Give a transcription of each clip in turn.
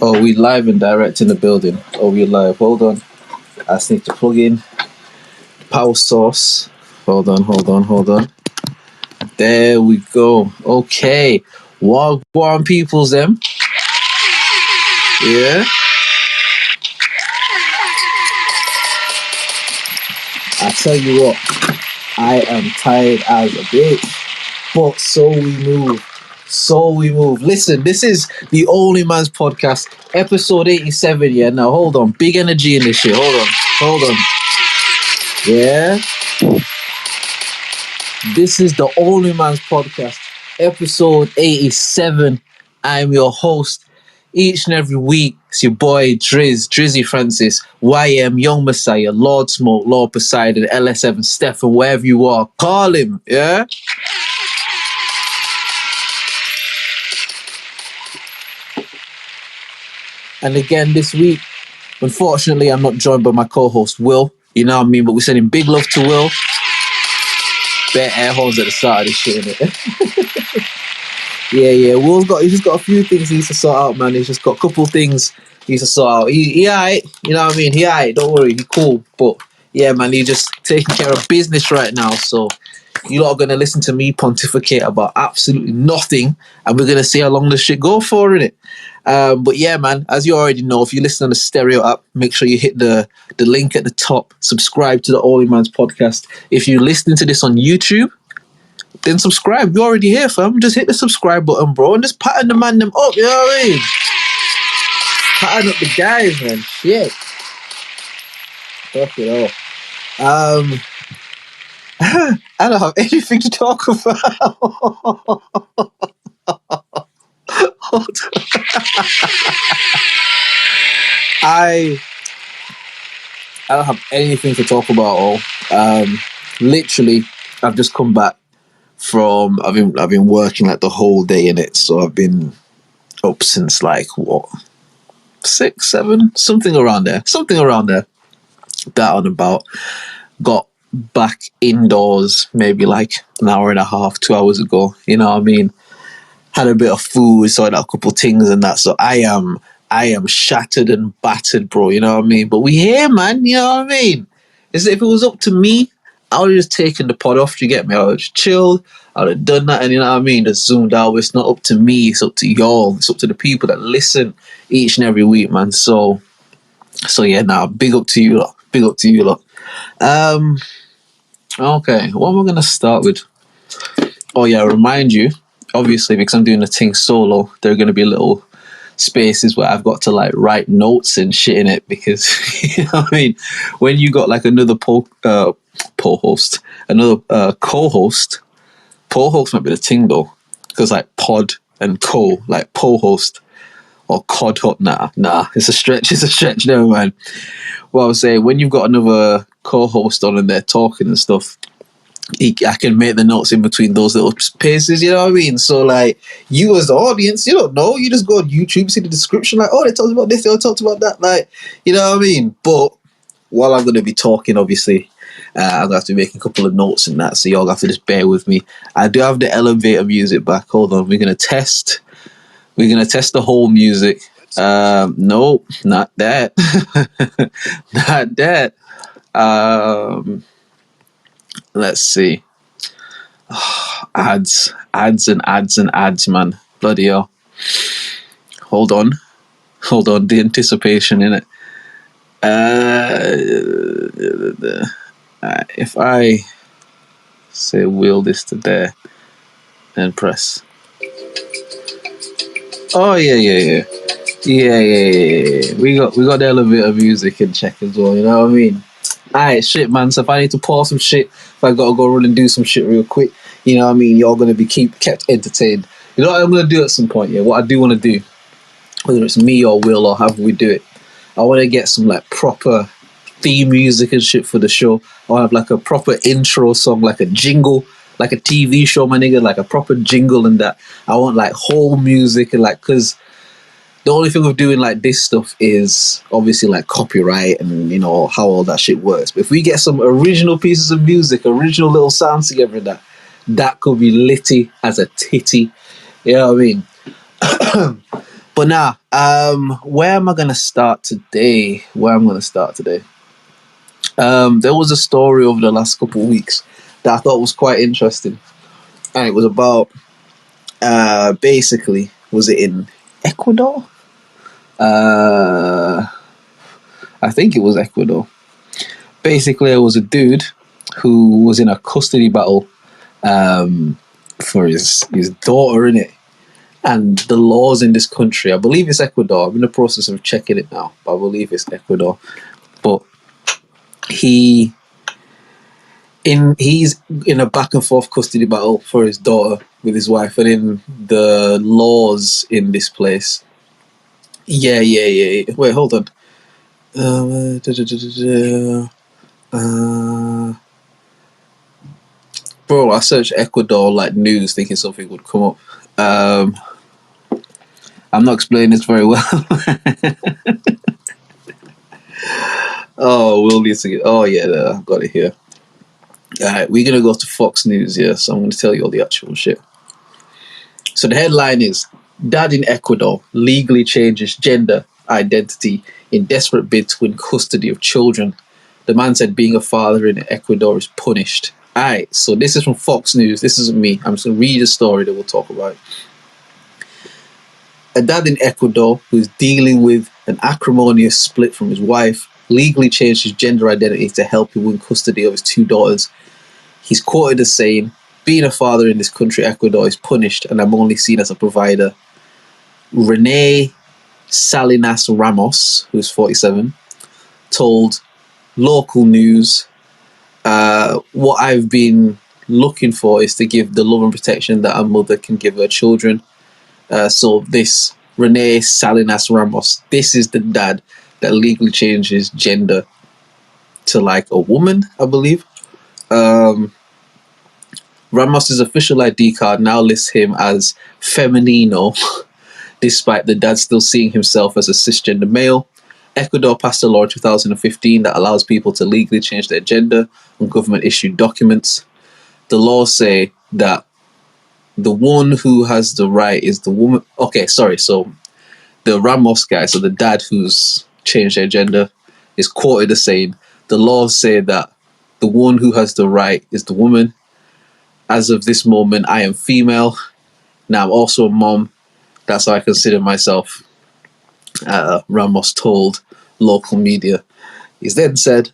Oh, we live and direct in the building. Oh, we live. Hold on. I just need to plug in power source. Hold on. There we go. Okay. One peoples them. Yeah. I tell you what, I am tired as a bitch. But so we move. Listen, this is the OnlyMans podcast, episode 87. Yeah, now hold on. Big energy in this shit. Hold on. Yeah. This is the OnlyMans podcast, episode 87. I'm your host. Each and every week, it's your boy Drizz, Drizzy Francis, YM, Young Messiah, Lord Smoke, Lord Poseidon, LS7, Stefan, wherever you are, call him, yeah? And again this week, unfortunately, I'm not joined by my co-host Will, you know what I mean? But we're sending big love to Will. Bare air horns at the start of this shit, innit? Yeah. He's just got a few things he needs to sort out, man. He's just got a couple things he needs to sort out. He alright, you know what I mean? He alright, don't worry, he cool. But yeah, man, he's just taking care of business right now. So you lot are going to listen to me pontificate about absolutely nothing, and we're going to see how long this shit go for, innit? But yeah, man, as you already know, if you listen on the stereo app, make sure you hit the link at the top, subscribe to the OnlyMans podcast. If you're listening to this on YouTube, then subscribe. You're already here, fam. Just hit the subscribe button, bro, and just pattern the man them up, you know what I mean? Pattern up the guys, man. Shit. Fuck it all. I don't have anything to talk about. I don't have anything to talk about all. Literally, I've just come back from I've been working like the whole day in it, so I've been up since like what 6, 7, something around there. That on about. Got back indoors maybe like an hour and a half, 2 hours ago. You know what I mean? Had a bit of food, sorted out a couple of things and that. So I am shattered and battered, bro. You know what I mean? But we here, man. You know what I mean? If it was up to me, I would have just taken the pod off. You get me? I would have just chilled. I would have done that, and you know what I mean? Just zoomed out. It's not up to me. It's up to y'all. It's up to the people that listen each and every week, man. So yeah, now big up to you lot. Big up to you lot. Okay, what am I gonna start with? Oh yeah, remind you, obviously, because I'm doing the thing solo, there are gonna be little spaces where I've got to like write notes and shit in it, because you know what I mean, when you got like another co-host might be the thing though, because like pod and co, like po-host or cod hot, nah, it's a stretch, never mind. Well, I was saying, when you've got another co-host on and they're talking and stuff, I can make the notes in between those little spaces, you know what I mean? So like, you as the audience, you don't know, you just go on YouTube, see the description, like, oh, they talked about this, they talked about that, like, you know what I mean? But while I'm going to be talking, obviously, I'm going to have to be making a couple of notes and that, so y'all have to just bear with me. I do have the elevator music back. Hold on, we're going to test the whole music. Nope, not that. Not that. Let's see. Ads, man. Bloody hell. Hold on. The anticipation in it. If I say wheel this to there and press. Oh yeah. We got the elevator music in check as well, you know what I mean? Alright, shit, man. So if I need to pause some shit, if I gotta go run and do some shit real quick, you know what I mean, you're gonna be kept entertained. You know what I'm gonna do at some point, yeah? What I do wanna do, whether it's me or Will or however we do it, I wanna get some like proper theme music and shit for the show. I wanna have like a proper intro song, like a jingle, like a TV show, my nigga, like a proper jingle and that. I want like whole music and like, cause the only thing with doing like this stuff is obviously like copyright and you know how all that shit works. But if we get some original pieces of music, original little sounds together, that could be litty as a titty. You know what I mean? But nah, where am I gonna start today? There was a story over the last couple of weeks that I thought was quite interesting, and it was about basically, was it in Ecuador? I think it was Ecuador. Basically, it was a dude who was in a custody battle for his daughter, in it. And the laws in this country, I believe it's Ecuador. I'm in the process of checking it now, but I believe it's Ecuador. But he's in a back and forth custody battle for his daughter with his wife, and in the laws in this place. Yeah. Wait, hold on. Bro, I searched Ecuador like news, thinking something would come up. I'm not explaining this very well. Oh, we'll need to get. Oh yeah, I've got it here. All right, we're gonna go to Fox News. Yeah, so I'm gonna tell you all the actual shit. So the headline is: Dad in Ecuador legally changes gender identity in desperate bid to win custody of children. The man said being a father in Ecuador is punished. All right, so this is from Fox News. This isn't me. I'm just gonna read a story that we'll talk about. A dad in Ecuador who is dealing with an acrimonious split from his wife legally changed his gender identity to help him win custody of his two daughters. He's quoted as saying, being a father in this country, Ecuador, is punished and I'm only seen as a provider. Rene Salinas Ramos, who's 47, told local news, what I've been looking for is to give the love and protection that a mother can give her children. So this Rene Salinas Ramos, this is the dad that legally changed his gender to like a woman, I believe. Ramos's official ID card now lists him as femenino, despite the dad still seeing himself as a cisgender male. Ecuador passed a law in 2015 that allows people to legally change their gender on government-issued documents. The laws say that the one who has the right is the woman. Okay, sorry. So the Ramos guy, so the dad who's changed their gender, is quoted as saying, the laws say that the one who has the right is the woman. As of this moment, I am female. Now I'm also a mom. That's how I consider myself, Ramos told local media. He then said,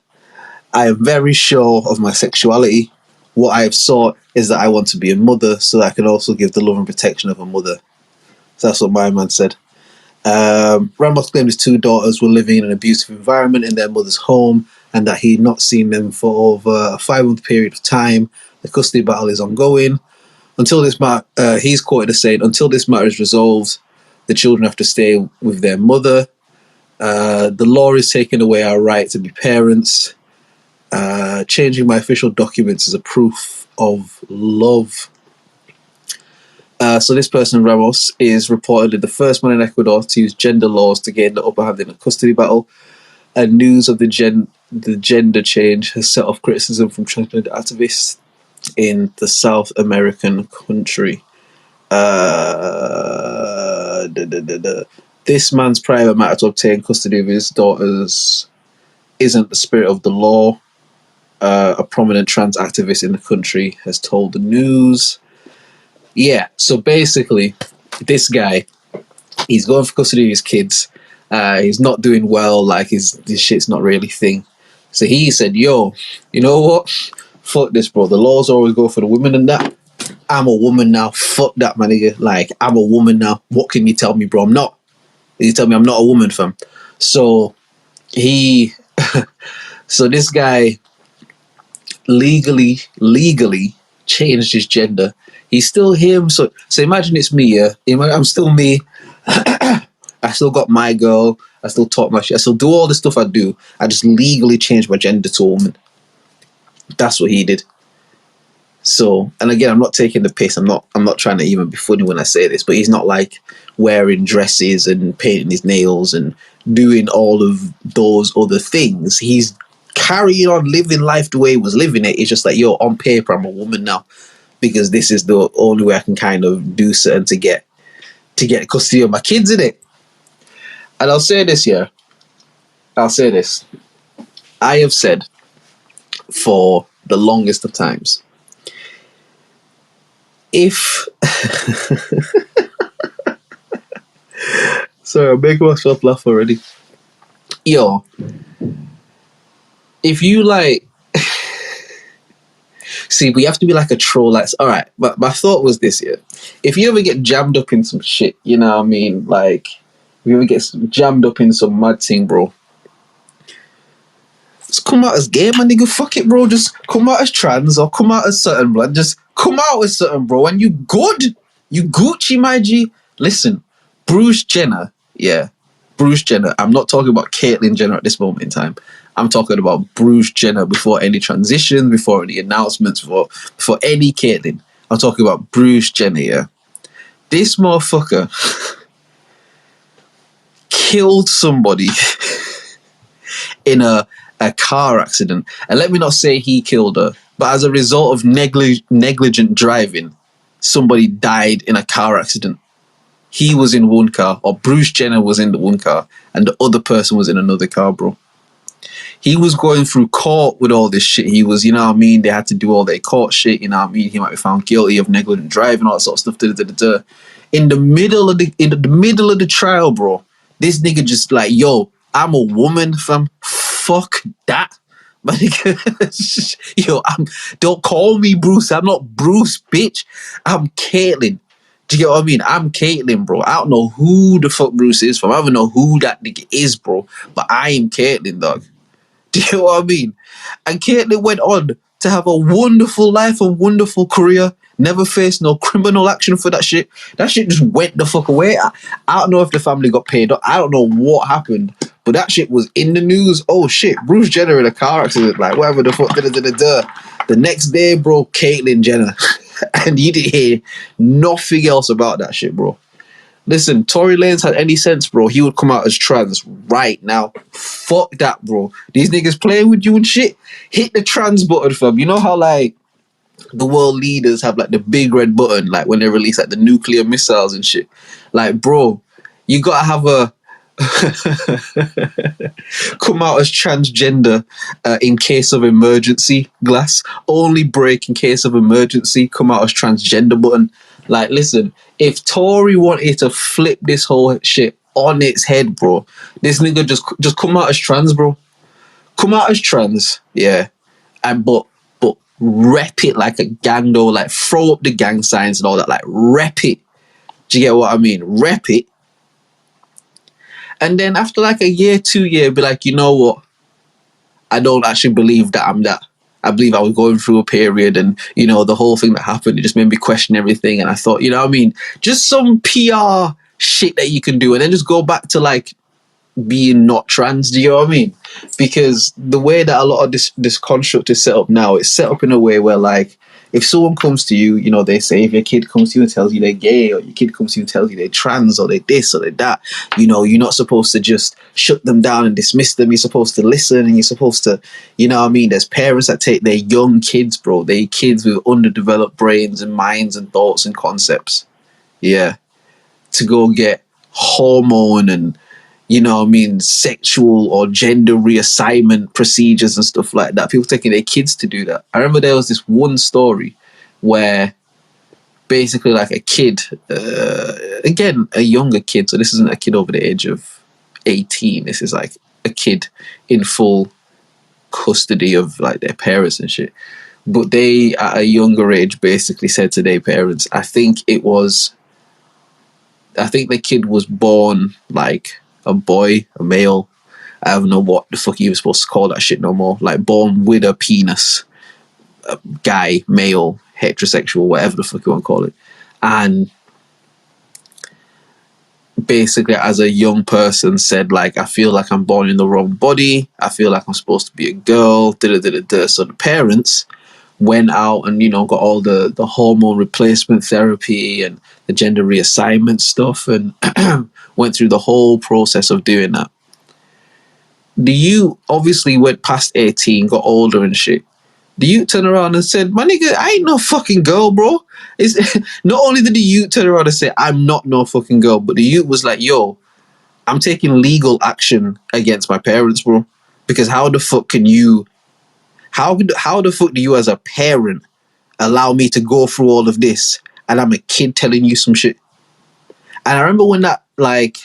I am very sure of my sexuality. What I have sought is that I want to be a mother so that I can also give the love and protection of a mother. So that's what my man said. Ramos claimed his two daughters were living in an abusive environment in their mother's home and that he had not seen them for over a 5-month period of time. The custody battle is ongoing. Until this he's quoted as saying, until this matter is resolved, the children have to stay with their mother. The law is taking away our right to be parents. Changing my official documents is a proof of love. So this person, Ramos, is reportedly the first man in Ecuador to use gender laws to gain the upper hand in a custody battle. And news of the gender change has set off criticism from transgender activists in the South American country. This man's private matter to obtain custody of his daughters isn't the spirit of the law. A prominent trans activist in the country has told the news. Yeah, so basically, this guy, he's going for custody of his kids. He's not doing well, like his shit's not really thing. So he said, yo, you know what? Fuck this, bro. The laws always go for the women and that. I'm a woman now. Fuck that, my nigga. Like, I'm a woman now. What can you tell me, bro? I'm not. You tell me I'm not a woman, fam. So he... so this guy legally changed his gender. He's still him. So imagine it's me, yeah? I'm still me. I still got my girl. I still talk my shit. I still do all the stuff I do. I just legally changed my gender to a woman. That's what he did. So, and again, I'm not taking the piss. I'm not trying to even be funny when I say this, but he's not like wearing dresses and painting his nails and doing all of those other things. He's carrying on living life the way he was living it. It's just like, yo, on paper, I'm a woman now because this is the only way I can kind of do certain to get custody of my kids, in it. And I'll say this, yeah. I'll say this. I have said for the longest of times, if sorry, I'm making myself laugh already. Yo, if you like, see, we have to be like a troll. Like, all right, but my thought was this: yeah, if you ever get jammed up in some shit, you know what I mean? Like, if you ever get jammed up in some mad thing, bro, just come out as gay, my nigga. Fuck it, bro. Just come out as trans or come out as certain, blood. Just come out as certain, bro. And you good, you Gucci, my G. Listen, Bruce Jenner, yeah, Bruce Jenner. I'm not talking about Caitlyn Jenner at this moment in time. I'm talking about Bruce Jenner before any transitions, before any announcements, before any Caitlyn. I'm talking about Bruce Jenner, yeah. This motherfucker killed somebody in a car accident. And let me not say he killed her, but as a result of negligent driving, somebody died in a car accident. He was in one car, or Bruce Jenner was in the one car, and the other person was in another car, bro. He was going through court with all this shit. He was, you know what I mean? They had to do all their court shit, you know what I mean? He might be found guilty of negligent driving, all that sort of stuff. In the middle of the trial, bro, this nigga just like, yo, I'm a woman, fam. Fuck that. My nigga, yo, don't call me Bruce. I'm not Bruce, bitch. I'm Caitlyn. Do you get what I mean? I'm Caitlyn, bro. I don't know who the fuck Bruce is from. I don't know who that nigga is, bro. But I am Caitlyn, dog. Do you know what I mean? And Caitlyn went on to have a wonderful life, a wonderful career, never faced no criminal action for that shit. That shit just went the fuck away. I don't know if the family got paid up. I don't know what happened, but that shit was in the news. Oh shit, Bruce Jenner in a car accident, like whatever the fuck. The next day, bro, Caitlyn Jenner. And you didn't hear nothing else about that shit, bro. Listen, Tory Lanez had any sense, bro, he would come out as trans right now. Fuck that, bro. These niggas playing with you and shit. Hit the trans button, fam. You know how, like, the world leaders have, like, the big red button, like, when they release, like, the nuclear missiles and shit. Like, bro, you gotta have a... come out as transgender in case of emergency glass. Only break in case of emergency. Come out as transgender button. Like, listen, if Tory wanted to flip this whole shit on its head, bro, this nigga just come out as trans, bro. Come out as trans, yeah, and but rep it like a gang, though. Like, throw up the gang signs and all that. Like, rep it. Do you get what I mean? Rep it. And then after like a year, 2 years, be like, you know what? I don't actually believe that I'm that. I believe I was going through a period and, you know, the whole thing that happened, it just made me question everything. And I thought, you know what I mean? Just some PR shit that you can do and then just go back to like being not trans. Do you know what I mean? Because the way that a lot of this construct is set up now, it's set up in a way where like, if someone comes to you, you know, they say if your kid comes to you and tells you they're gay, or your kid comes to you and tells you they're trans, or they're this or they're that, you know, you're not supposed to just shut them down and dismiss them. You're supposed to listen, and you're supposed to, you know what I mean? There's parents that take their young kids, bro, their kids with underdeveloped brains and minds and thoughts and concepts, yeah, to go get hormone and, you know what I mean, sexual or gender reassignment procedures and stuff like that. People taking their kids to do that. I remember there was this one story where basically like a kid, again, a younger kid, so this isn't a kid over the age of 18, this is like a kid in full custody of like their parents and shit. But they, at a younger age, basically said to their parents, I think the kid was born like a boy, a male. I don't know what the fuck you were supposed to call that shit no more. Like born with a penis, a guy, male, heterosexual, whatever the fuck you want to call it. And basically as a young person said like, I feel like I'm born in the wrong body. I feel like I'm supposed to be a girl. So the parents went out and, you know, got all the hormone replacement therapy and the gender reassignment stuff and went through the whole process of doing that. The youth obviously went past 18, got older and shit. The youth turned around and said, my nigga, I ain't no fucking girl, bro. Not only did the youth turn around and say, I'm not no fucking girl, but the youth was like, yo, I'm taking legal action against my parents, bro. Because how the fuck can you? How the fuck do you, as a parent, allow me to go through all of this, and I'm a kid telling you some shit? And I remember when that, like,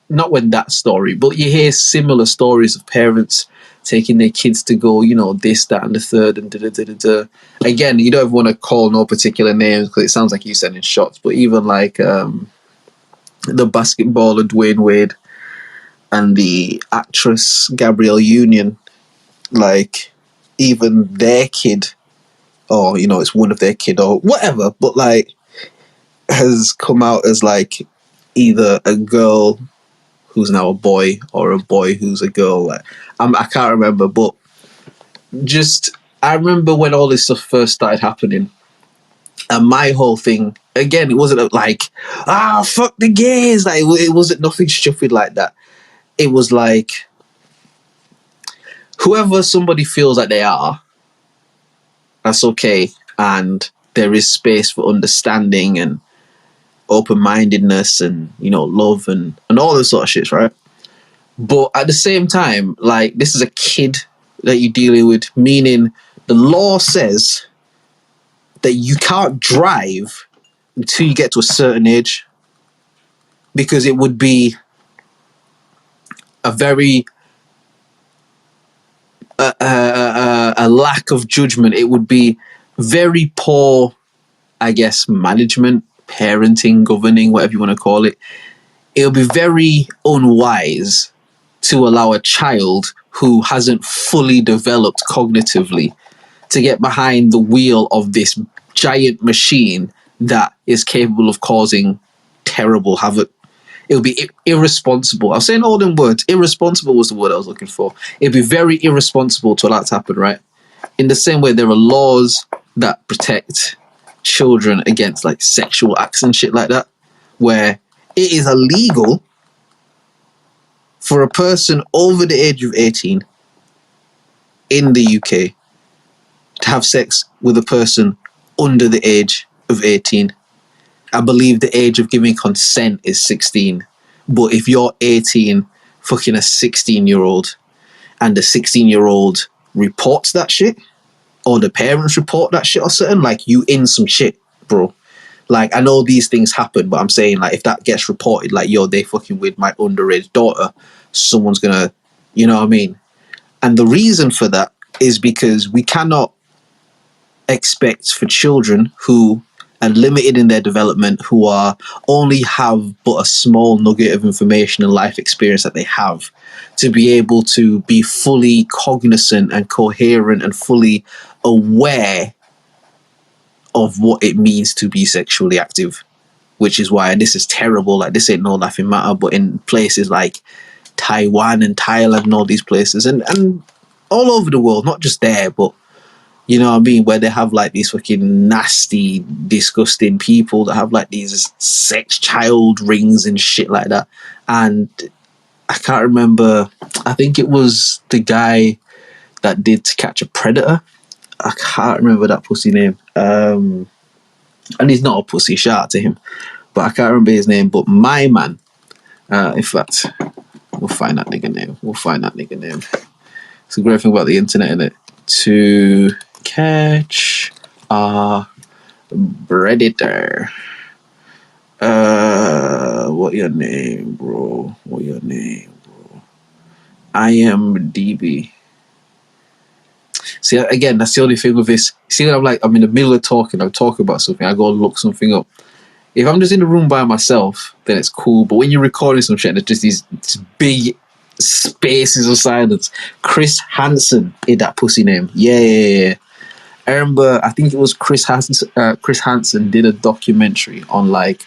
not when that story, but you hear similar stories of parents taking their kids to go, you know, this, that, and the third, and da da da da da. Again, you don't ever want to call no particular names because it sounds like you sending shots. But even like the basketballer Dwayne Wade and the actress Gabrielle Union, like even their kid, or you know, it's one of their kid or whatever, but like has come out as like either a girl who's now a boy or a boy who's a girl. Like I can't remember, but just I remember when all this stuff first started happening, and my whole thing again, it wasn't like fuck the gays, like it wasn't nothing stupid like that. It was like whoever somebody feels like they are, that's okay, and there is space for understanding and open-mindedness and, you know, love and all this sort of shit, right? But at the same time, like, this is a kid that you're dealing with, meaning the law says that you can't drive until you get to a certain age, because it would be a very a lack of judgment. It would be very poor, I guess, management, parenting, governing, whatever you want to call it. It'll be very unwise to allow a child who hasn't fully developed cognitively to get behind the wheel of this giant machine that is capable of causing terrible havoc. It would be irresponsible. I was saying all them words. Irresponsible was the word I was looking for. It'd be very irresponsible to allow that to happen, right? In the same way, there are laws that protect children against like sexual acts and shit like that, where it is illegal for a person over the age of 18 in the UK to have sex with a person under the age of 18. I believe the age of giving consent is 16. But if you're 18 fucking a 16-year-old and the 16-year-old reports that shit, or the parents report that shit or something, like, you in some shit, bro. Like, I know these things happen, but I'm saying, like, if that gets reported, like, yo, they fucking with my underage daughter, someone's gonna, you know what I mean? And the reason for that is because we cannot expect for children who are limited in their development, who are only have but a small nugget of information and life experience that they have, to be able to be fully cognizant and coherent and fully aware of what it means to be sexually active. Which is why this is terrible. Like, this ain't no laughing matter, but in places like Taiwan and Thailand and all these places and all over the world, not just there, but you know what I mean, where they have like these fucking nasty, disgusting people that have like these sex child rings and shit like that. And I can't remember, I think it was the guy that did To Catch a Predator. I can't remember that pussy name. And he's not a pussy, shout out to him. But I can't remember his name. But my man, in fact, we'll find that nigga name. It's a great thing about the internet, isn't it? To Catch a Predator. What your name, bro? IMDb. See, again, that's the only thing with this. See, when I'm in the middle of talking, I'm talking about something, I go look something up. If I'm just in the room by myself, then it's cool. But when you're recording some shit, there's just these big spaces of silence. Chris Hansen is that pussy name. Yeah. I remember, I think it was Chris Hansen did a documentary on like,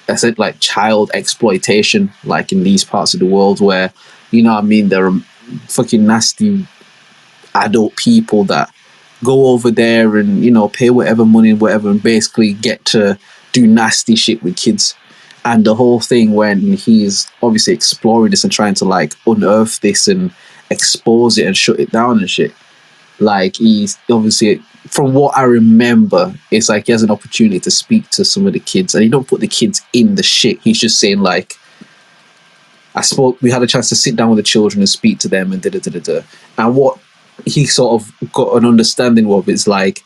I said like child exploitation, like in these parts of the world where, you know what I mean, there are fucking nasty adult people that go over there and, you know, pay whatever money and whatever and basically get to do nasty shit with kids. And the whole thing when he's obviously exploring this and trying to like unearth this and expose it and shut it down and shit, like he's obviously, from what I remember, it's like he has an opportunity to speak to some of the kids and he don't put the kids in the shit. He's just saying like, we had a chance to sit down with the children and speak to them and da. And what he sort of got an understanding of is like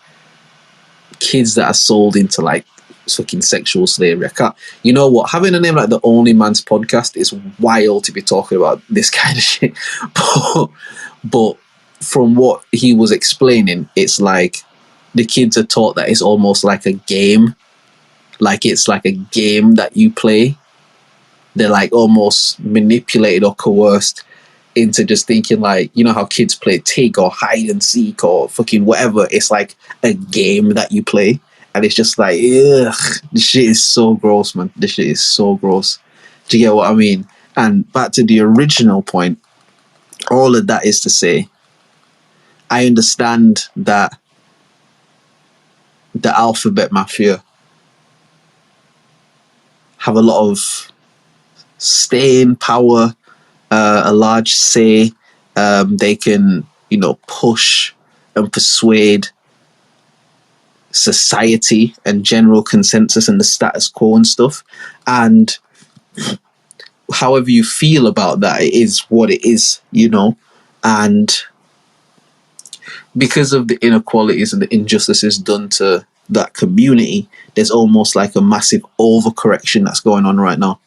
kids that are sold into like fucking sexual slavery. I can't, you know what? Having a name like the OnlyMans podcast is wild to be talking about this kind of shit. But from what he was explaining, it's like the kids are taught that it's almost like a game. Like it's like a game that you play. They're like almost manipulated or coerced into just thinking like, you know how kids play Tig or hide and seek or fucking whatever. It's like a game that you play. And it's just like, ugh, this shit is so gross, man. This shit is so gross. Do you get what I mean? And back to the original point, all of that is to say, I understand that the alphabet mafia have a lot of staying power, a large say. They can, you know, push and persuade society and general consensus and the status quo and stuff. And however you feel about that, it is what it is, you know. And because of the inequalities and the injustices done to that community, there's almost like a massive overcorrection that's going on right now,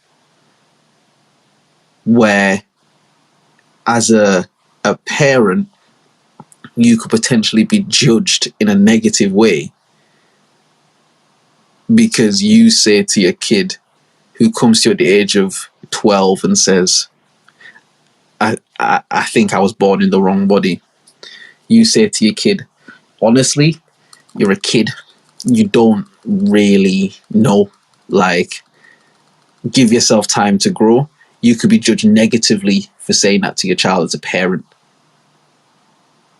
where as a parent, you could potentially be judged in a negative way because you say to your kid who comes to you at the age of 12 and says, I think I was born in the wrong body. You say to your kid, honestly, you're a kid. You don't really know. Like, give yourself time to grow. You could be judged negatively for saying that to your child as a parent.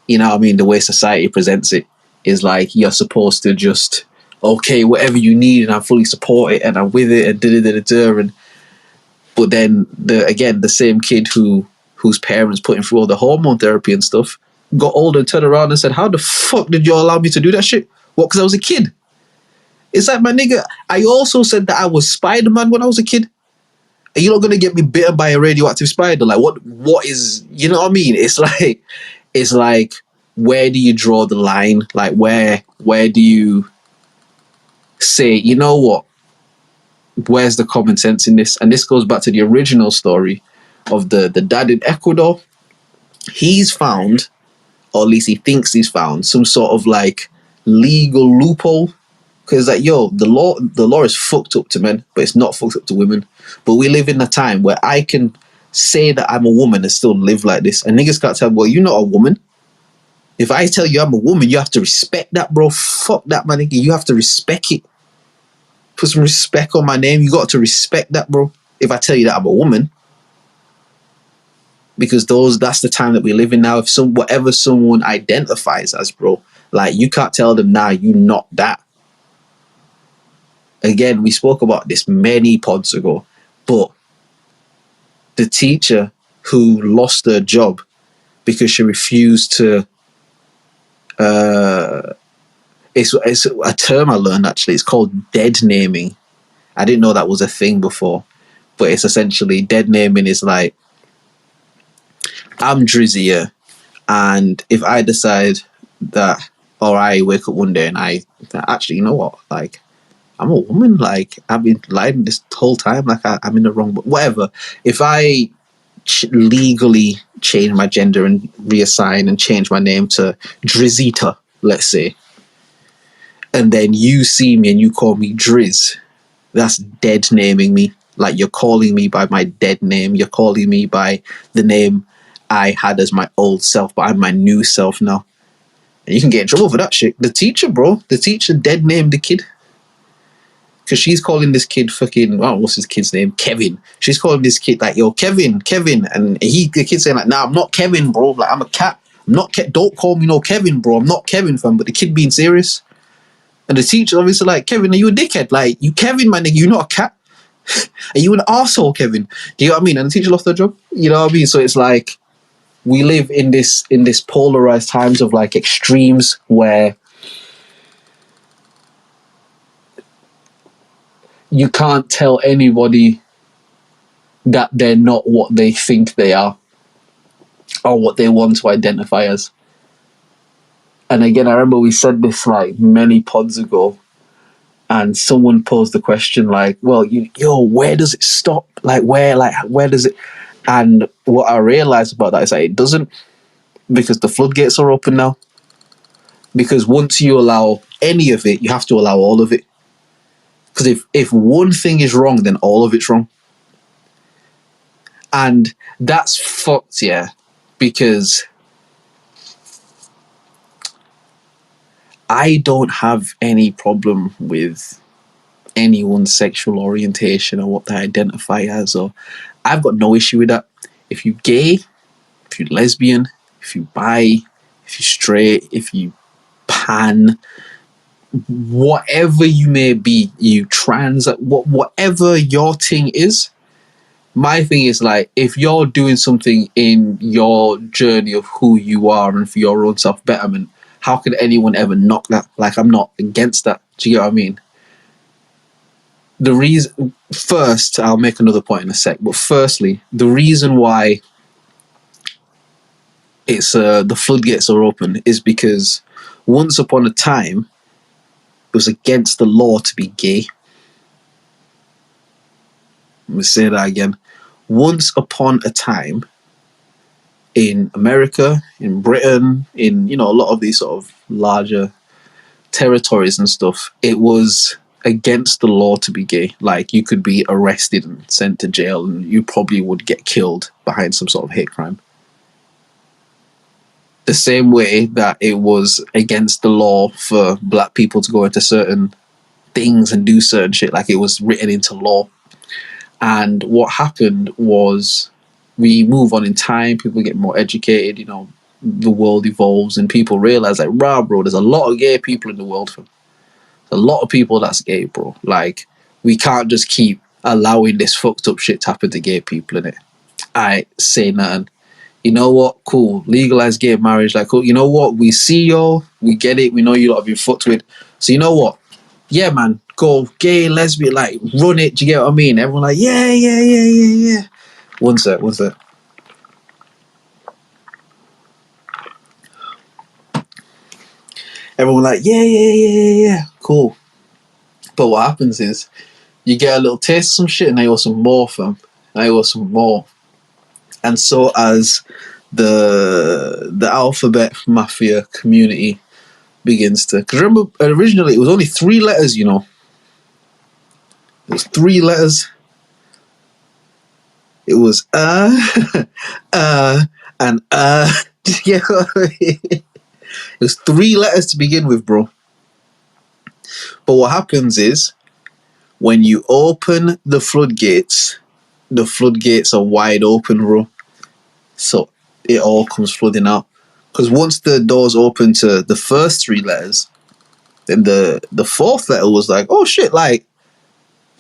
You know what I mean? The way society presents it is like you're supposed to just, okay, whatever you need, and I fully support it, and I'm with it, and da-da-da-da-da. And but then the same kid whose parents put him through all the hormone therapy and stuff got older and turned around and said, "How the fuck did you allow me to do that shit? What? Because I was a kid." It's like, my nigga, I also said that I was Spider-Man when I was a kid. And you're not gonna get me bitten by a radioactive spider. Like, what is, you know what I mean? It's like, where do you draw the line? Like, where do you say, you know what? Where's the common sense in this? And this goes back to the original story of the dad in Ecuador. He's found, or at least he thinks he's found, some sort of like legal loophole. Because like, yo, the law is fucked up to men, but it's not fucked up to women. But we live in a time where I can say that I'm a woman and still live like this. And niggas can't tell me, well, you're not a woman. If I tell you I'm a woman, you have to respect that, bro. Fuck that, my nigga. You have to respect it. Put some respect on my name. You got to respect that, bro. If I tell you that I'm a woman. Because that's the time that we live in now. If whatever someone identifies as, bro, like, you can't tell them, nah, you not that. Again, we spoke about this many pods ago, but the teacher who lost her job because she refused to, it's a term I learned actually. It's called dead naming. I didn't know that was a thing before, but it's essentially, dead naming is like, I'm Drizzy here, and if I decide that, or I wake up one day and actually, you know what, like, I'm a woman, like, I've been lying this whole time, like, I'm in the wrong, but whatever. If I legally change my gender and reassign and change my name to Drizzita, let's say, and then you see me and you call me Drizz, that's dead naming me. Like, you're calling me by my dead name. You're calling me by the name I had as my old self, but I'm my new self now. And you can get in trouble for that shit. The teacher, bro, the teacher dead named the kid. Because she's calling this kid fucking, oh, what's his kid's name? Kevin. She's calling this kid like, yo, Kevin. And the kid's saying like, nah, I'm not Kevin, bro. Like, I'm a cat. I'm not, don't call me no Kevin, bro. I'm not Kevin, fam. But the kid being serious. And the teacher obviously like, Kevin, are you a dickhead? Like, you Kevin, my nigga, you not a cat. Are you an arsehole, Kevin? Do you know what I mean? And the teacher lost her job. You know what I mean? So it's like, we live in this polarized times of like extremes where you can't tell anybody that they're not what they think they are or what they want to identify as. And again, I remember we said this like many pods ago, and someone posed the question like, well, where does it stop? Where does it? And what I realized about that is that it doesn't, because the floodgates are open now. Because once you allow any of it, you have to allow all of it. Because if one thing is wrong, then all of it's wrong. And that's fucked, yeah. Because I don't have any problem with anyone's sexual orientation or what they identify as. Or I've got no issue with that. If you're gay, if you're lesbian, if you're bi, if you're straight, if you pan, whatever you may be, you trans, whatever your thing is, my thing is like, if you're doing something in your journey of who you are and for your own self-betterment, how can anyone ever knock that? Like, I'm not against that. Do you get what I mean? The reason, first, I'll make another point in a sec, but firstly, the reason why it's the floodgates are open is because once upon a time, it was against the law to be gay. Let me say that again. Once upon a time, in America, in Britain, in, a lot of these sort of larger territories and stuff, it was against the law to be gay. Like, you could be arrested and sent to jail, and you probably would get killed behind some sort of hate crime. The same way that it was against the law for black people to go into certain things and do certain shit, like it was written into law. And what happened was, we move on in time, people get more educated, the world evolves, and people realize like, rah, bro, there's a lot of gay people in the world. A lot of people that's gay, bro. Like, we can't just keep allowing this fucked up shit to happen to gay people, innit? I say nothing. You know what? Cool. Legalize gay marriage. Like, cool. You know what? We see y'all. We get it. We know you lot have been fucked with. So you know what? Yeah, man. Go gay, lesbian. Like, run it. Do you get what I mean? Everyone like, yeah. One sec. Everyone like, yeah. Cool. But what happens is, you get a little taste of some shit, and I want some more, fam. I want some more. And so as the alphabet mafia community begins to... Because remember, originally, it was only 3 letters, It was 3 letters. It was and Do you get what I mean? It was 3 letters to begin with, bro. But what happens is, when you open the floodgates are wide open, bro. So it all comes flooding out. Because once the doors open to the first 3 letters, then the 4th letter was like, oh shit, like,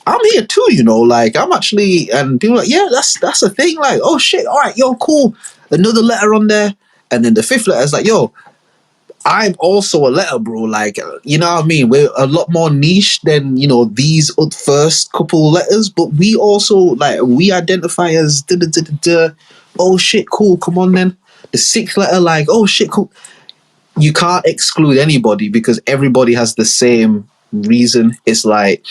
I'm here too, like, I'm actually... And people are like, yeah, that's a thing, like, oh shit, all right, yo, cool. Another letter on there. And then the 5th letter is like, yo, I'm also a letter, bro. Like, you know what I mean? We're a lot more niche than, these first couple letters, but we also, like, we identify as da-da-da-da-da. Oh shit, cool, come on then. The 6th letter, like, oh shit, cool. You can't exclude anybody because everybody has the same reason. It's like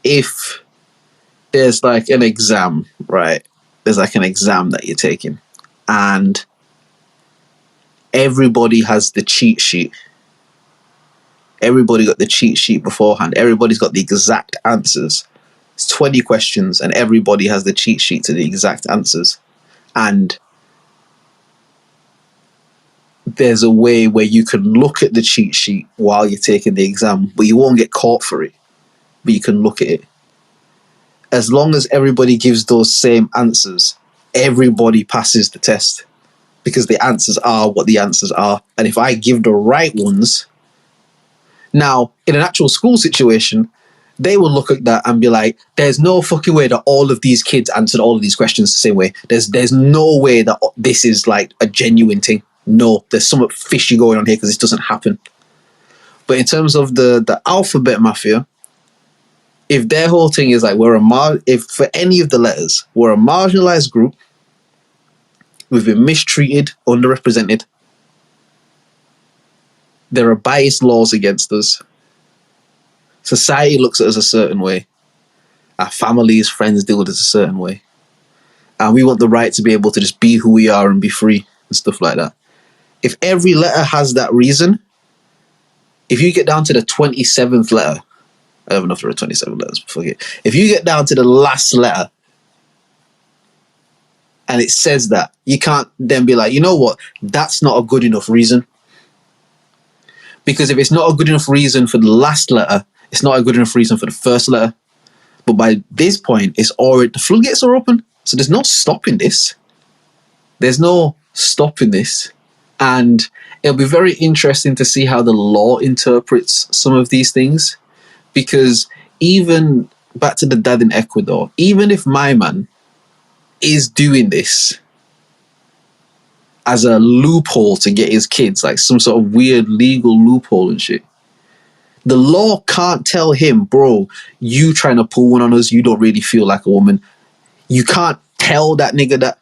if there's like an exam, right? There's like an exam that you're taking, and everybody has the cheat sheet. Everybody got the cheat sheet beforehand. Everybody's got the exact answers. It's 20 questions, and everybody has the cheat sheet to the exact answers. And there's a way where you can look at the cheat sheet while you're taking the exam, but you won't get caught for it. But you can look at it. As long as everybody gives those same answers, everybody passes the test, because the answers are what the answers are. And if I give the right ones, now in an actual school situation, they will look at that and be like, there's no fucking way that all of these kids answered all of these questions the same way. There's no way that this is like a genuine thing. No, there's something fishy going on here, because this doesn't happen. But in terms of the alphabet mafia, if their whole thing is like if for any of the letters, we're a marginalized group, we've been mistreated, underrepresented, there are biased laws against us, society looks at us a certain way, our families, friends deal with us a certain way, and we want the right to be able to just be who we are and be free and stuff like that. If every letter has that reason, if you get down to the 27th letter, I don't know if there are 27 letters, but fuck it. If you get down to the last letter and it says that, you can't then be like, you know what, that's not a good enough reason. Because if it's not a good enough reason for the last letter, it's not a good enough reason for the first letter. But by this point, it's already, the floodgates are open. So there's no stopping this. There's no stopping this. And it'll be very interesting to see how the law interprets some of these things. Because even back to the dad in Ecuador, even if my man is doing this as a loophole to get his kids, like some sort of weird legal loophole and shit, the law can't tell him, bro, you trying to pull one on us, you don't really feel like a woman. You can't tell that nigga that.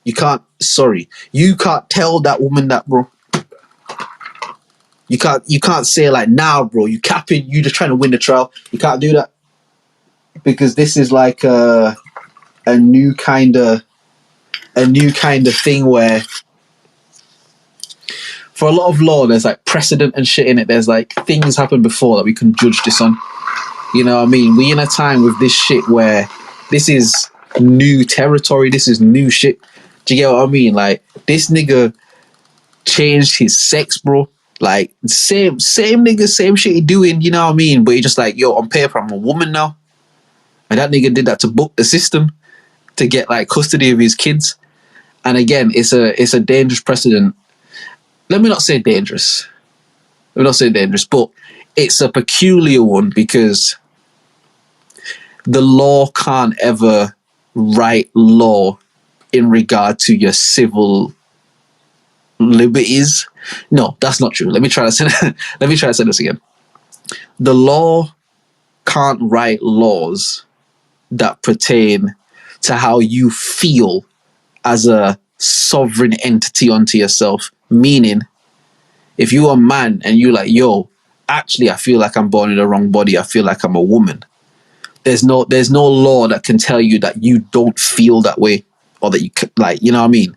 You can't tell that woman that, bro. You can't say like, nah, bro, you capping, you just trying to win the trial. You can't do that. Because this is like a new kind of thing where for a lot of law there's like precedent and shit in it. There's like things happened before that we can judge this on. You know what I mean? We in a time with this shit where this is new territory, this is new shit. Do you get what I mean? Like, this nigga changed his sex, bro. Like, same nigga, same shit he doing, you know what I mean? But he just like, yo, on paper, I'm a woman now. And that nigga did that to book the system to get like custody of his kids. And again, it's a dangerous precedent. Let me not say dangerous. But it's a peculiar one because the law can't ever write law in regard to your civil liberties. No, that's not true. Let me try to say this again. The law can't write laws that pertain to how you feel as a sovereign entity unto yourself. Meaning, if you're a man and you're like, yo, actually, I feel like I'm born in the wrong body, I feel like I'm a woman, there's no law that can tell you that you don't feel that way, or that you like, you know what I mean?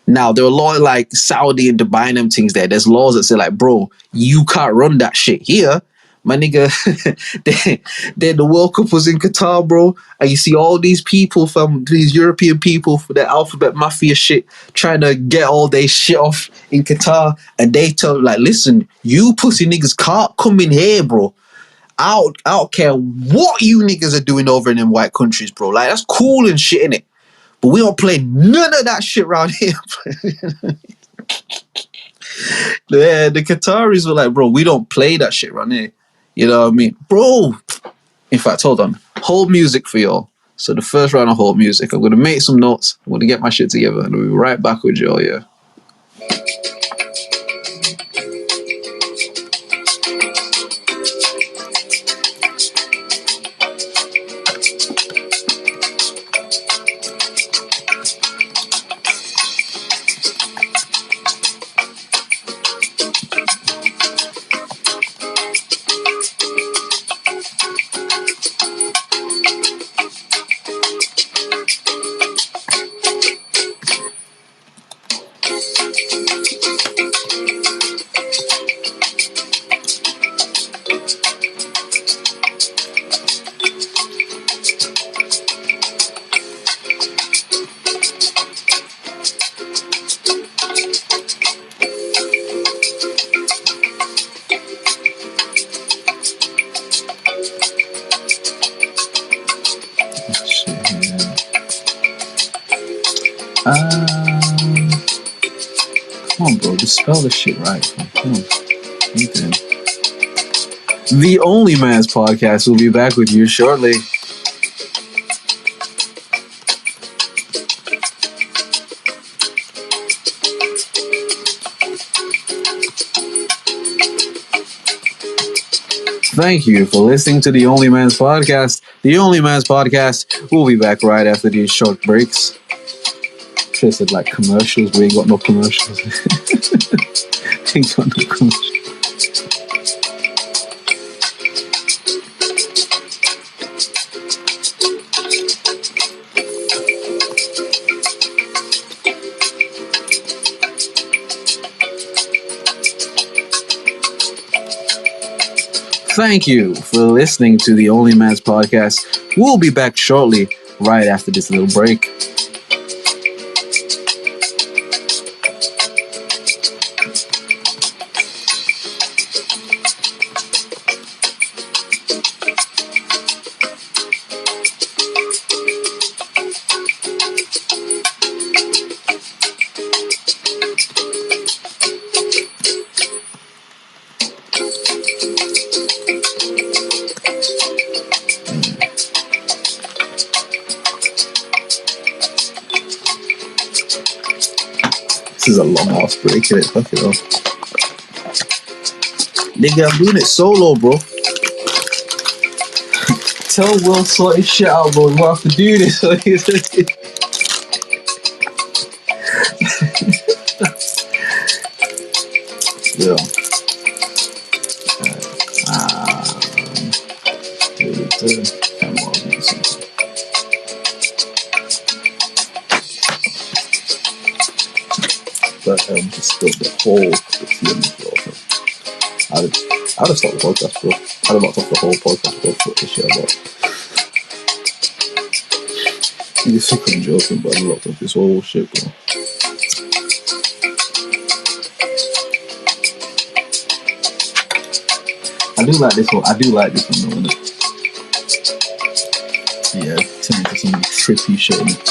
Now, there are a lot of like Saudi and Dubai and them things there. There's laws that say like, bro, you can't run that shit here. My nigga, the World Cup was in Qatar, bro. And you see all these people from these European people for their alphabet mafia shit trying to get all their shit off in Qatar. And they tell like, listen, you pussy niggas can't come in here, bro. I don't care what you niggas are doing over in them white countries, bro. Like, that's cool and shit, innit? But we don't play none of that shit around here. The Qataris were like, bro, we don't play that shit around here. You know what I mean? Bro. In fact, hold on. Hold music for y'all. So the first round of hold music, I'm going to make some notes. I'm going to get my shit together and we'll be right back with y'all, yeah. Come on, bro. Just spell this shit right. Come on. Okay. The OnlyMans podcast will be back with you shortly. Thank you for listening to the OnlyMans podcast. The OnlyMans podcast. We'll be back right after these short breaks. Should have said like commercials. We ain't got no commercials. Ain't got no commercials. Thank you for listening to the OnlyMans podcast. We'll be back shortly, right after this little break. This is a long ass break, innit? Fuck it off. Nigga, I'm doing it solo, bro. Tell Will sort his shit out, bro. We won't have to do this. Yeah. But just spilled the whole tea on the floor. I'd have stopped the podcast, bro. I'd have locked off the whole podcast, bro. Fuck this shit about. You think I'm joking, but I'd locked off this whole shit, bro. I do like this one. I do like this one, though, innit? Yeah, turn into some trippy shit, innit?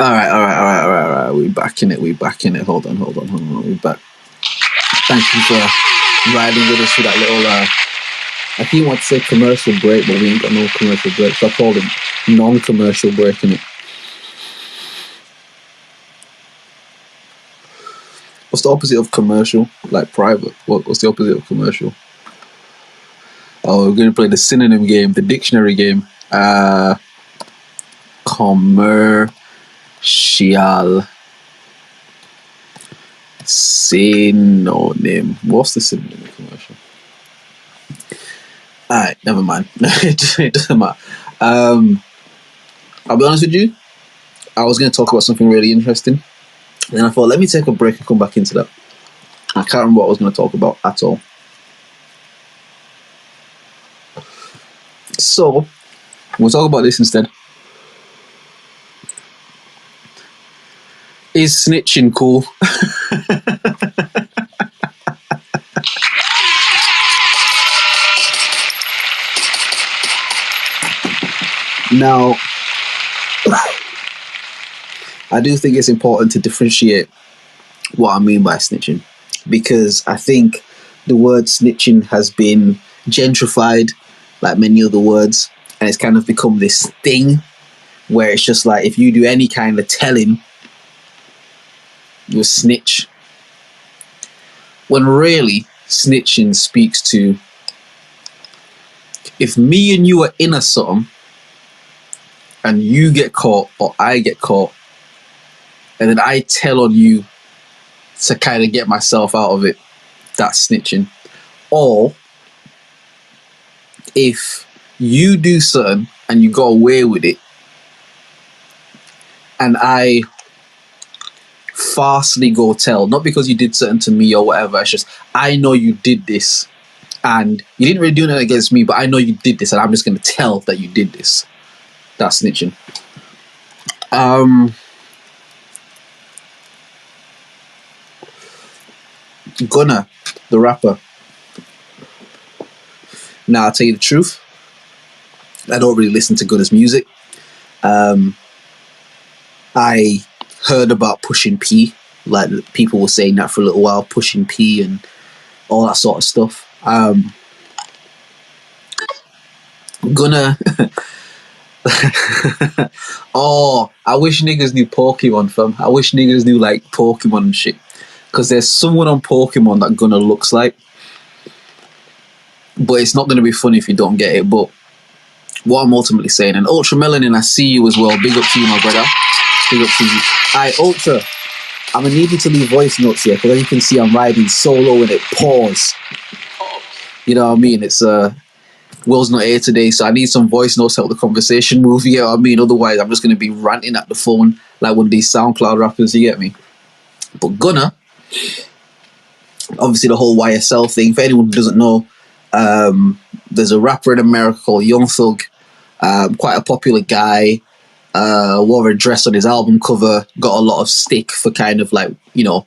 All right. We back in it. Hold on. We back. Thank you for riding with us for that little. I keep want to say commercial break, but we ain't got no commercial break, so I called it non-commercial break, innit? What's the opposite of commercial? Like private. What's the opposite of commercial? Oh, we're gonna play the synonym game, the dictionary game. Commercial. Synonym. What's the synonym of commercial? Alright, never mind. It doesn't matter. I'll be honest with you. I was going to talk about something really interesting. Then I thought, let me take a break and come back into that. I can't remember what I was going to talk about at all. So, we'll talk about this instead. Is snitching cool? Now, I do think it's important to differentiate what I mean by snitching, because I think the word snitching has been gentrified like many other words, and it's kind of become this thing where it's just like if you do any kind of telling, you're a snitch. When really, snitching speaks to if me and you are in a something and you get caught or I get caught, and then I tell on you to kind of get myself out of it, that's snitching. Or if you do something and you got away with it, and I fastly go tell, not because you did something to me or whatever, it's just I know you did this and you didn't really do anything against me, but I know you did this and I'm just going to tell that you did this. That's snitching. Gunna, the rapper. Now, I'll tell you the truth. I don't really listen to Gunna's music. I heard about Pushing P. Like, people were saying that for a little while, Pushing P and all that sort of stuff. Gunna, Oh, I wish niggas knew Pokemon, fam. I wish niggas knew like Pokemon and shit. Because there's someone on Pokemon that Gunna looks like, but it's not going to be funny if you don't get it. But what I'm ultimately saying, and Ultra Melanin, I see you as well. Big up to you, my brother. Big up to you. Alright, Ultra, I'm going to need you to leave voice notes here, because as you can see, I'm riding solo and it pause. You know what I mean? It's Will's not here today, so I need some voice notes to help the conversation move. You know what I mean? Otherwise, I'm just going to be ranting at the phone like one of these SoundCloud rappers. You get me? But Gunna, obviously the whole YSL thing. For anyone who doesn't know, there's a rapper in America called Young Thug, quite a popular guy. Wore a dress on his album cover, got a lot of stick for kind of like, you know,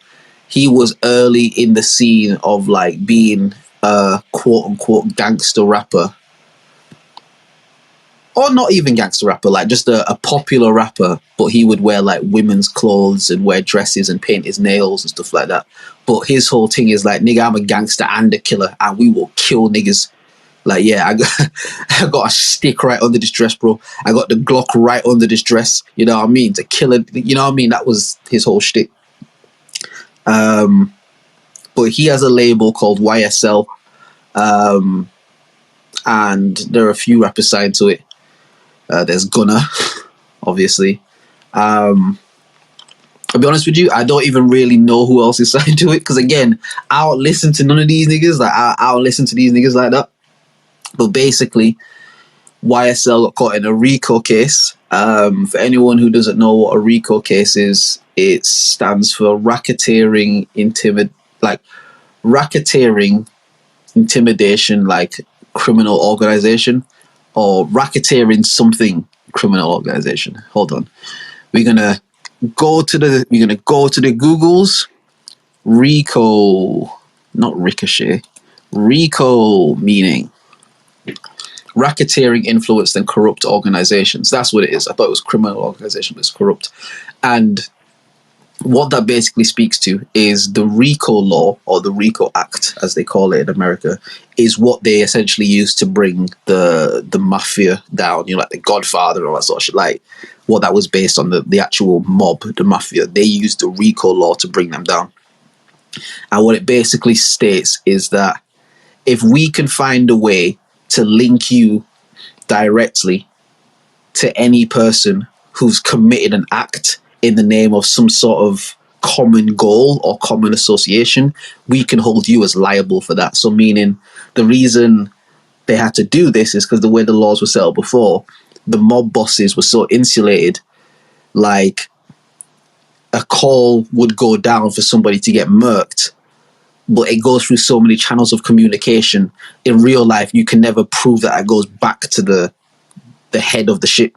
he was early in the scene of like being a quote unquote gangster rapper. Or not even gangster rapper, like just a popular rapper, but he would wear like women's clothes and wear dresses and paint his nails and stuff like that. But his whole thing is like, nigga, I'm a gangster and a killer, and we will kill niggas. Like, yeah, I got a stick right under this dress, bro. I got the Glock right under this dress, you know what I mean? To kill it, you know what I mean? That was his whole shtick. But he has a label called YSL, and there are a few rappers signed to it. There's Gunna, obviously. I'll be honest with you, I don't even really know who else is signed to it, because again, I don't listen to none of these niggas. Like, I don't listen to these niggas like that. But basically, YSL got caught in a RICO case. For anyone who doesn't know what a RICO case is, it stands for racketeering, intimidation, like criminal organization, or racketeering something criminal organization. Hold on, we're gonna go to the Googles. RICO, not ricochet. RICO meaning racketeering, influenced, and corrupt organizations. That's what it is. I thought it was criminal organization, but it's corrupt. And what that basically speaks to is the RICO law, or the RICO Act, as they call it in America, is what they essentially use to bring the mafia down. You know, like the Godfather and all that sort of shit. Like what that was based on, the actual mob, the mafia. They used the RICO law to bring them down. And what it basically states is that if we can find a way to link you directly to any person who's committed an act in the name of some sort of common goal or common association, we can hold you as liable for that. So meaning the reason they had to do this is because the way the laws were set up before, the mob bosses were so insulated, like a call would go down for somebody to get murked, but it goes through so many channels of communication. In real life, you can never prove that it goes back to the head of the ship.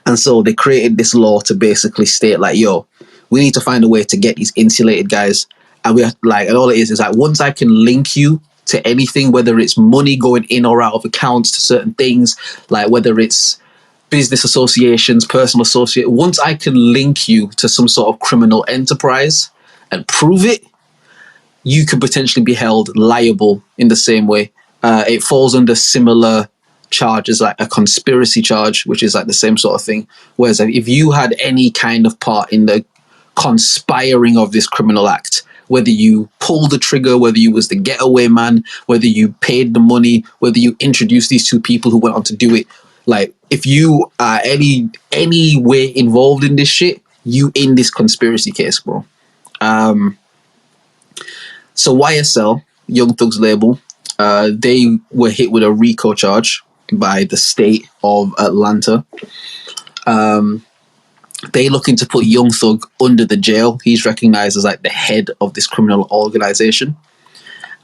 And so they created this law to basically state like, yo, we need to find a way to get these insulated guys. And we have, like, and all it is like, once I can link you to anything, whether it's money going in or out of accounts to certain things, like whether it's business associations, personal associate, once I can link you to some sort of criminal enterprise and prove it, you could potentially be held liable in the same way. It falls under similar charges, like a conspiracy charge, which is like the same sort of thing. Whereas if you had any kind of part in the conspiring of this criminal act, whether you pulled the trigger, whether you was the getaway man, whether you paid the money, whether you introduced these two people who went on to do it, like if you are any way involved in this shit, you in this conspiracy case, bro. So YSL, Young Thug's label, they were hit with a RICO charge by the state of Atlanta. They looking to put Young Thug under the jail. He's recognized as like the head of this criminal organization.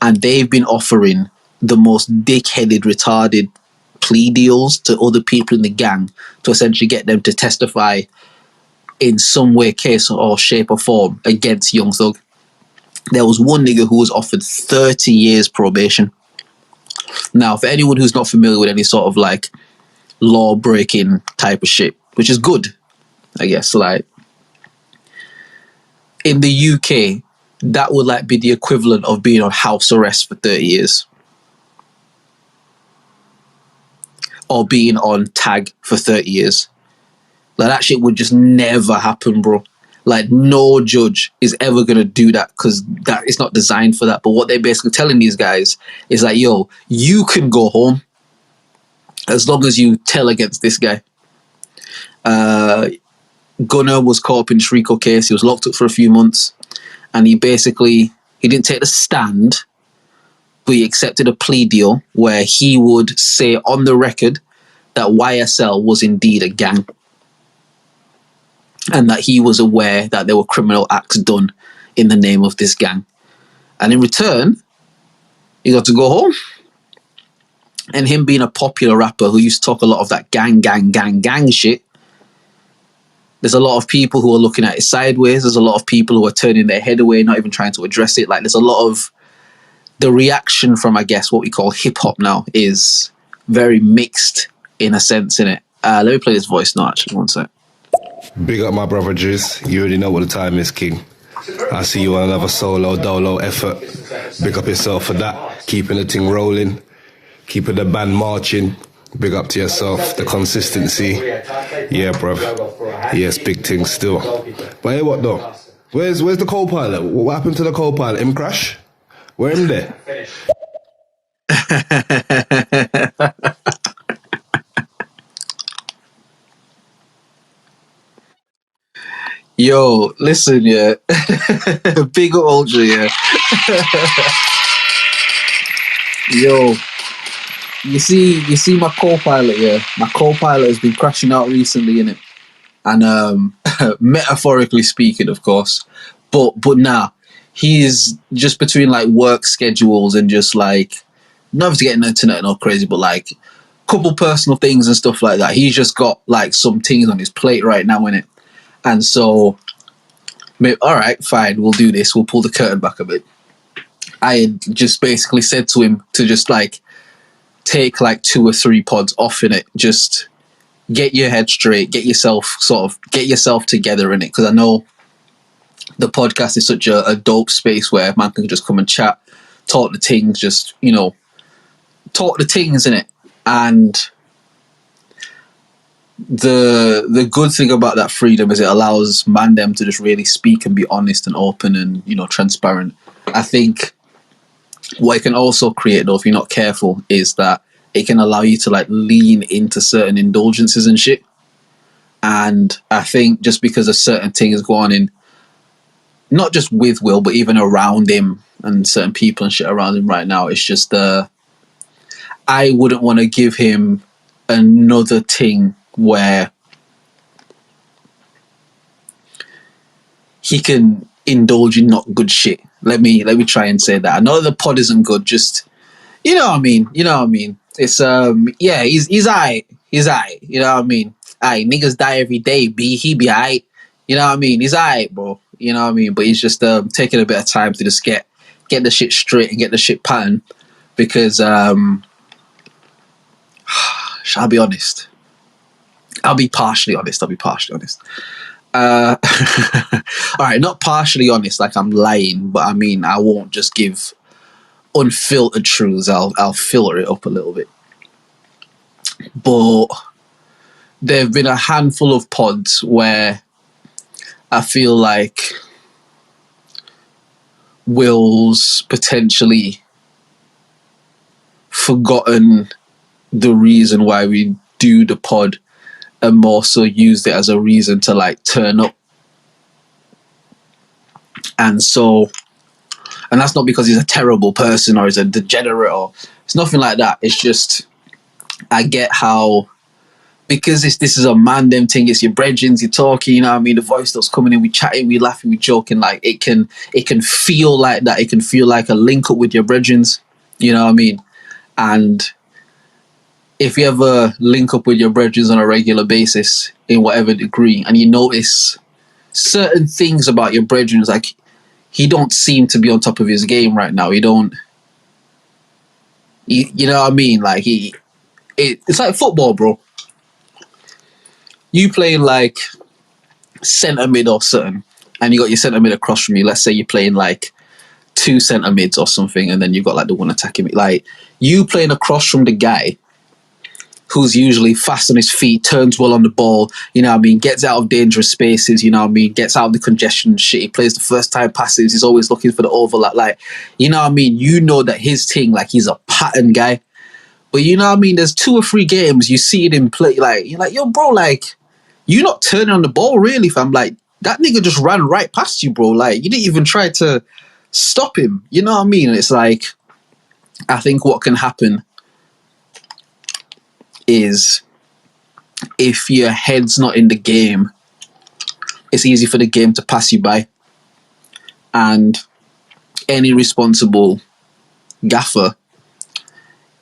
And they've been offering the most dick-headed, retarded plea deals to other people in the gang to essentially get them to testify in some way, case or shape or form against Young Thug. There was one nigga who was offered 30 years probation. Now, for anyone who's not familiar with any sort of like law-breaking type of shit, which is good, I guess, like in the UK, that would like be the equivalent of being on house arrest for 30 years. or being on tag for 30 years. Like, that shit would just never happen, bro. Like, no judge is ever going to do that because that it's not designed for that. But what they're basically telling these guys is like, yo, you can go home as long as you tell against this guy. Gunna was caught up in the Rico case. He was locked up for a few months. And he didn't take the stand, but he accepted a plea deal where he would say on the record that YSL was indeed a gang. And that he was aware that there were criminal acts done in the name of this gang. And in return, he got to go home. And him being a popular rapper who used to talk a lot of that gang shit, there's a lot of people who are looking at it sideways. There's a lot of people who are turning their head away, not even trying to address it. Like, there's a lot of the reaction from, I guess, what we call hip-hop now is very mixed in a sense, innit? Let me play this voice now, actually, one sec. Big up my brother Drizz. You already know what the time is, King. I see you on another solo dolo effort. Big up yourself for that. Keeping the thing rolling. Keeping the band marching. Big up to yourself. The consistency. Yeah, bruv. Yes, big things still. But hey, what though? Where's the co-pilot? What happened to the co-pilot? Him crash? Where him there? Yo, listen, yeah. Big Ultra, yeah. Yo, you see my co-pilot, yeah. My co-pilot has been crashing out recently, innit? And metaphorically speaking, of course. But nah, he's just between like work schedules and just like, not to get into internet and all crazy, but like couple personal things and stuff like that. He's just got like some things on his plate right now, innit? And so, all right, fine, we'll do this. We'll pull the curtain back a bit. I had just basically said to him to just like take like 2 or 3 pods off in it. Just get your head straight, get yourself together in it. Because I know the podcast is such a dope space where man can just come and chat, talk the things, just, you know, talk the things in it. And the good thing about that freedom is it allows them to just really speak and be honest and open and, you know, transparent. I think what it can also create, though, if you're not careful, is that it can allow you to like lean into certain indulgences and shit. And I think just because of certain things going on, not just with Will, but even around him and certain people and shit around him right now, it's just I wouldn't want to give him another thing where he can indulge in not good shit. Let me try and say that. I know the pod isn't good, just, you know what I mean? It's yeah, he's aight. He's aight. You know what I mean? Aight, niggas die every day, he be aight. You know what I mean? He's aight, bro. You know what I mean? But he's just taking a bit of time to just get the shit straight and get the shit patterned, because I'll be honest. I'll be partially honest. All right, not partially honest, like I'm lying, but I mean, I won't just give unfiltered truths. I'll filter it up a little bit. But there have been a handful of pods where I feel like Will's potentially forgotten the reason why we do the pod, and more so used it as a reason to like turn up. And that's not because he's a terrible person or he's a degenerate, or it's nothing like that. It's just, I get how, because this is a man them thing, it's your brethrens, you're talking, you know what I mean, the voice that's coming in, we chatting, we laughing, we joking, like it can feel like that. It can feel like a link up with your brethrens, you know what I mean? And if you ever link up with your brethren on a regular basis in whatever degree, and you notice certain things about your brethren, like he don't seem to be on top of his game right now. You know what I mean? Like it's like football, bro. You playing like centre mid or something, and you got your centre mid across from you. Let's say you're playing like 2 centre mids or something, and then you've got like the one attacking me. Like, you playing across from the guy who's usually fast on his feet, turns well on the ball, you know what I mean, gets out of dangerous spaces, you know what I mean, gets out of the congestion and shit. He plays the first time passes, he's always looking for the overlap, like, you know what I mean, you know that his thing, like, he's a pattern guy. But you know what I mean, there's 2 or 3 games you see it in play, like, you're like, yo, bro, like, you're not turning on the ball, really, fam. Like, that nigga just ran right past you, bro. Like, you didn't even try to stop him. You know what I mean? It's like, I think what can happen is if your head's not in the game, it's easy for the game to pass you by. And any responsible gaffer,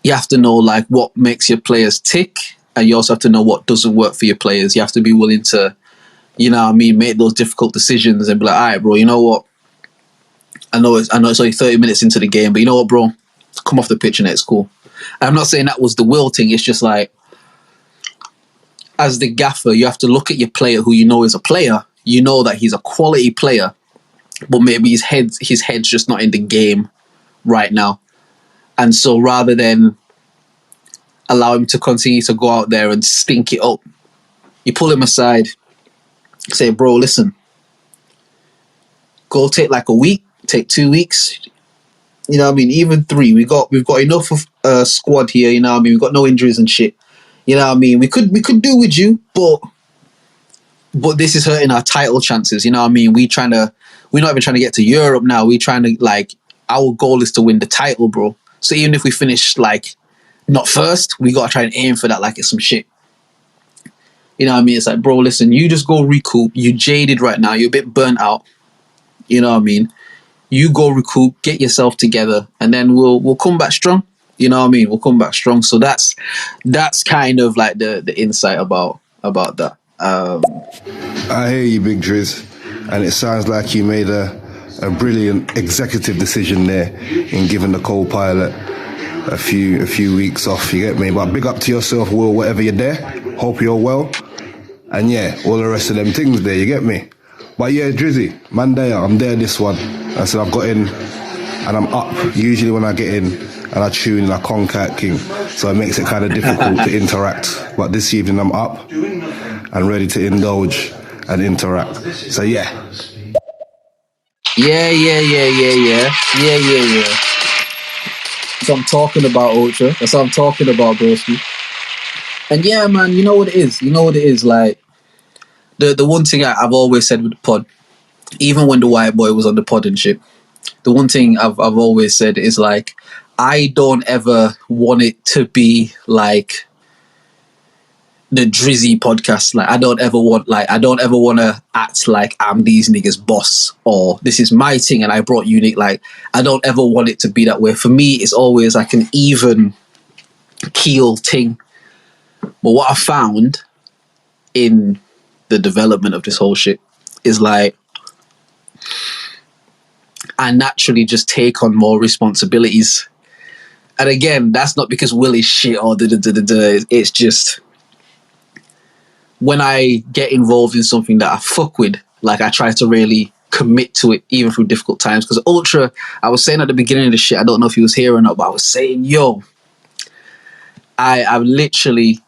you have to know, like, what makes your players tick, and you also have to know what doesn't work for your players. You have to be willing to, you know what I mean, make those difficult decisions and be like, all right, bro, you know what? I know it's only 30 minutes into the game, but you know what, bro? Come off the pitch and it's cool. And I'm not saying that was the will thing. It's just like, as the gaffer, you have to look at your player who you know is a player. You know that he's a quality player, but maybe his head's just not in the game right now. And so rather than allow him to continue to go out there and stink it up, you pull him aside, say, bro, listen, go take like a week, take 2 weeks, you know what I mean, even 3. We've got enough of squad here, you know what I mean, we've got no injuries and shit, you know what I mean, we could do with you, but this is hurting our title chances, you know what I mean, we're not even trying to get to Europe now, we're trying to, like, our goal is to win the title, bro. So even if we finish, like, not first, we got to try and aim for that like it's some shit. You know what I mean? It's like, bro, listen, you just go recoup. You're jaded right now. You're a bit burnt out. You know what I mean? You go recoup, get yourself together, and then we'll come back strong. You know what I mean? We'll come back strong. So that's kind of like the insight about that. I hear you, Big Drizz, and it sounds like you made a brilliant executive decision there in giving the co-pilot a few weeks off, you get me? But big up to yourself, Will, whatever you're there. Hope you're well. And yeah, all the rest of them things there, you get me? But yeah, Drizzy, man, I'm there this one. I said I've got in and I'm up. Usually when I get in and I tune in, I concat King. So it makes it kind of difficult to interact. But this evening I'm up and ready to indulge and interact. So yeah. Yeah. That's what I'm talking about, Ultra. That's what I'm talking about, broski. And yeah, man, you know what it is. Like, the one thing I've always said with the pod, even when the white boy was on the pod and shit, the one thing I've always said is, like, I don't ever want it to be like the Drizzy podcast. Like, I don't ever want to act like I'm these niggas' boss or this is my thing and I brought unique. Like, I don't ever want it to be that way. For me, it's always like an even keel thing. But what I found in the development of this whole shit is, like, I naturally just take on more responsibilities. And again, that's not because Will is shit or it's just when I get involved in something that I fuck with, like, I try to really commit to it even through difficult times. Because Ultra, I was saying at the beginning of the shit, I don't know if he was here or not, but I was saying, yo, I've literally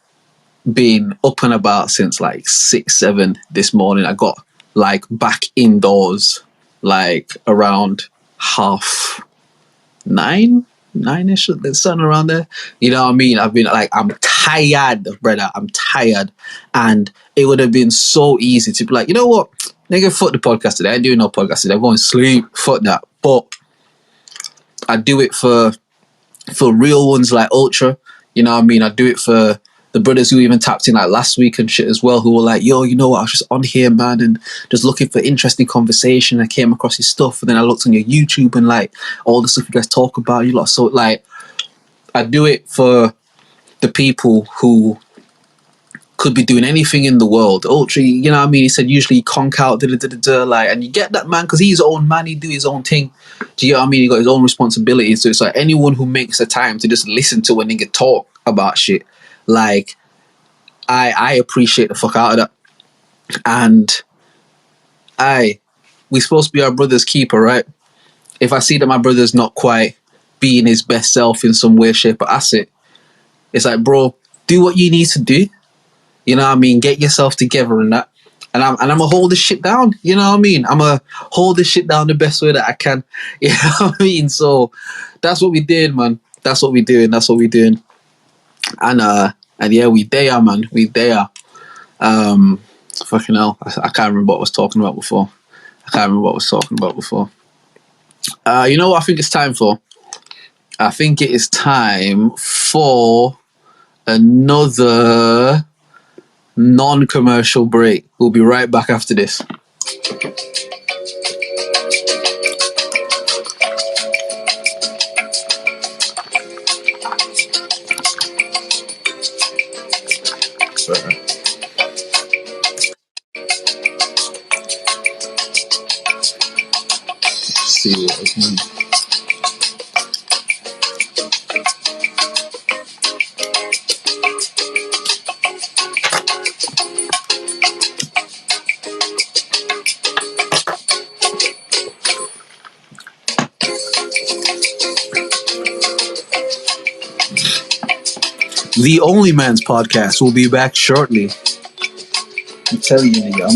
been up and about since like 6, 7 this morning. I got like back indoors like around 9:30ish, something around there. You know what I mean? I've been like, I'm tired, brother. I'm tired. And it would have been so easy to be like, you know what? Nigga, fuck the podcast today. I ain't doing no podcast today. I'm going to sleep. Fuck that. But I do it for real ones like Ultra. You know what I mean? I do it for the brothers who even tapped in like last week and shit as well, who were like, yo, you know what? I was just on here, man, and just looking for interesting conversation. I came across his stuff, and then I looked on your YouTube and like all the stuff you guys talk about. You lot, so like, I do it for the people who could be doing anything in the world. Ultra, you know what I mean? He said usually conk out, like, and you get that, man, because he's his own man. He do his own thing. Do you know what I mean? He got his own responsibilities. So it's like anyone who makes the time to just listen to a nigga talk about shit, like, I appreciate the fuck out of that. And we supposed to be our brother's keeper, right? If I see that my brother's not quite being his best self in some way, shape, or asset, it's like, bro, do what you need to do. You know what I mean? Get yourself together and that. And I'm gonna hold this shit down. You know what I mean? I'm gonna hold this shit down the best way that I can. You know what I mean? So that's what we did, man. That's what we doing. That's what we doing. And yeah, we there, man. We there. Fucking hell. I can't remember what I was talking about before. You know what I think it's time for? I think it is time for another non-commercial break. We'll be right back after this. See what I mean. The OnlyMans podcast will be back shortly. I'm telling you, nigga.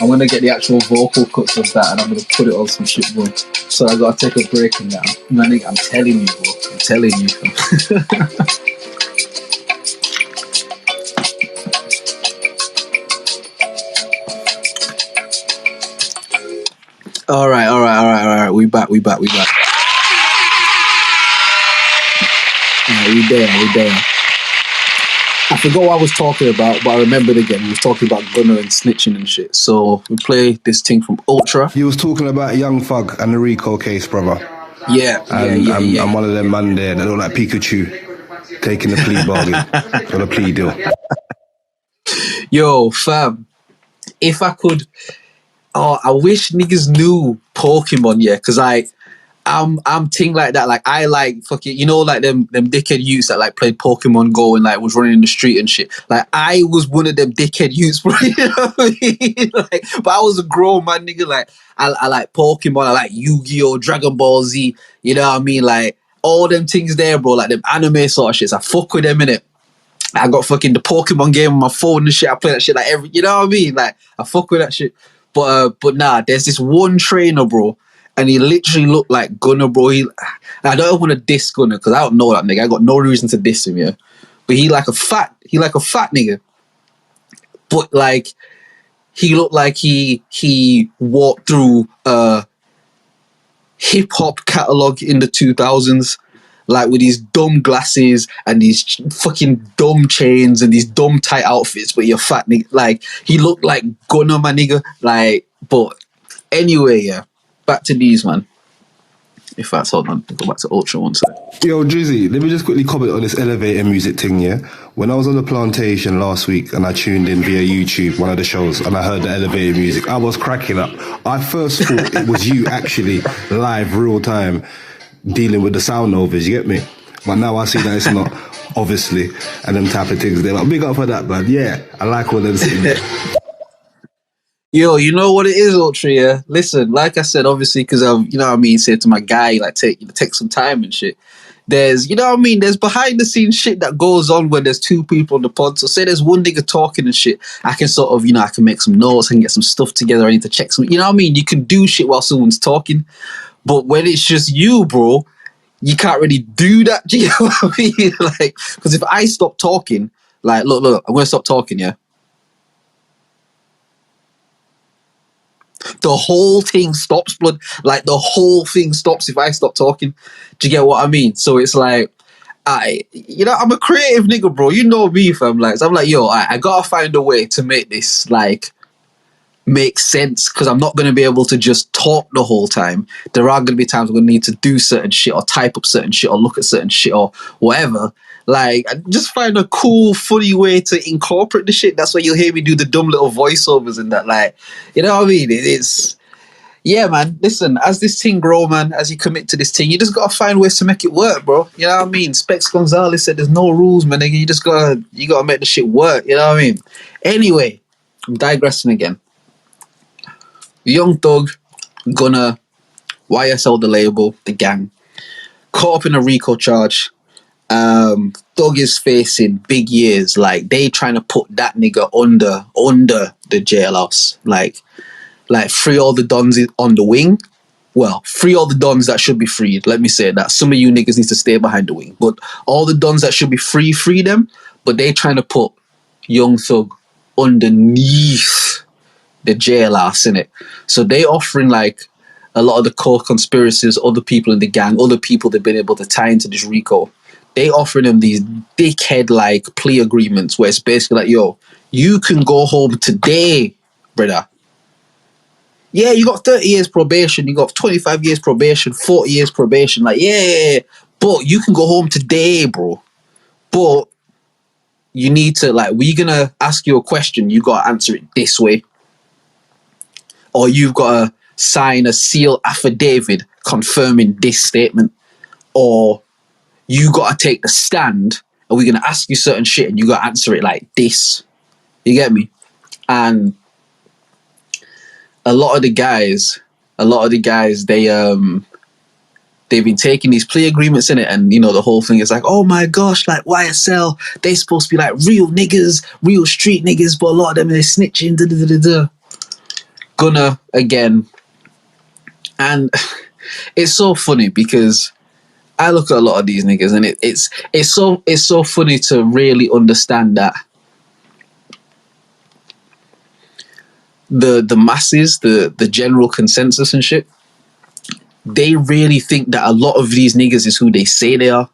I'm gonna get the actual vocal cuts of that and I'm gonna put it on some shit, bro. So I gotta take a break in that. Man, nigga, I'm telling you, bro. I'm telling you. All right. We back. We there. I forgot what I was talking about, but I remembered again. We was talking about Gunna and snitching and shit. So we play this thing from Ultra. You was talking about Young Thug and the Rico case, brother. Yeah. I'm one of them man there that look like Pikachu taking the plea bargain or the plea deal. Yo, fam, if I could, I wish niggas knew Pokemon, yeah, because I'm ting like that. Like I like fucking, you know, like them dickhead youths that like played Pokemon Go and like was running in the street and shit. Like I was one of them dickhead youths, bro. You know what I mean? Like, but I was a grown man, nigga. Like I like Pokemon, I like Yu-Gi-Oh, Dragon Ball Z. You know what I mean? Like all them things there, bro. Like them anime sort of shits. I fuck with them, innit? I got fucking the Pokemon game on my phone and shit. I play that shit like you know what I mean? Like I fuck with that shit. But nah, there's this one trainer, bro. And he literally looked like Gunna, bro. I don't want to diss Gunna because I don't know that nigga. I got no reason to diss him, yeah. But he like a fat nigga. But like, he looked like he walked through a hip hop catalog in the 2000s, like with these dumb glasses and these fucking dumb chains and these dumb tight outfits. But you're fat nigga. Like he looked like Gunna, my nigga. Like, but anyway, yeah. Back to these, man. In fact, hold on. Go back to Ultra one second. Yo, Drizzy, let me just quickly comment on this elevator music thing, yeah? When I was on the plantation last week and I tuned in via YouTube, one of the shows, and I heard the elevator music, I was cracking up. I first thought it was you actually live, real time, dealing with the sound overs, you get me? But now I see that it's not, obviously, and them type of things there. But big up for that, man. Yeah, I like all them things. Yo, you know what it is, Ultra, yeah? Listen, like I said, obviously, because I've, you know what I mean, said to my guy, like, take some time and shit. There's, you know what I mean, there's behind the scenes shit that goes on when there's two people on the pod. So say there's one nigga talking and shit, I can sort of, you know, I can make some notes, I can get some stuff together, I need to check some, you know what I mean? You can do shit while someone's talking. But when it's just you, bro, you can't really do that, do you know what I mean? Like, because if I stop talking, like, look, I'm going to stop talking, yeah? The whole thing stops, blood. Like the whole thing stops if I stop talking. Do you get what I mean? So it's like, I'm a creative nigga, bro. You know me, fam. Like, so I'm like, yo, I gotta find a way to make this like make sense because I'm not gonna be able to just talk the whole time. There are gonna be times I'm gonna need to do certain shit or type up certain shit or look at certain shit or whatever. Like, I just find a cool, funny way to incorporate the shit. That's why you'll hear me do the dumb little voiceovers and that. Like, you know what I mean? It's, yeah, man. Listen, as this thing grow, man, as you commit to this thing, you just gotta find ways to make it work, bro. You know what I mean? Specs Gonzalez said there's no rules, man. Nigga. You gotta make the shit work. You know what I mean? Anyway, I'm digressing again. Young Thug, Gunna, YSL the label, the gang, caught up in a RICO charge. Thug is facing big years. Like, they trying to put that nigga under the jailhouse. Like free all the dons on the wing. Well, free all the dons that should be freed. Let me say that. Some of you niggas need to stay behind the wing. But all the dons that should be free them. But they trying to put Young Thug underneath the jailhouse, innit? So they offering like a lot of the core conspiracies, other people in the gang, other people they've been able to tie into this RICO. They offering them these dickhead like plea agreements where it's basically like, yo, you can go home today, brother. Yeah, you got 30 years probation, you got 25 years probation, 40 years probation. Like, yeah, but you can go home today, bro. But you need to, like, we're going to ask you a question. You got to answer it this way. Or you've got to sign a seal affidavit confirming this statement. Or you got to take the stand and we're going to ask you certain shit and you got to answer it like this. You get me? And a lot of the guys, they've been taking these plea agreements in it, and you know the whole thing is like, oh my gosh, like YSL, they supposed to be like real niggas, real street niggas, but a lot of them they're snitching. Gunna again, and it's so funny because I look at a lot of these niggas, and it's so funny to really understand that the masses, the general consensus and shit, they really think that a lot of these niggas is who they say they are.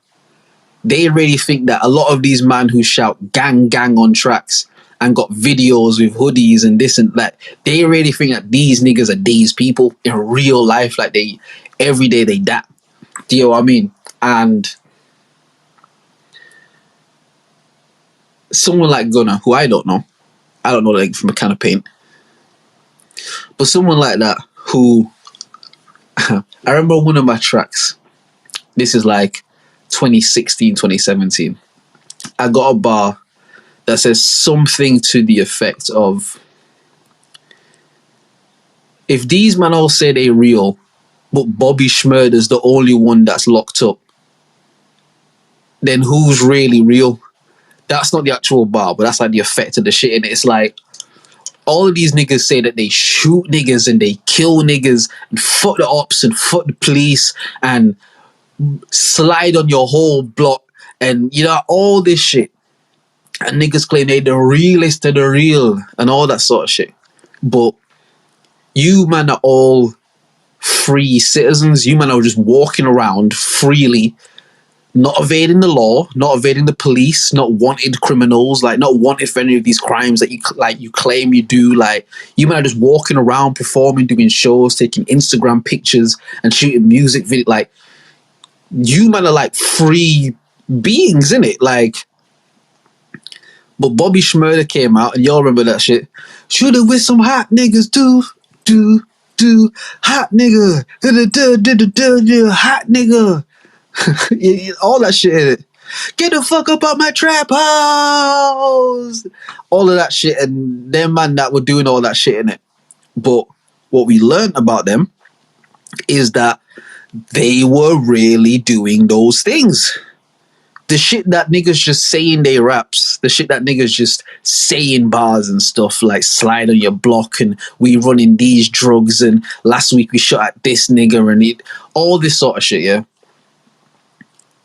They really think that a lot of these man who shout gang gang on tracks and got videos with hoodies and this and that, they really think that these niggas are these people in real life. Like, they every day they that. Do you know what I mean? And someone like Gunna, who I don't know like from a can of paint, but someone like that who I remember one of my tracks, this is like 2016, 2017. I got a bar that says something to the effect of, if these men all say they real, but Bobby Schmurder's the only one that's locked up, then who's really real? That's not the actual bar, but that's like the effect of the shit. And it's like, all of these niggas say that they shoot niggas and they kill niggas and fuck the ops and fuck the police and slide on your whole block and, you know, all this shit. And niggas claim they the realest of the real and all that sort of shit. But you man are all free citizens. You man are just walking around freely, not evading the law, not evading the police, not wanted criminals, like not wanted for any of these crimes that you claim you do. Like, you man are just walking around, performing, doing shows, taking Instagram pictures and shooting music videos. Like, you man are like free beings, innit? Like, but Bobby Schmurder came out, and y'all remember that shit. Shoulda with some hot niggas, do hot nigga, hot nigga. All that shit in it. Get the fuck up out my trap house. All of that shit, and them man that were doing all that shit in it. But what we learned about them is that they were really doing those things. The shit that niggas just saying they raps, the shit that niggas just saying bars and stuff, like slide on your block and we running these drugs and last week we shot at this nigga and all this sort of shit, yeah.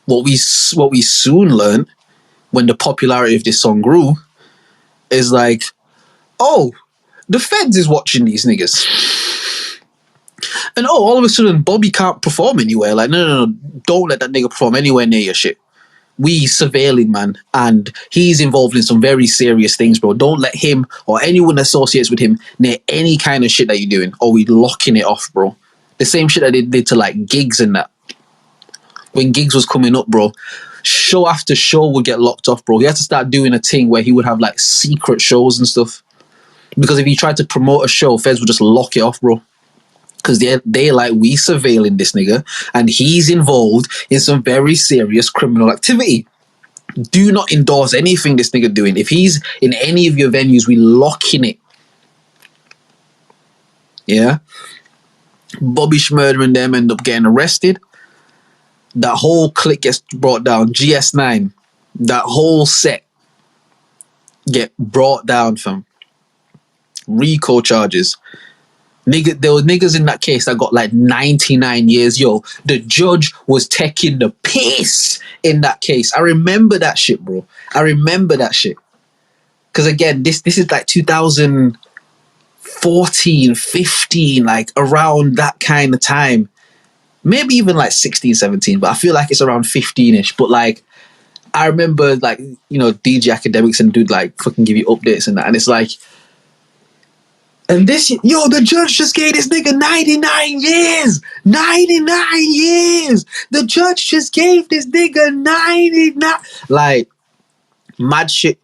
What we soon learned when the popularity of this song grew is like, oh, the feds is watching these niggas. And oh, all of a sudden Bobby can't perform anywhere. Like, no, don't let that nigga perform anywhere near your shit. We surveilling, man, and he's involved in some very serious things, bro. Don't let him or anyone that associates with him near any kind of shit that you're doing, or we locking it off, bro. The same shit that they did to like Gigs and that. When Gigs was coming up, bro, show after show would get locked off, bro. He had to start doing a thing where he would have like secret shows and stuff. Because if he tried to promote a show, feds would just lock it off, bro. Because they like, we surveilling this nigga and he's involved in some very serious criminal activity. Do not endorse anything this nigga doing. If he's in any of your venues, we locking it. Yeah? Bobby Schmurder and them end up getting arrested. That whole clique gets brought down. GS9, that whole set get brought down from RICO charges. There were niggas in that case that got like 99 years. Yo, the judge was taking the piss in that case. I remember that shit, bro. I remember that shit. Because again, this is like 2014, 15, like around that kind of time. Maybe even like 16, 17, but I feel like it's around 15-ish. But like, I remember like, you know, DJ Academics and dude like fucking give you updates and that. And it's like, and this, yo, the judge just gave this nigga 99 years. 99 years. The judge just gave this nigga 99. Like, mad shit.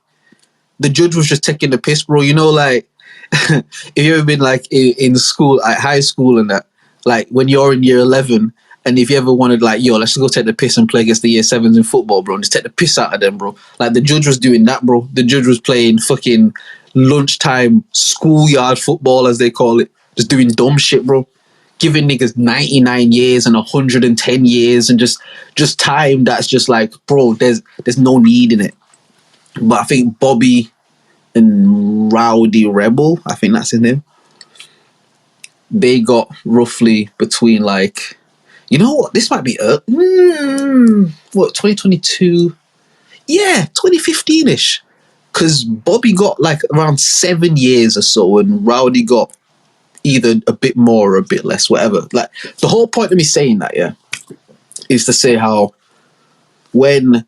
The judge was just taking the piss, bro. You know, like, if you ever been like in school, at high school and that, like when you're in year 11, and if you ever wanted like, yo, let's go take the piss and play against the year 7s in football, bro, and just take the piss out of them, bro. Like the judge was doing that, bro. The judge was playing fucking lunchtime schoolyard football, as they call it, just doing dumb shit, bro. Giving niggas 99 years and 110 years and just time that's just like, bro, there's no need in it. But I think Bobby and Rowdy Rebel, I think that's his name, they got roughly between like, you know what, this might be what, 2022, yeah, 2015-ish, because Bobby got like around 7 years or so and Rowdy got either a bit more or a bit less, whatever. Like the whole point of me saying that, yeah, is to say how when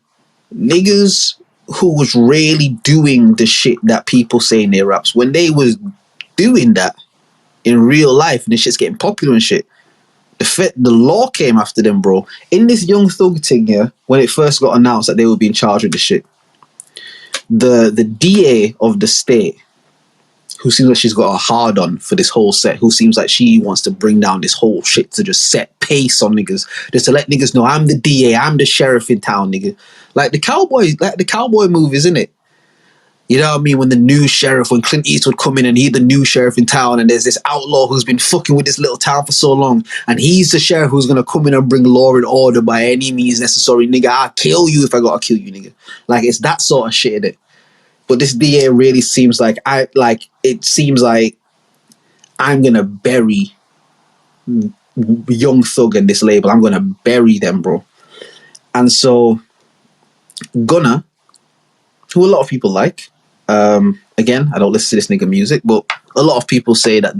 niggas who was really doing the shit that people say in their raps, when they was doing that in real life and the shit's getting popular and shit, the law came after them, bro. In this Young Thug thing, yeah, when it first got announced that they would be in charge of the shit, the DA of the state, who seems like she's got a hard on for this whole set, who seems like she wants to bring down this whole shit to just set pace on niggas, just to let niggas know I'm the DA, I'm the sheriff in town, nigga. Like the cowboy movies, isn't it? You know what I mean? When the new sheriff, when Clint Eastwood come in and he's the new sheriff in town and there's this outlaw who's been fucking with this little town for so long and he's the sheriff who's going to come in and bring law and order by any means necessary. Nigga, I'll kill you if I got to kill you, nigga. Like, it's that sort of shit, innit? But this DA really seems like, it seems like I'm going to bury Young Thug and this label. I'm going to bury them, bro. And so Gunna, who a lot of people like, again, I don't listen to this nigga music, but a lot of people say that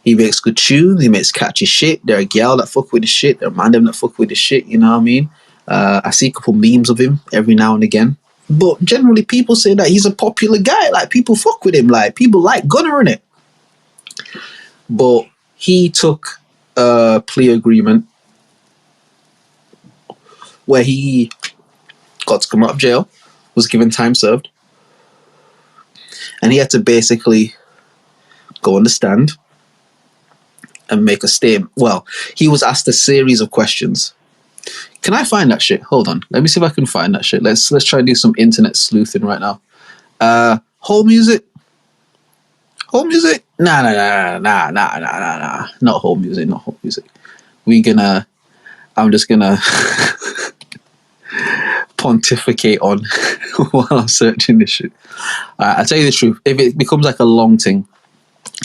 he makes good tunes, he makes catchy shit. There are gal that fuck with the shit, there are man them that fuck with the shit, you know what I mean? I see a couple memes of him every now and again. But generally people say that he's a popular guy, like people fuck with him, like people like Gunna in it. But he took a plea agreement where he got to come out of jail, was given time served, and he had to basically go on the stand and make a statement. Well, he was asked a series of questions. Can I find that shit? Hold on. Let me see if I can find that shit. Let's try and do some internet sleuthing right now. Whole music? Whole music? Nah. Not whole music, not whole music. I'm just gonna pontificate on while I'm searching this shit. I'll tell you the truth. If it becomes like a long thing,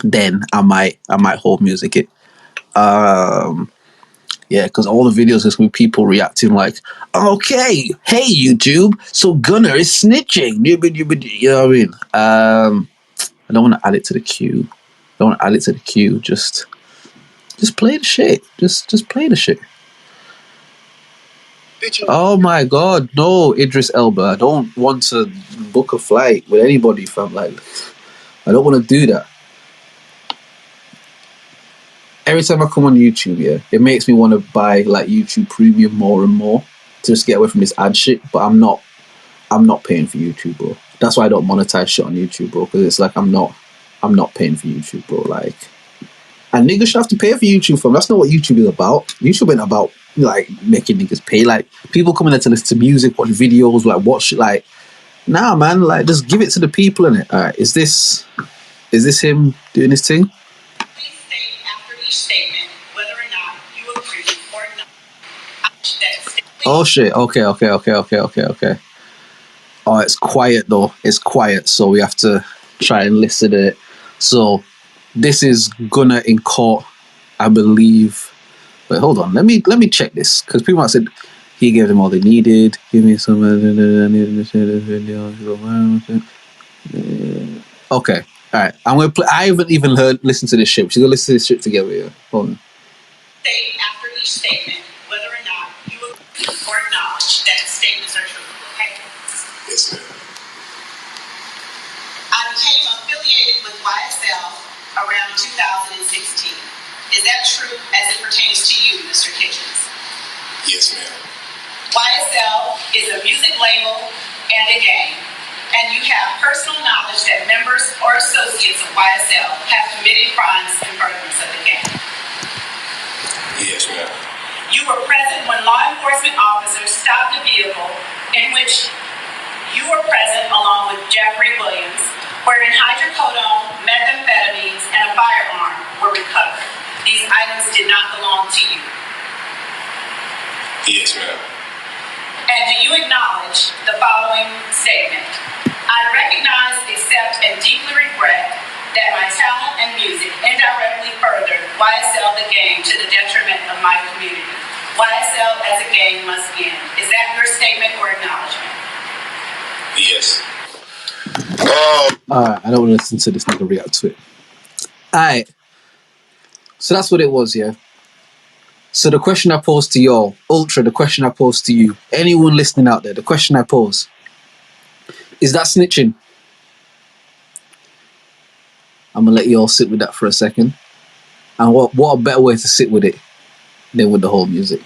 then I might hold music it. Yeah, because all the videos is with people reacting like, okay, hey YouTube, so Gunna is snitching. You know what I mean? I don't want to add it to the queue. Just play the shit. Just play the shit. Oh my god, no, Idris Elba. I don't want to book a flight with anybody, fam. Like, I don't want to do that. Every time I come on YouTube, yeah, it makes me want to buy like YouTube Premium more and more to just get away from this ad shit. But I'm not paying for YouTube, bro. That's why I don't monetize shit on YouTube, bro. Because it's like I'm not paying for YouTube, bro. Like, and niggas should have to pay for YouTube, fam. That's not what YouTube is about. YouTube ain't about like making niggas pay. Like, people coming there to listen to music, watch videos, like watch, like, nah, man, like just give it to the people, innit? All right, is this him doing his thing? Please state after each statement whether or not you agree or not. Oh shit. Okay. Oh, it's quiet though. It's quiet, so we have to try and listen to it. So this is Gunna in court, I believe. Wait, hold on. Let me check this, because people have said he gave them all they needed. Give me some. Okay. All right. I'm gonna play. I haven't even listened to this shit. We're gonna listen to this shit together. Yeah. Hold on. Say after each statement whether or not you agree or acknowledge that the statements are true. Okay. Yes, ma'am. I became affiliated with YSL around 2016. Is that true as it pertains to you, Mr. Kitchens? Yes, ma'am. YSL is a music label and a gang, and you have personal knowledge that members or associates of YSL have committed crimes in furtherance of the gang. Yes, ma'am. You were present when law enforcement officers stopped the vehicle in which you were present along with Jeffrey Williams, wherein hydrocodone, methamphetamines, and a firearm were recovered. These items did not belong to you. Yes, ma'am. And do you acknowledge the following statement? I recognize, accept, and deeply regret that my talent and music indirectly furthered YSL the gang to the detriment of my community. YSL as a gang must end. Is that your statement or acknowledgement? Yes. Alright, I don't want to listen to this nigga react to it. Alright. So that's what it was, yeah? So the question I posed to y'all, Ultra, the question I posed to you, anyone listening out there, the question I pose, is that snitching? I'm going to let you all sit with that for a second. And what a better way to sit with it than with the whole music.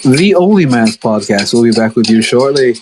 The OnlyMans podcast. We'll be back with you shortly.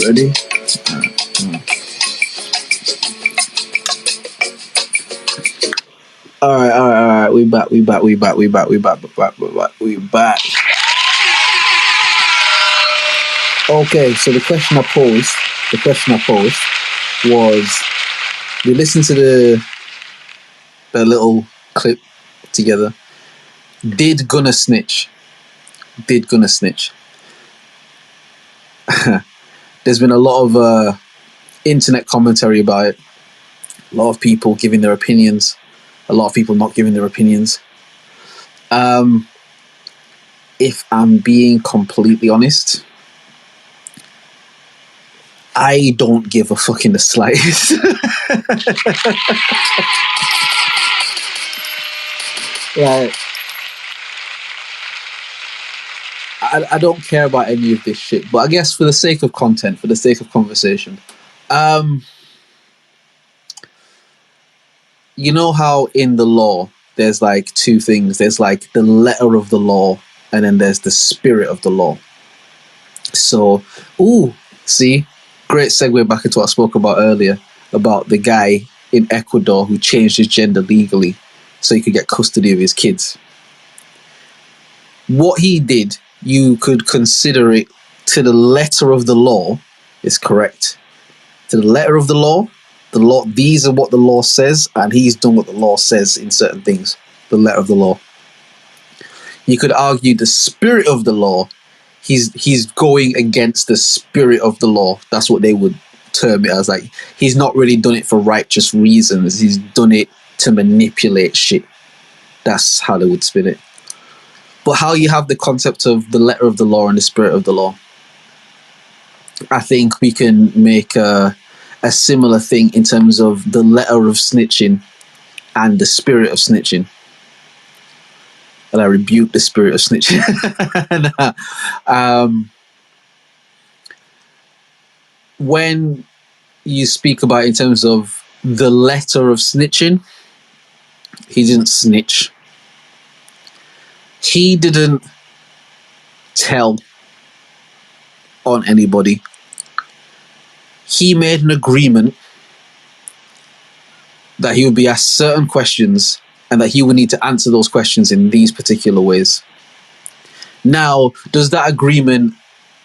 Ready? All right. We back. Okay, so the question I posed was, we listened to the little clip together. Did Gunna snitch? There's been a lot of internet commentary about it. A lot of people giving their opinions. A lot of people not giving their opinions. If I'm being completely honest, I don't give a fuck in the slightest. Like, I don't care about any of this shit, but I guess for the sake of content, for the sake of conversation, you know how in the law there's like two things. There's like the letter of the law, and then there's the spirit of the law. So, see, great segue back into what I spoke about earlier about the guy in Ecuador who changed his gender legally so he could get custody of his kids. What he did, you could consider it to the letter of the law is correct. To the letter of the law, these are what the law says, and he's done what the law says in certain things. The letter of the law. You could argue the spirit of the law, he's going against the spirit of the law. That's what they would term it as. Like, he's not really done it for righteous reasons. He's done it to manipulate shit. That's how they would spin it. But how you have the concept of the letter of the law and the spirit of the law, I think we can make a similar thing in terms of the letter of snitching and the spirit of snitching. And I rebuke the spirit of snitching. When you speak about in terms of the letter of snitching, he didn't snitch. He didn't tell on anybody. He made an agreement that he would be asked certain questions and that he would need to answer those questions in these particular ways. Now, does that agreement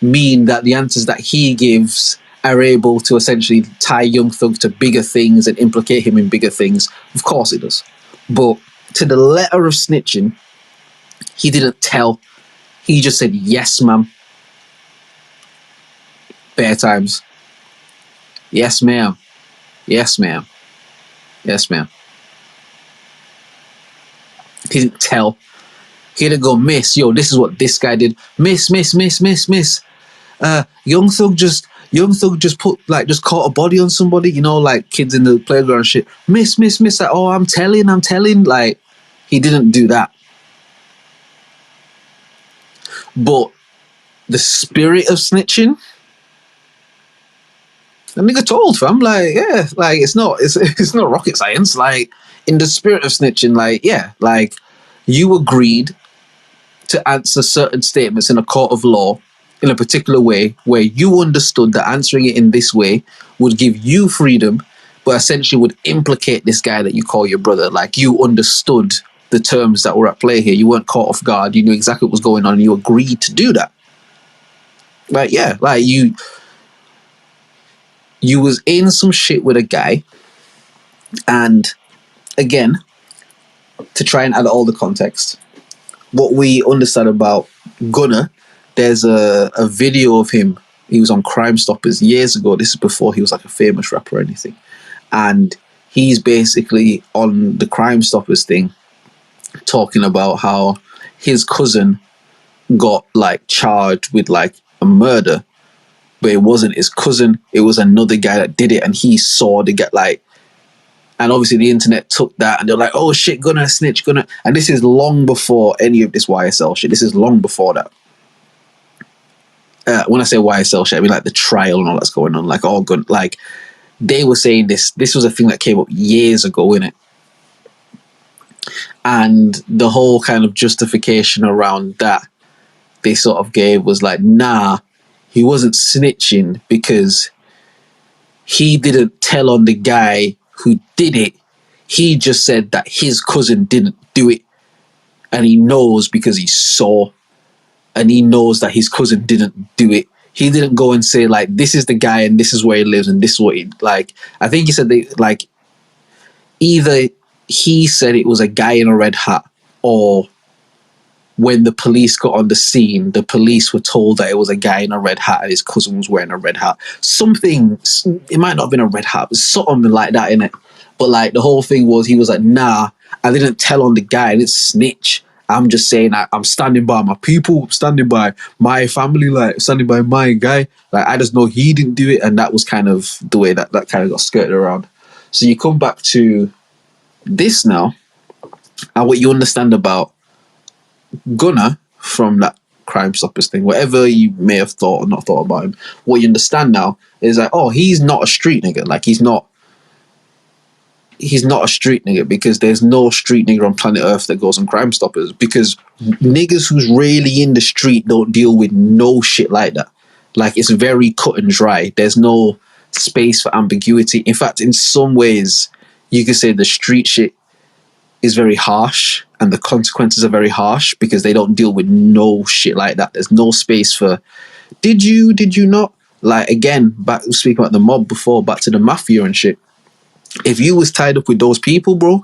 mean that the answers that he gives are able to essentially tie Young Thug to bigger things and implicate him in bigger things? Of course it does. But to the letter of snitching, he didn't tell. He just said, yes, ma'am. Bare times. Yes, ma'am. Yes, ma'am. Yes, ma'am. He didn't tell. He didn't go, miss, yo, this is what this guy did. Miss. Young Thug just just caught a body on somebody, you know, like kids in the playground and shit. Miss. Like, oh, I'm telling. Like, he didn't do that. But the spirit of snitching, the nigga told, fam. Like, yeah, like it's not rocket science. Like, in the spirit of snitching, like, yeah, like you agreed to answer certain statements in a court of law in a particular way where you understood that answering it in this way would give you freedom, but essentially would implicate this guy that you call your brother. Like, you understood the terms that were at play here. You weren't caught off guard. You knew exactly what was going on and you agreed to do that. Like, yeah, like you was in some shit with a guy, and again, to try and add all the context, what we understand about Gunna, there's a video of him. He was on Crime Stoppers years ago. This is before he was like a famous rapper or anything. And he's basically on the Crime Stoppers thing talking about how his cousin got like charged with like a murder, but it wasn't his cousin. It was another guy that did it, and he saw the guy, like, and obviously the internet took that and they're like, oh shit, Gunna snitch, Gunna. And this is long before any of this YSL shit. This is long before that. When I say YSL shit, I mean like the trial and all that's going on. Like, all good. Like, they were saying this was a thing that came up years ago, innit? And the whole kind of justification around that they sort of gave was like, nah, he wasn't snitching because he didn't tell on the guy who did it. He just said that his cousin didn't do it. And he knows because he saw. And he knows that his cousin didn't do it. He didn't go and say, like, this is the guy and this is where he lives and this is what he, like, I think he said they, like, either he said it was a guy in a red hat, or when the police got on the scene, the police were told that it was a guy in a red hat and his cousin was wearing a red hat. Something, it might not have been a red hat, but something like that, innit? But like, the whole thing was, he was like, nah, I didn't tell on the guy, I didn't snitch. I'm just saying I'm standing by my people, standing by my family, like standing by my guy. Like, I just know he didn't do it, and that was kind of the way that kind of got skirted around. So you come back to this now, and what you understand about Gunna from that Crime Stoppers thing, whatever you may have thought or not thought about him, what you understand now is like, oh, he's not a street nigga. Like, he's not he's not a street nigga, because there's no street nigga on planet Earth that goes on Crime Stoppers, because niggas who's really in the street don't deal with no shit like that. Like, it's very cut and dry. There's no space for ambiguity. In fact, in some ways, you could say the street shit is very harsh and the consequences are very harsh, because they don't deal with no shit like that. There's no space for, did you not? Like, again, back speaking about the mob before, back to the mafia and shit. If you was tied up with those people, bro,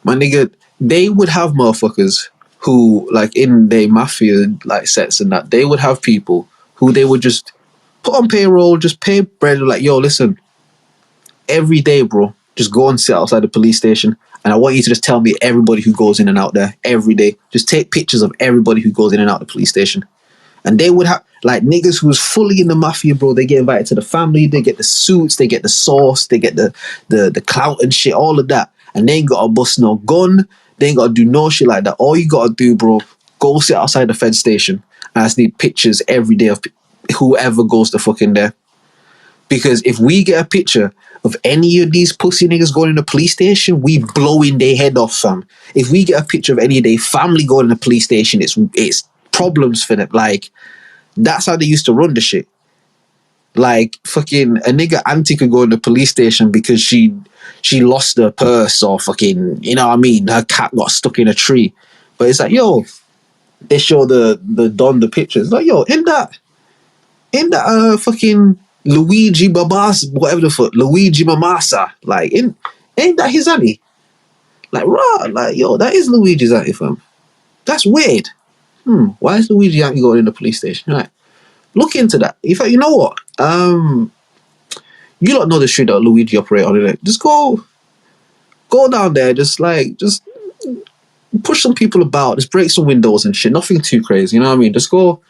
my nigga, they would have motherfuckers who, like, in their mafia like sets and that, they would have people who they would just put on payroll, just pay bread, like, yo, listen, every day, bro, just go and sit outside the police station, and I want you to just tell me everybody who goes in and out there every day. Just take pictures of everybody who goes in and out the police station. And they would have, like, niggas who's fully in the mafia, bro, they get invited to the family, they get the suits, they get the sauce, they get the clout and shit, all of that. And they ain't got to bust no gun, they ain't got to do no shit like that. All you got to do, bro, go sit outside the Fed station, and I just need pictures every day of whoever goes to fucking there. Because if we get a picture of any of these pussy niggas going in the police station, we blowing their head off, fam. If we get a picture of any of their family going in the police station, it's problems for them. Like, that's how they used to run the shit. Like, fucking a nigga auntie could go in the police station because she lost her purse, or fucking, you know what I mean, her cat got stuck in a tree. But it's like, yo, they show the Don the pictures. Like, yo, in that fucking Luigi Babas, whatever the fuck, Luigi Mamasa, like, ain't that his auntie? Like, raw, like, yo, that is Luigi's auntie, fam. That's weird. Why is Luigi auntie going in the police station? Right. Look into that. In fact, you know what? You don't know the street that Luigi operate on, innit? Just go down there, just push some people about, just break some windows and shit. Nothing too crazy, you know what I mean? Just go.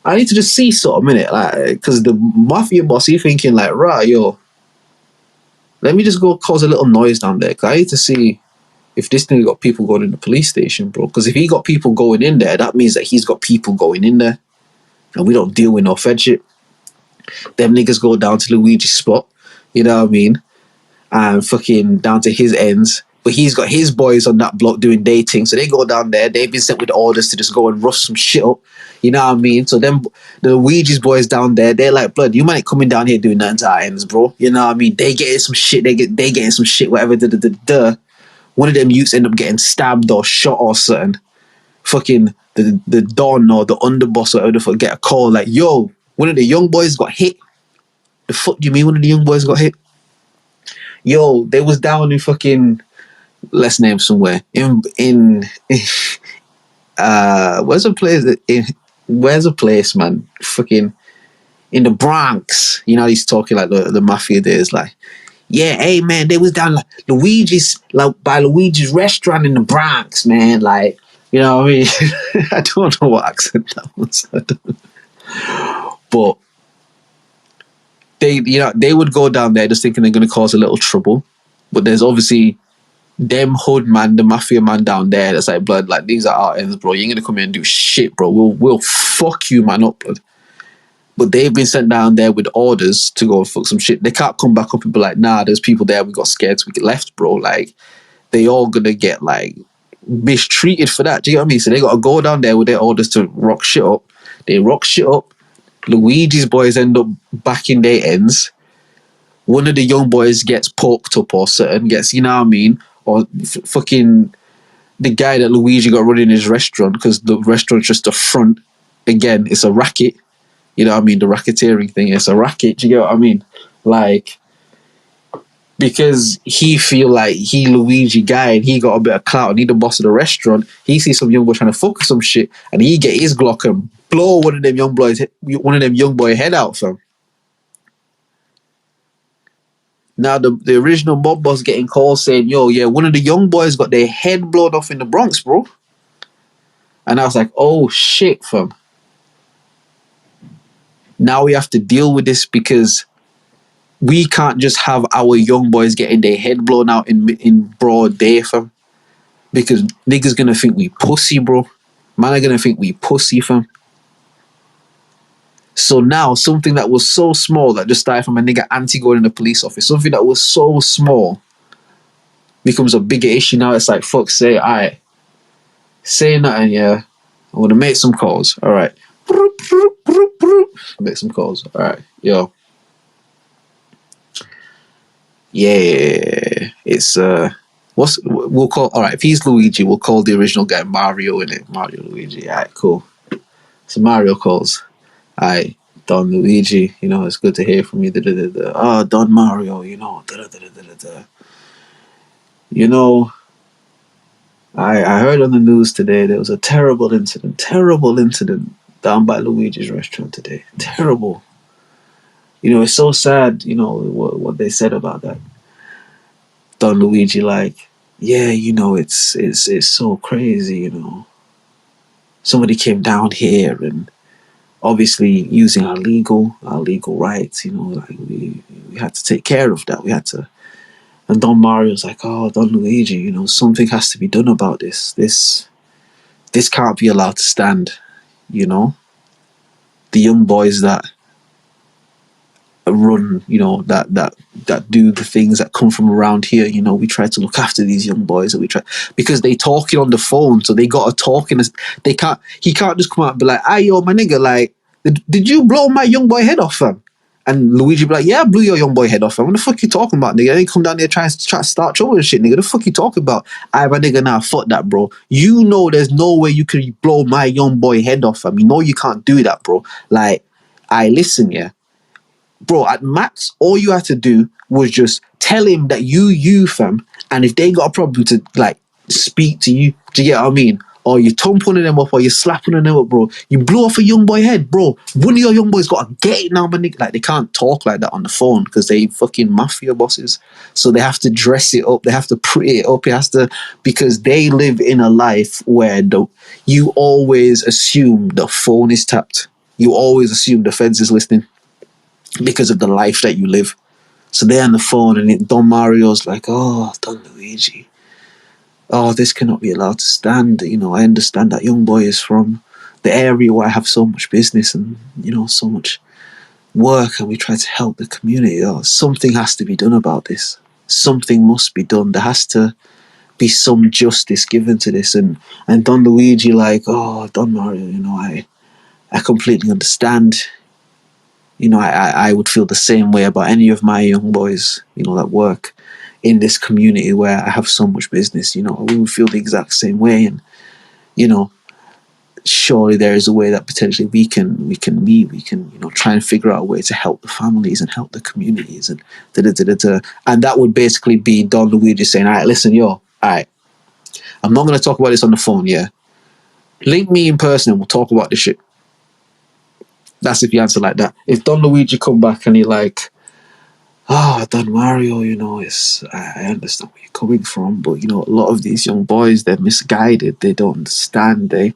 I need to just see something, innit? Like, because the mafia boss, he thinking like, right, yo, let me just go cause a little noise down there, because I need to see if this nigga got people going in the police station, bro. Because if he got people going in there, that means that he's got people going in there. And we don't deal with no Fed shit. Them niggas go down to Luigi's spot, you know what I mean? And fucking down to his ends. But he's got his boys on that block doing dating. So they go down there. They've been sent with orders to just go and rough some shit up. You know what I mean? So them, the Luigi's boys down there, they're like, blood, you might coming down here doing nothing to our ends, bro. You know what I mean? They getting some shit. They getting some shit, whatever. One of them youths end up getting stabbed or shot or something. Fucking the Don or the underboss or whatever the fuck get a call like, yo, one of the young boys got hit. The fuck do you mean one of the young boys got hit? Yo, they was down in fucking, let's name somewhere. Where's a place, man? Fucking in the Bronx. You know, he's talking like the mafia days, like, yeah, hey man, they was down like Luigi's, like by Luigi's restaurant in the Bronx, man. Like, you know what I mean? I don't know what accent that was. But they would go down there just thinking they're gonna cause a little trouble. But there's obviously them hood man, the mafia man down there that's like, blood, like, these are our ends, bro. You ain't gonna come here and do shit, bro. We'll fuck you, man, up, blood. But they've been sent down there with orders to go and fuck some shit. They can't come back up and be like, nah, there's people there, we got scared, so we get left, bro. Like, they all gonna get, like, mistreated for that. Do you get what I mean? So they gotta go down there with their orders to rock shit up. They rock shit up. Luigi's boys end up back in their ends. One of the young boys gets poked up or something, gets, you know what I mean? Or fucking the guy that Luigi got running his restaurant, because the restaurant's just a front. Again, it's a racket. You know what I mean? The racketeering thing, it's a racket. Do you get what I mean? Like, because he feel like he Luigi guy and he got a bit of clout and he the boss of the restaurant, he sees some young boy trying to fuck some shit and he get his Glock and blow one of them young boy head out, fam. Now the original mob boss getting calls saying, yo, yeah, one of the young boys got their head blown off in the Bronx, bro. And I was like, oh shit, fam. Now we have to deal with this, because we can't just have our young boys getting their head blown out in broad day, fam. Because niggas gonna think we pussy, bro. Man are gonna think we pussy, fam. So now, something that was so small that just started from a nigga auntie going in the police office, something that was so small becomes a bigger issue now. It's like, fuck, say nothing, yeah. I'm gonna make some calls. All right. Make some calls. All right. Yo. Yeah. It's we'll call, all right, if he's Luigi, we'll call the original guy Mario in it. Mario Luigi. All right, cool. So Mario calls. Hi, Don Luigi. You know, it's good to hear from you. Oh, Don Mario. You know, You know, I heard on the news today there was a terrible incident down by Luigi's restaurant today. Terrible. You know, it's so sad. You know what they said about that. Don Luigi, like, yeah, you know, it's so crazy. You know, somebody came down here and obviously using our legal rights. You know, like we had to take care of that. We had to. And Don Mario's like, oh, Don Luigi, you know, something has to be done about this. This can't be allowed to stand, you know. The young boys that run, you know, that do the things that come from around here, you know, we try to look after these young boys, and we try, because they talking on the phone, so they got to talk in he can't just come out and be like, hey, yo, my nigga, like, did you blow my young boy head off, fam? And Luigi be like, yeah, I blew your young boy head off. What the fuck you talking about, nigga? They come down there trying to start trouble and shit, nigga. The fuck you talking about? I my nigga, nah, fuck that, bro. You know there's no way you can blow my young boy head off, fam. You know you can't do that, bro. Like, listen, yeah. Bro, at max, all you had to do was just tell him that you, fam. And if they got a problem to, like, speak to you, do you get what I mean? Or you thumping them up, or you slapping them up, bro. You blew off a young boy head, bro. One of your young boys got to get it now, my nigga. Like, they can't talk like that on the phone because they fucking mafia bosses. So they have to dress it up. They have to pretty it up. It has to, because they live in a life where you always assume the phone is tapped. You always assume the feds is listening because of the life that you live. So they're on the phone, and Don Mario's like, oh, Don Luigi. Oh, this cannot be allowed to stand. You know, I understand that young boy is from the area where I have so much business and, you know, so much work, and we try to help the community. Oh, something has to be done about this. Something must be done. There has to be some justice given to this. And Don Luigi, like, oh, Don Mario, you know, I completely understand. You know, I would feel the same way about any of my young boys, you know, that work in this community where I have so much business. You know, we would feel the exact same way. And, you know, surely there is a way that potentially we can meet. We can, you know, try and figure out a way to help the families and help the communities and And that would basically be Don Luigi saying, all right, listen, yo, all right, I'm not going to talk about this on the phone, yeah? Link me in person and we'll talk about this shit. That's if you answer like that. If Don Luigi come back and he like, oh, Don Mario, you know, I understand where you're coming from, but, you know, a lot of these young boys, they're misguided. They don't understand. They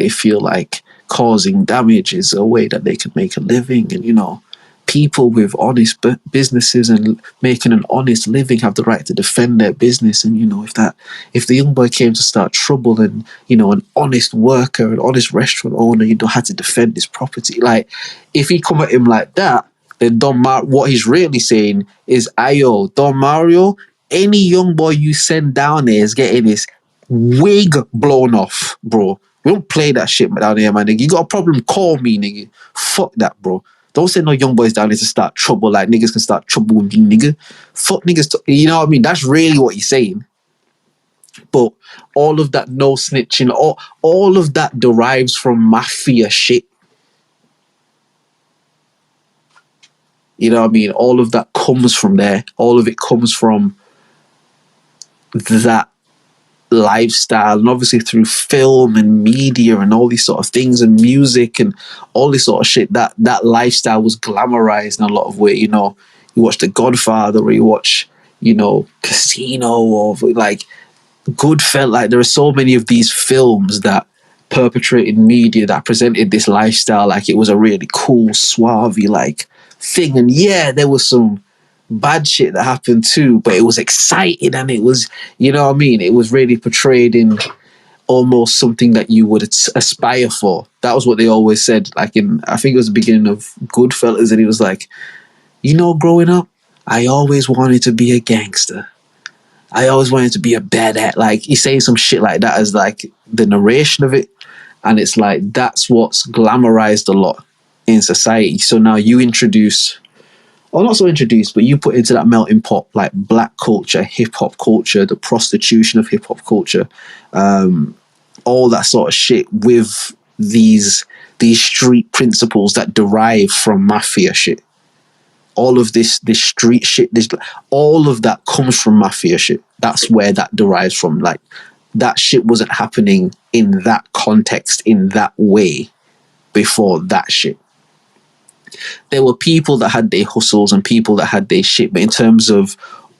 feel like causing damage is a way that they can make a living. And, you know, people with honest businesses and making an honest living have the right to defend their business. And, you know, if the young boy came to start trouble and, you know, an honest worker, an honest restaurant owner, you know, had to defend his property. Like, if he come at him like that, then what he's really saying is, ayo, Don Mario, any young boy you send down there is getting his wig blown off, bro. We don't play that shit down here, man. Nigga. You got a problem, call me, nigga. Fuck that, bro. Don't send no young boys down there to start trouble. Like, niggas can start trouble with me, nigga. Fuck niggas. You know what I mean? That's really what he's saying. But all of that no snitching, all of that derives from mafia shit. You know what I mean? All of that comes from there. All of it comes from that lifestyle, and obviously through film and media and all these sort of things and music and all this sort of shit, that lifestyle was glamorized in a lot of way. You know, you watch The Godfather, or you watch, you know, Casino, or like Goodfellas. Like, there are so many of these films that perpetrated media that presented this lifestyle like it was a really cool, suave, like thing. And yeah, there was some bad shit that happened too, but it was exciting, and it was, you know what I mean, it was really portrayed in almost something that you would aspire for. That was what they always said, like in, I think it was the beginning of Goodfellas, and he was like, you know, growing up, I always wanted to be a gangster. I always wanted to be a badass. Like, he's saying some shit like that as like the narration of it. And it's like, that's what's glamorized a lot in society. So now you introduce, or not so introduce, but you put into that melting pot like black culture, hip hop culture, the prostitution of hip hop culture, all that sort of shit with these street principles that derive from mafia shit. All of this street shit, all of that comes from mafia shit. That's where that derives from. Like, that shit wasn't happening in that context, in that way, before that shit. There were people that had their hustles and people that had their shit, but in terms of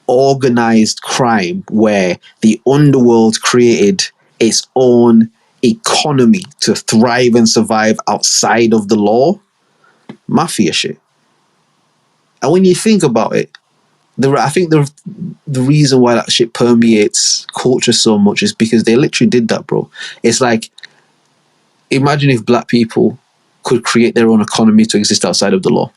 organized crime, where the underworld created its own economy to thrive and survive outside of the law, mafia shit. And when you think about it, I think the reason why that shit permeates culture so much is because they literally did that, bro. It's like, imagine if black people could create their own economy to exist outside of the law.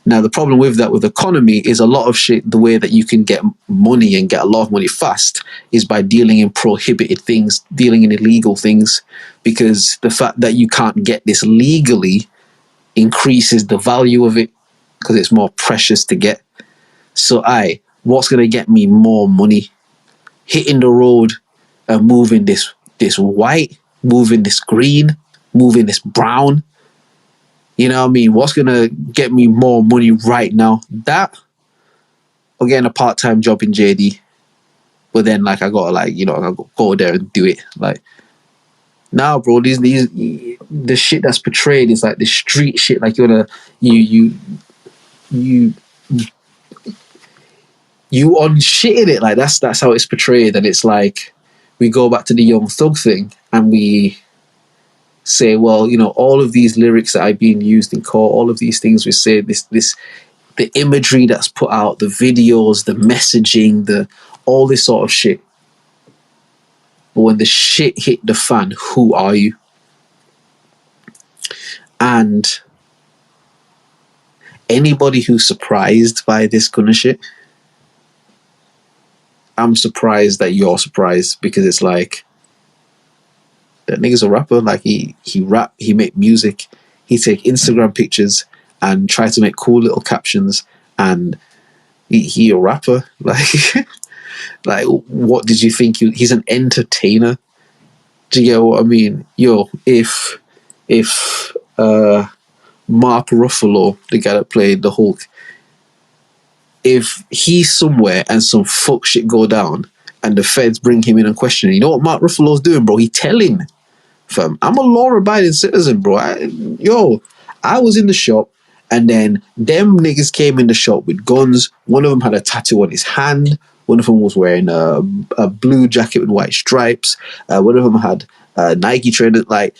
Now, the problem with that, with economy, is a lot of shit, the way that you can get money and get a lot of money fast is by dealing in prohibited things, dealing in illegal things, because the fact that you can't get this legally increases the value of it because it's more precious to get. So what's going to get me more money? Hitting the road and moving this white, moving this green, moving this brown. You know what I mean? What's going to get me more money right now? That, or getting a part-time job in JD. But then, like, I got to, like, you know, I got to go there and do it. Like, now, bro, the shit that's portrayed is like the street shit. Like, you on shit in it. Like, that's how it's portrayed. And it's like, we go back to the Young Thug thing and we say, well, you know, all of these lyrics that are being used in court, all of these things we say, the imagery that's put out, the videos, the messaging, all this sort of shit. But when the shit hit the fan, who are you? And anybody who's surprised by this Gunna shit, I'm surprised that you're surprised, because it's like, that nigga's a rapper. Like, he rap, he make music, he take Instagram pictures and try to make cool little captions, and he a rapper. Like, like, what did you think? He's an entertainer. Do you get what I mean? Yo, if Mark Ruffalo, the guy that played the Hulk, if he's somewhere and some fuck shit go down and the feds bring him in and question him, you know what Mark Ruffalo's doing, bro? He telling, fam, I'm a law-abiding citizen, bro. I was in the shop, and then them niggas came in the shop with guns. One of them had a tattoo on his hand. One of them was wearing a blue jacket with white stripes. One of them had Nike trainers. Like,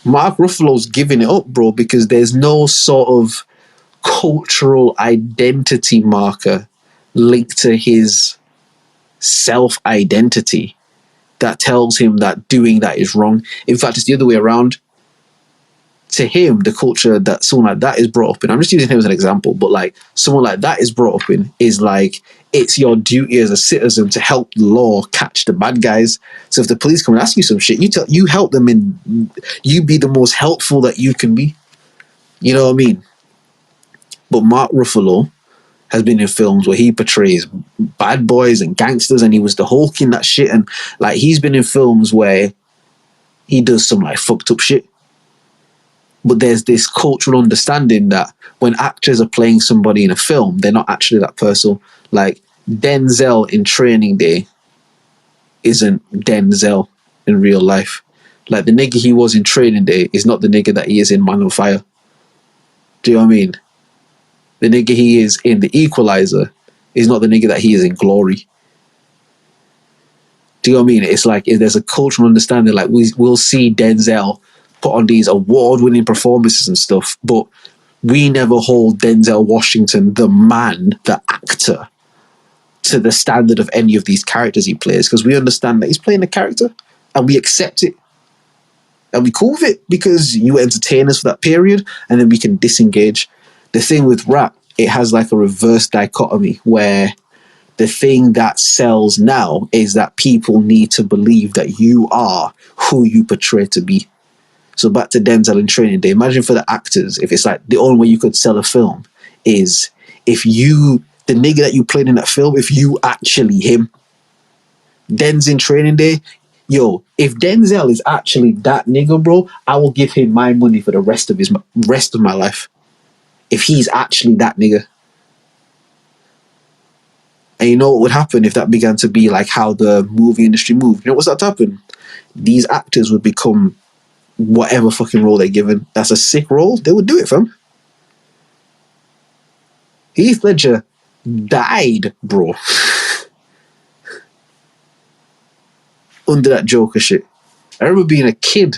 Mark Ruffalo's giving it up, bro, because there's no sort of cultural identity marker linked to his self-identity that tells him that doing that is wrong. In fact, it's the other way around. To him, the culture that someone like that is brought up in, I'm just using him as an example, but like someone like that is brought up in, is like, it's your duty as a citizen to help the law catch the bad guys. So if the police come and ask you some shit, you help them, and you be the most helpful that you can be. You know what I mean? But Mark Ruffalo has been in films where he portrays bad boys and gangsters, and he was the Hulk in that shit, and like, he's been in films where he does some like fucked up shit. But there's this cultural understanding that when actors are playing somebody in a film, they're not actually that person. Like, Denzel in Training Day isn't Denzel in real life. Like, the nigga he was in Training Day is not the nigga that he is in Man on Fire. Do you know what I mean? The nigga he is in The Equalizer is not the nigga that he is in Glory. Do you know what I mean? It's like, if there's a cultural understanding, like, we'll see Denzel put on these award-winning performances and stuff, but we never hold Denzel Washington, the man, the actor, to the standard of any of these characters he plays, because we understand that he's playing a character and we accept it and we cool with it because you entertain us for that period, and then we can disengage. The thing with rap, it has like a reverse dichotomy where the thing that sells now is that people need to believe that you are who you portray to be. So back to Denzel in Training Day. Imagine for the actors, if it's like the only way you could sell a film is if you, the nigga that you played in that film, if you actually him. Denzel in Training Day, yo, if Denzel is actually that nigga, bro, I will give him my money for the rest of my life. If he's actually that nigga. And you know what would happen if that began to be like how the movie industry moved? You know what's that to happen? These actors would become whatever fucking role they're given. That's a sick role. They would do it, fam. Heath Ledger died, bro. Under that Joker shit. I remember being a kid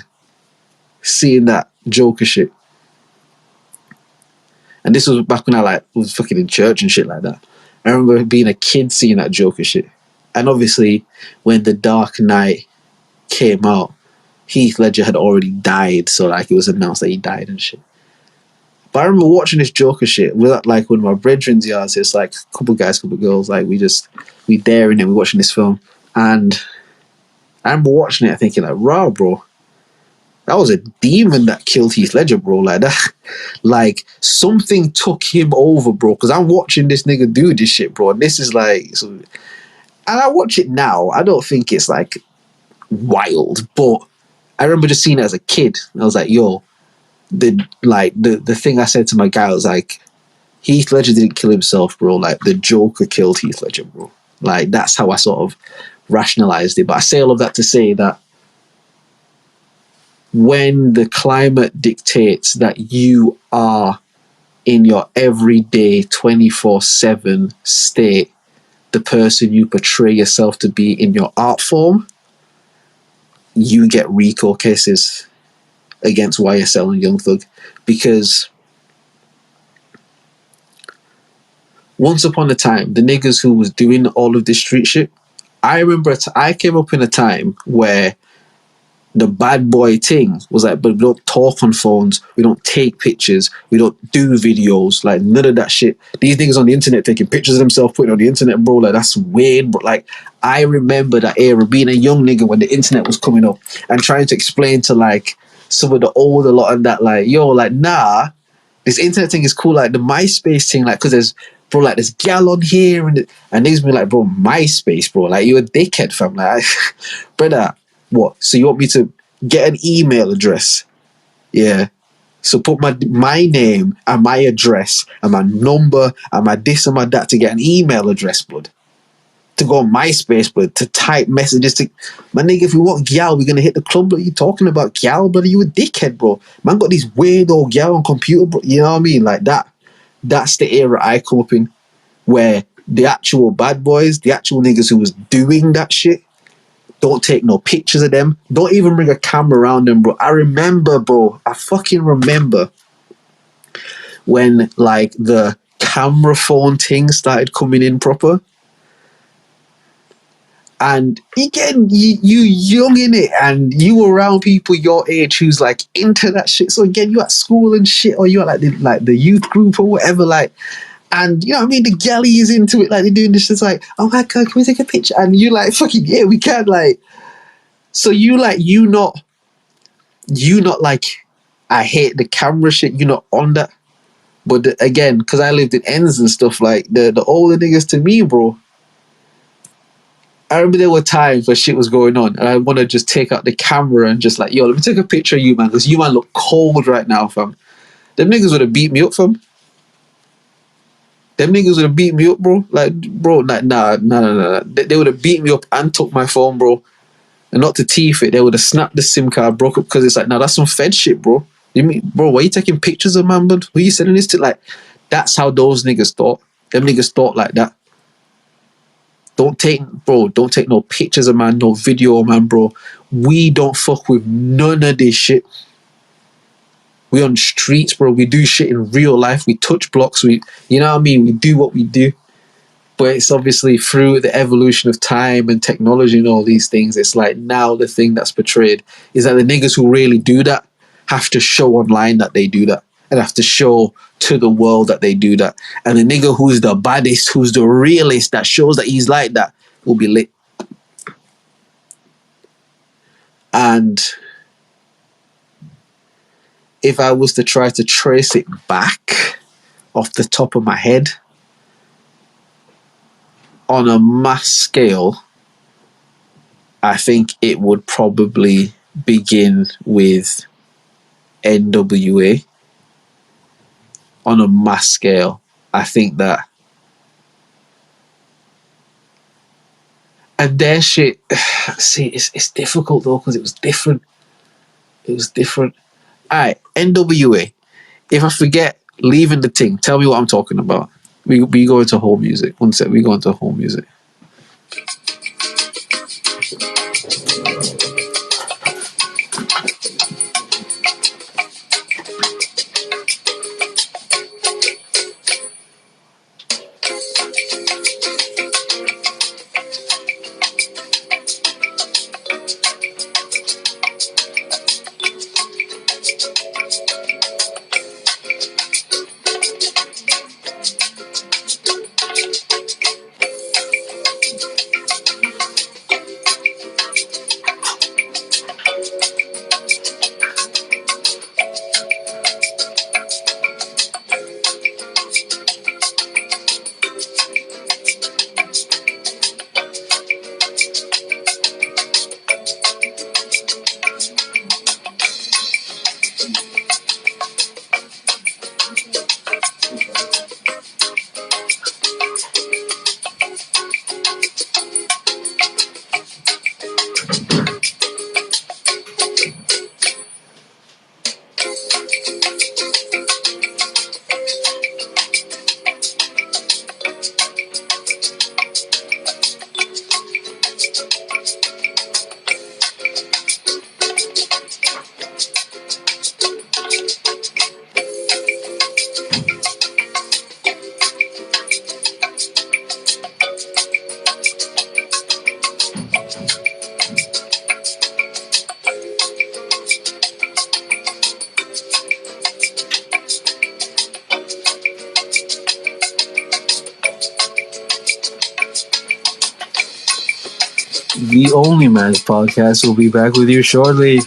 seeing that Joker shit. And this was back when I was fucking in church and shit like that. I remember being a kid seeing that Joker shit. And obviously, when The Dark Knight came out, Heath Ledger had already died, so like it was announced that he died and shit. But I remember watching this Joker shit with like one of my brethren's yards. It's like a couple guys, couple girls, like we daring it, we're watching this film. And I remember watching it thinking like, raw, bro. That was a demon that killed Heath Ledger, bro. Like that, like something took him over, bro. Because I'm watching this nigga do this shit, bro. And this is like, so, and I watch it now. I don't think it's like wild, but I remember just seeing it as a kid. And I was like, yo, the thing I said to my guy was like, Heath Ledger didn't kill himself, bro. Like the Joker killed Heath Ledger, bro. Like that's how I sort of rationalized it. But I say all of that to say that when the climate dictates that you are in your everyday 24/7 state, the person you portray yourself to be in your art form, you get RICO cases against YSL and Young Thug. Because once upon a time, the niggas who was doing all of this street shit, I remember I came up in a time where the bad boy thing was like, but we don't talk on phones, we don't take pictures, we don't do videos, like none of that shit. These niggas on the internet taking pictures of themselves, putting it on the internet, bro, like that's weird. But like, I remember that era, being a young nigga when the internet was coming up and trying to explain to like some of the older lot and that, like, yo, like, nah, this internet thing is cool, like the MySpace thing, like, because there's, bro, like there's gal on here and niggas be like, bro, MySpace, bro, like you're a dickhead, fam, like, brother. What? So you want me to get an email address? Yeah. So put my name and my address and my number and my this and my that to get an email address, blood. To go on MySpace, blood. To type messages to... My nigga, if we want gal, we're going to hit the club, blood. You talking about gal, blood? You a dickhead, bro. Man got these weird old gal on computer, bro. You know what I mean? Like that. That's the era I come up in. Where the actual bad boys, the actual niggas who was doing that shit, don't take no pictures of them. Don't even bring a camera around them, bro. I remember, bro. I fucking remember when, like, the camera phone thing started coming in proper. And again, you young in it, and you were around people your age who's, like, into that shit. So, again, you at school and shit, or you at, like the youth group or whatever, like... And, you know what I mean? The galley is into it. Like, they're doing this. It's like, oh, my God, can we take a picture? And you're like, fucking, yeah, we can. Like, so you not like, I hate the camera shit. You're not on that. But again, because I lived in ends and stuff, like, the older niggas to me, bro, I remember there were times where shit was going on. And I want to just take out the camera and just like, yo, let me take a picture of you, man. Because you, man, look cold right now, fam. Them niggas would have beat me up, fam. Them niggas would have beat me up, bro. Like, bro, like, nah. They would have beat me up and took my phone, bro. And not to teeth it, they would have snapped the SIM card, broke up, because it's like, nah, that's some Fed shit, bro. You mean, bro, why are you taking pictures of, man, bud? Who are you sending this to? Like, that's how those niggas thought. Them niggas thought like that. Don't take no pictures of, man, no video, man, bro. We don't fuck with none of this shit. We on streets, bro. We do shit in real life. We touch blocks. You know what I mean? We do what we do. But it's obviously through the evolution of time and technology and all these things, it's like now the thing that's portrayed is that the niggas who really do that have to show online that they do that. and have to show to the world that they do that. And the nigga who's the baddest, who's the realest, that shows that he's like that, will be lit. And if I was to try to trace it back off the top of my head, on a mass scale, I think it would probably begin with NWA. On a mass scale, I think that. And their shit, see, it's difficult though, because it was different. It was different. Alright, NWA. If I forget leaving the thing, tell me what I'm talking about. We go into whole music. One sec, we go into whole music. The OnlyMans podcast will be back with you shortly.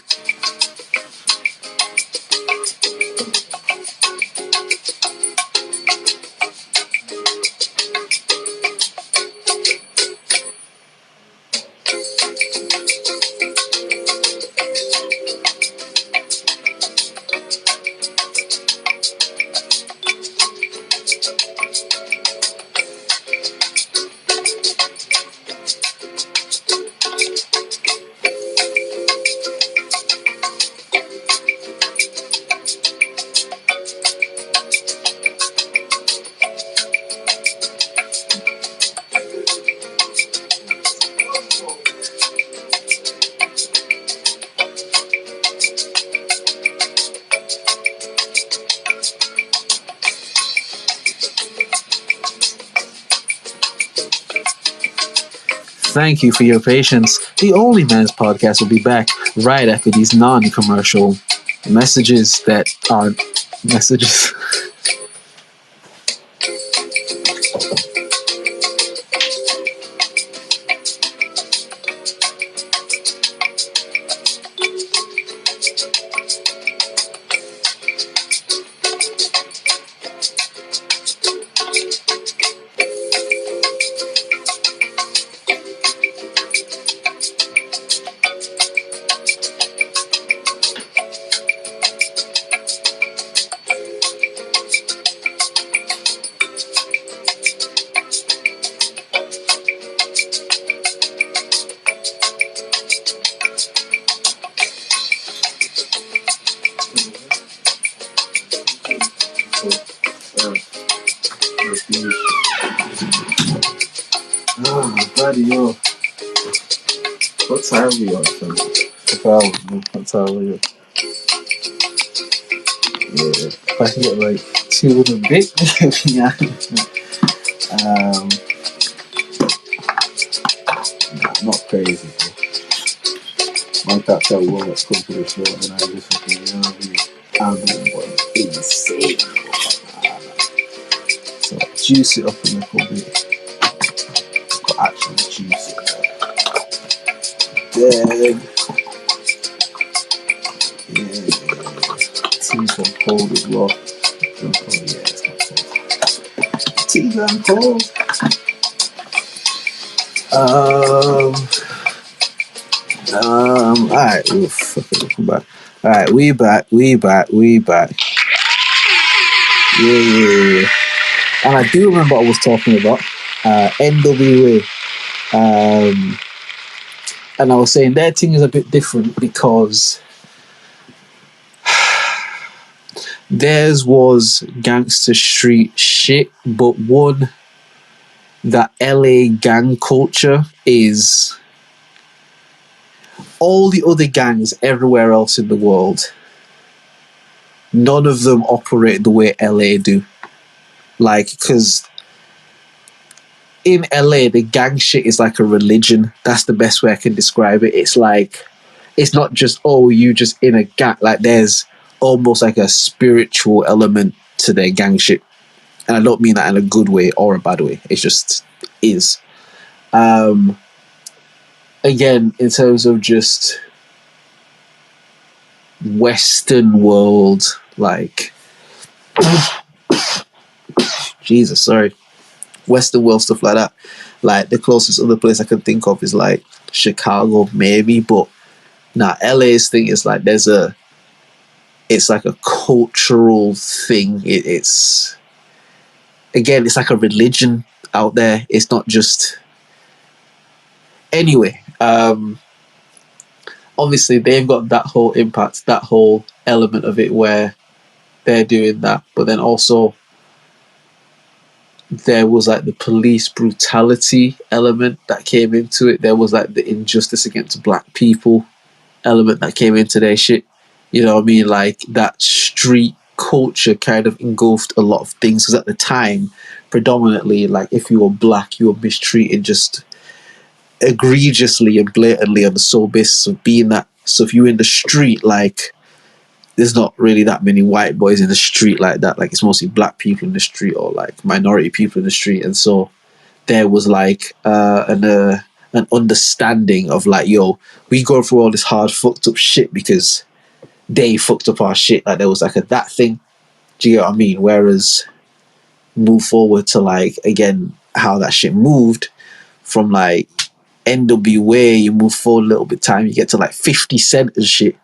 Thank you for your patience. The OnlyMans podcast will be back right after these non-commercial messages that aren't messages. Oh, bloody hell. What time are we on, son? What time are we on? Yeah, if I can get like 2 and a bit, yeah. Not crazy, bro. Like that work come to the show and I just fucking, you know what I mean? I'm doing what? insane. So juice it up a little bit. But actually juice it up. Then tea's gone cold as well. It's not cold. Tea gone cold. Alright, come back. Alright, we back. Yeah. And I do remember what I was talking about. NWA. And I was saying their thing is a bit different because theirs was gangster street shit, but one, that LA gang culture is all the other gangs everywhere else in the world. None of them operate the way LA do. Like, because in LA, the gang shit is like a religion. That's the best way I can describe it. It's like, it's not just, oh, you just in a gang. Like, there's almost like a spiritual element to their gang shit. And I don't mean that in a good way or a bad way. It just is. Again, in terms of just Western world, like, Jesus, sorry. Western world stuff like that. Like, the closest other place I can think of is like Chicago, maybe, but LA's thing is like it's like a cultural thing. It's again, it's like a religion out there. It's not just anyway. Obviously they've got that whole impact, that whole element of it where they're doing that, but then also there was like the police brutality element that came into it. There was like the injustice against black people element that came into their shit. You know what I mean? Like, that street culture kind of engulfed a lot of things, because at the time, predominantly, like, if you were black, you were mistreated just egregiously and blatantly on the sole basis of being that. So if you were in the street, like, there's not really that many white boys in the street like that. Like, it's mostly black people in the street or like minority people in the street. And so there was like an understanding of like, yo, we go through all this hard fucked up shit because they fucked up our shit. Like, there was like that thing. Do you get what I mean? Whereas move forward to like, again, how that shit moved from like NWA, you move forward a little bit time, you get to like 50 Cent and shit.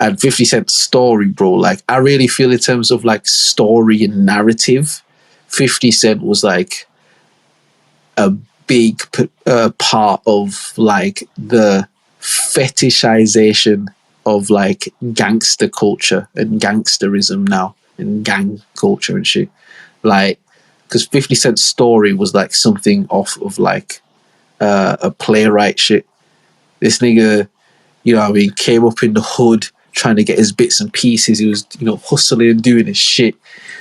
And 50 Cent's story, bro. Like, I really feel in terms of like story and narrative, 50 Cent was like a big part of like the fetishization of like gangster culture and gangsterism now and gang culture and shit. Like, because 50 Cent's story was like something off of like a playwright shit. This nigga, you know what I mean, came up in the hood trying to get his bits and pieces. He was, you know, hustling and doing his shit.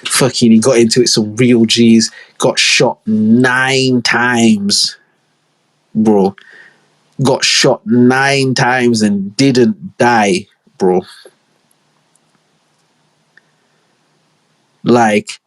Fucking, he got into it some real G's, got shot 9 times, bro. Got shot 9 times and didn't die, bro. Like,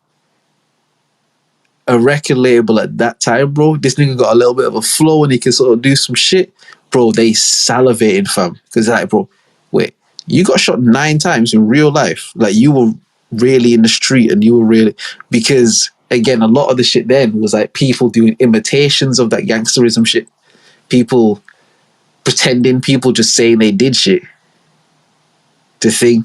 a record label at that time, bro, this nigga got a little bit of a flow and he can sort of do some shit, bro. They salivated, fam, because like, bro, wait, you got shot 9 times in real life? Like, you were really in the street and you were really, because again, a lot of the shit then was like people doing imitations of that gangsterism shit, people pretending, people just saying they did shit. The thing,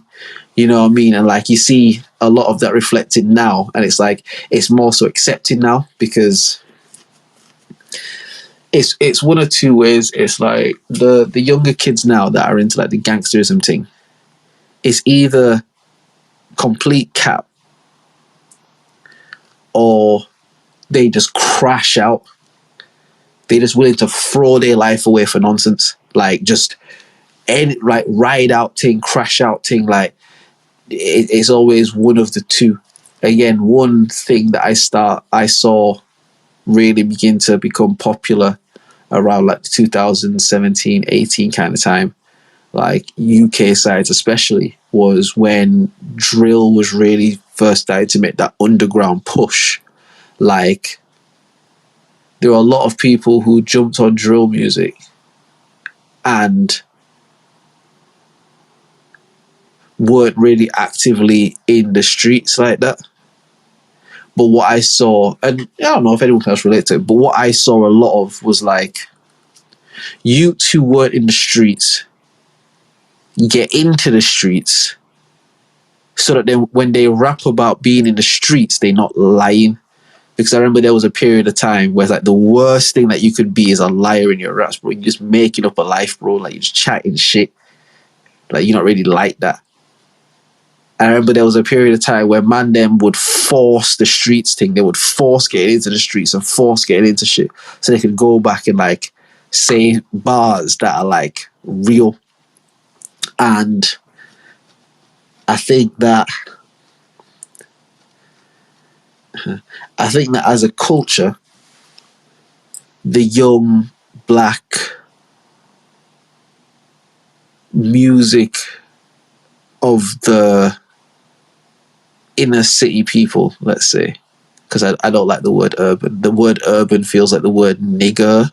you know what I mean? And like, you see a lot of that reflected now, and it's like, it's more so accepted now, because it's one of two ways. It's like the younger kids now that are into like the gangsterism thing, it's either complete cap or they just crash out. They just willing to throw their life away for nonsense. Like, just any like ride out thing, crash out thing. Like, it's always one of the two. Again, one thing that I saw really begin to become popular around like 2017, 18 kind of time. like UK sides especially, was when drill was really first starting to make that underground push. Like, there were a lot of people who jumped on drill music and weren't really actively in the streets like that. But what I saw, and I don't know if anyone else relate to it, but what I saw a lot of was like youths who weren't in the streets get into the streets so that then when they rap about being in the streets, they're not lying. Because I remember there was a period of time where like the worst thing that you could be is a liar in your raps, bro. You're just making up a life, bro. Like, you're just chatting shit. Like, you're not really like that. I remember there was a period of time where man them would force the streets thing. They would force getting into the streets and force getting into shit so they could go back and like say bars that are like real. And I think that as a culture, the young black music of the inner city people, let's say, because I don't like the word urban. The word urban feels like the word nigger,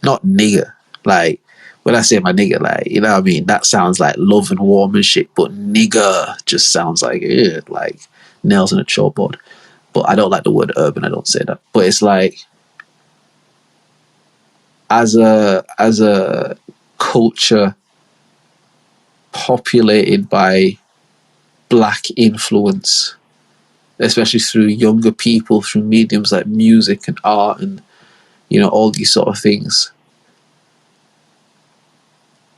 not nigger. Like, when I say my nigger, like, you know what I mean? That sounds like love and warm and shit, but nigger just sounds like, like nails in a chalkboard. But I don't like the word urban. I don't say that. But it's like, as a culture populated by black influence, especially through younger people, through mediums like music and art and, you know, all these sort of things,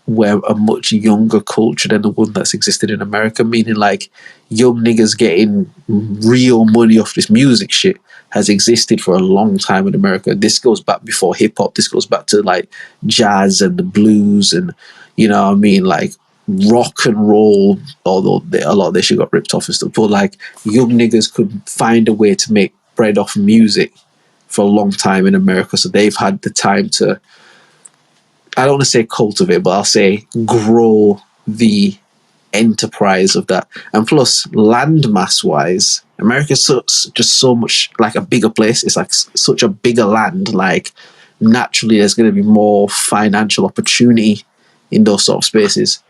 we're a much younger culture than the one that's existed in America, meaning like young niggas getting real money off this music shit has existed for a long time in America. This goes back before hip hop. This goes back to like jazz and the blues and, you know what I mean, like rock and roll, although a lot of this shit got ripped off and stuff. But like, young niggas could find a way to make bread off music for a long time in America. So they've had the time to, I don't want to say cultivate, but I'll say grow the enterprise of that. And plus, landmass wise, America's just so much like a bigger place. It's like such a bigger land. Like, naturally, there's going to be more financial opportunity in those sort of spaces.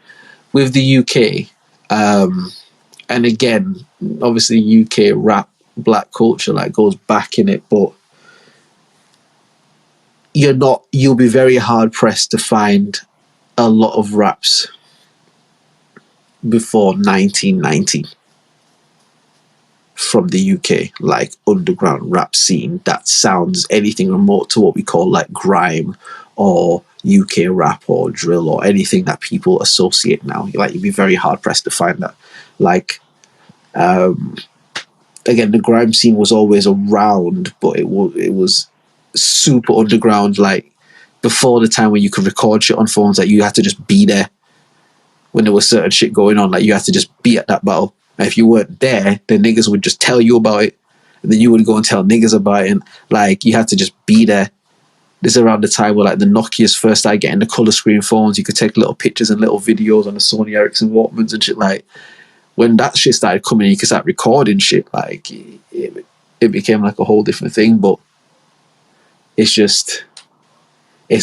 With the UK, and again, obviously, UK rap, black culture like goes back in it, but you'll be very hard pressed to find a lot of raps before 1990 from the UK, like underground rap scene that sounds anything remote to what we call like grime or UK rap or drill or anything that people associate now. Like, you'd be very hard pressed to find that. Like, again, the grime scene was always around, but it was super underground, like before the time when you could record shit on phones. Like, you had to just be there when there was certain shit going on. Like, you had to just be at that battle, and if you weren't there, then niggas would just tell you about it, and then you would go and tell niggas about it, and like, you had to just be there. This is around the time where like the Nokias first started getting the color screen phones. You could take little pictures and little videos on the Sony Ericsson Walkmans and shit. Like, when that shit started coming, you could start recording shit. Like, it became like a whole different thing. But it's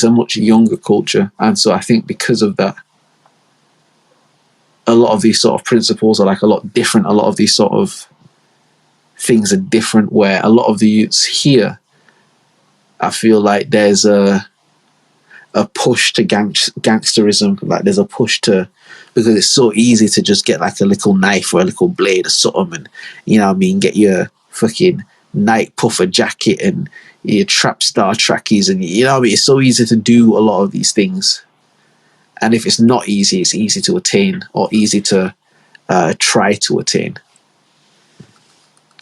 a much younger culture. And so I think because of that, a lot of these sort of principles are like a lot different. A lot of these sort of things are different, where a lot of the youths here, I feel like there's a push to gangsterism. Like, there's a push to, because it's so easy to just get like a little knife or a little blade or something, and, you know what I mean, get your fucking night puffer jacket and your trap star trackies, and, you know what I mean, it's so easy to do a lot of these things. And if it's not easy, it's easy to attain, or easy to try to attain,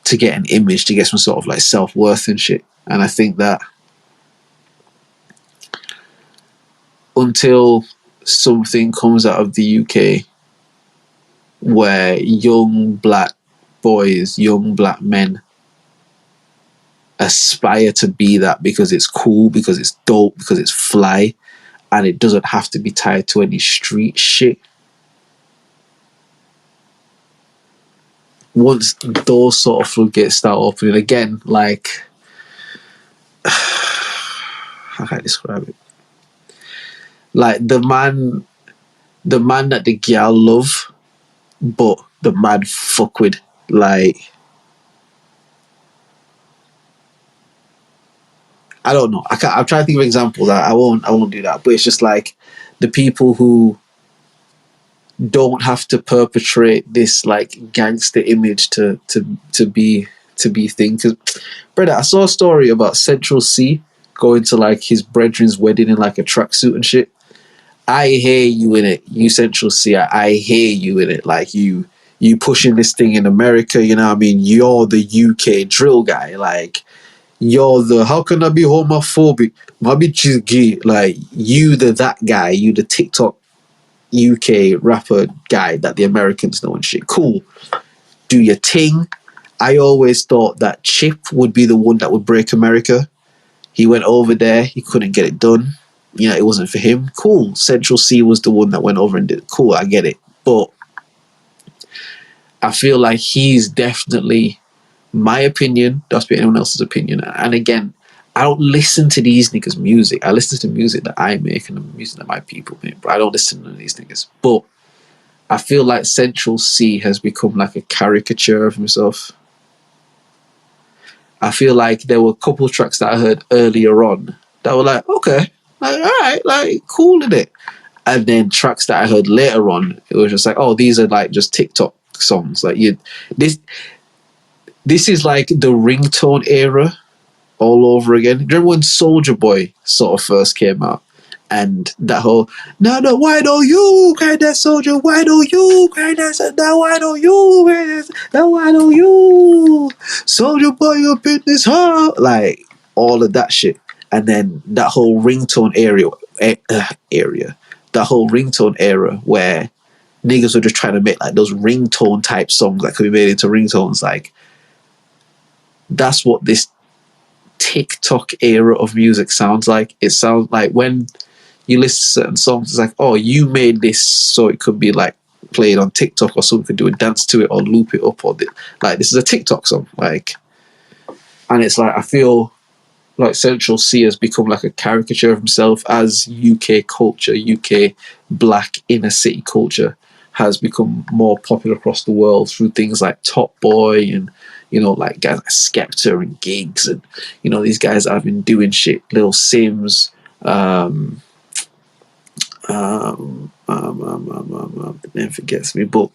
to get an image, to get some sort of like self-worth and shit. And I think that until something comes out of the UK where young black boys, young black men aspire to be that because it's cool, because it's dope, because it's fly, and it doesn't have to be tied to any street shit. Once those sort of floodgates start opening again, like, how can I describe it? Like the man that the girl love, but the man fuck with, like, I don't know. I'm trying to think of examples. I won't do that. But it's just like the people who don't have to perpetrate this like gangster image to be thing. Because, brother, I saw a story about Central C going to like his brethren's wedding in like a tracksuit and shit. I hear you in it, you Central C. I hear you in it. Like you pushing this thing in America. You know what I mean? You're the UK drill guy. Like, you're the, how can I be homophobic? My bitch is gay. Like, you that guy. You the TikTok UK rapper guy that the Americans know and shit. Cool. Do your thing. I always thought that Chip would be the one that would break America. He went over there. He couldn't get it done. You know, it wasn't for him. Cool. Central C was the one that went over and did it. Cool, I get it. But I feel like he's definitely, my opinion, that's be anyone else's opinion. And again, I don't listen to these niggas' music. I listen to music that I make and the music that my people make. But I don't listen to these niggas. But I feel like Central C has become like a caricature of himself. I feel like there were a couple of tracks that I heard earlier on that were like, okay, like, all right, like, cool in it. And then tracks that I heard later on, it was just like, oh, these are like just TikTok songs. Like, this is like the ringtone era all over again. Do you remember when Soulja Boy sort of first came out? And that whole, no, why don't you cry that soldier? Why don't you cry that? Now why don't you cry that? Now why don't you? Soldier Boy up in this heart. Like, all of that shit. And then that whole ringtone that whole ringtone era where niggas were just trying to make like those ringtone type songs that could be made into ringtones. Like, that's what this TikTok era of music sounds like. It sounds like when you listen to certain songs, it's like, oh, you made this so it could be like played on TikTok or someone could do a dance to it or loop it up, or like, this is a TikTok song. Like, and it's like, I feel like Central C has become like a caricature of himself as UK culture, UK black inner city culture has become more popular across the world through things like Top Boy and, you know, like guys like Skepta and Gigs and, you know, these guys that have been doing shit, Lil Sims, the name forgets me, but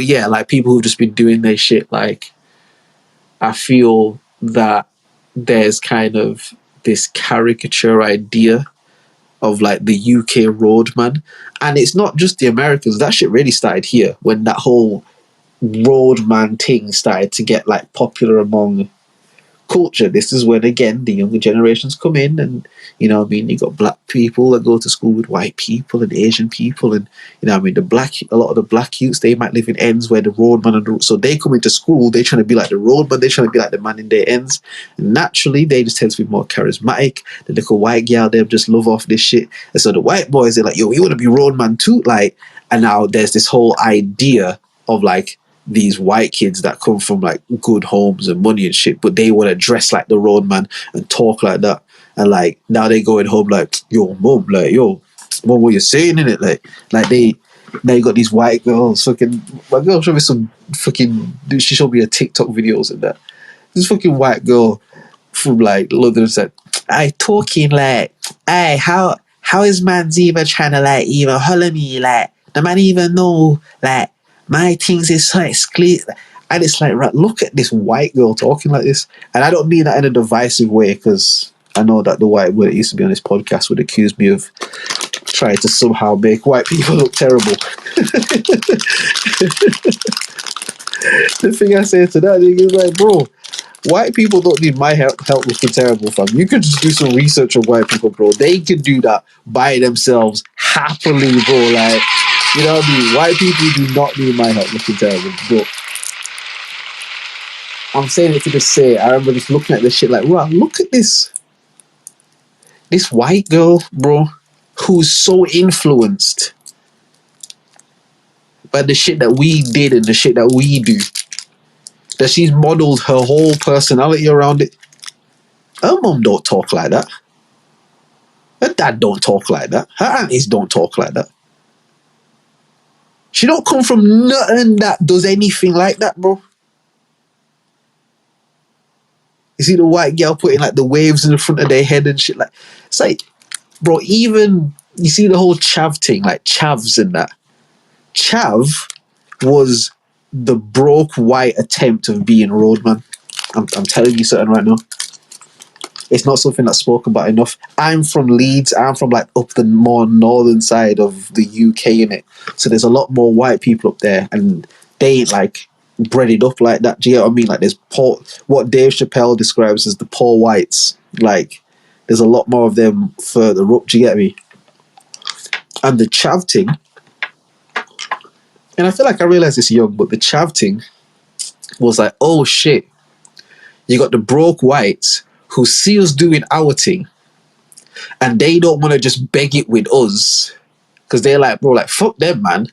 yeah, like people who've just been doing their shit. Like, I feel that there's kind of this caricature idea of like the UK roadman, and it's not just the Americans. That shit really started here when that whole roadman thing started to get like popular among culture. This is when, again, the younger generations come in, and, you know what I mean, you got black people that go to school with white people and Asian people, and, you know what I mean, a lot of the black youths, they might live in ends where the roadman so they come into school, they're trying to be like the roadman, they're trying to be like the man in their ends, and naturally they just tend to be more charismatic. The little white girl, they just love off this shit, and so the white boys, they're like, yo, you want to be roadman too? Like, and now there's this whole idea of like these white kids that come from like good homes and money and shit, but they want to dress like the roadman and talk like that. And like, now they going home like, yo, mom, like, yo, mom, what you saying in it? Like they, now you got these white girls, fucking, my girl showed me some fucking, she showed me a TikTok videos and that. This fucking white girl from like London said, I talking like, hey, how is man's even trying to like even holler me? Like, the man even know, like, my things is so exclusive. And it's like, right, look at this white girl talking like this. And I don't mean that in a divisive way, because I know that the white boy that used to be on this podcast would accuse me of trying to somehow make white people look terrible. The thing I say to that is like, bro, white people don't need my help looking terrible, fam. You could just do some research on white people, bro. They can do that by themselves happily, bro. Like, you know what I mean? White people do not need my help looking terrible. But I'm saying it to just say, I remember just looking at this shit like, wow, look at this white girl, bro. who's so influenced by the shit that we did and the shit that we do that she's modeled her whole personality around it. Her mum don't talk like that. Her dad don't talk like that. Her aunties don't talk like that. She don't come from nothing that does anything like that, bro. You see the white girl putting like the waves in the front of their head and shit. Like, it's like, bro, even you see the whole chav thing, like chavs and that. Chav was the broke white attempt of being roadman. I'm telling you something right now. It's not something that's spoken about enough. I'm from Leeds. I'm from like up the more northern side of the UK, innit? So there's a lot more white people up there, and they ain't like breaded up like that. Do you get what I mean? Like there's what Dave Chappelle describes as the poor whites. Like there's a lot more of them further up. Do you get me? And the chav thing, and I feel like I realized this young, but the chav thing was like, oh shit, you got the broke whites who see us doing our thing and they don't want to just beg it with us because they're like, bro, like fuck them, man.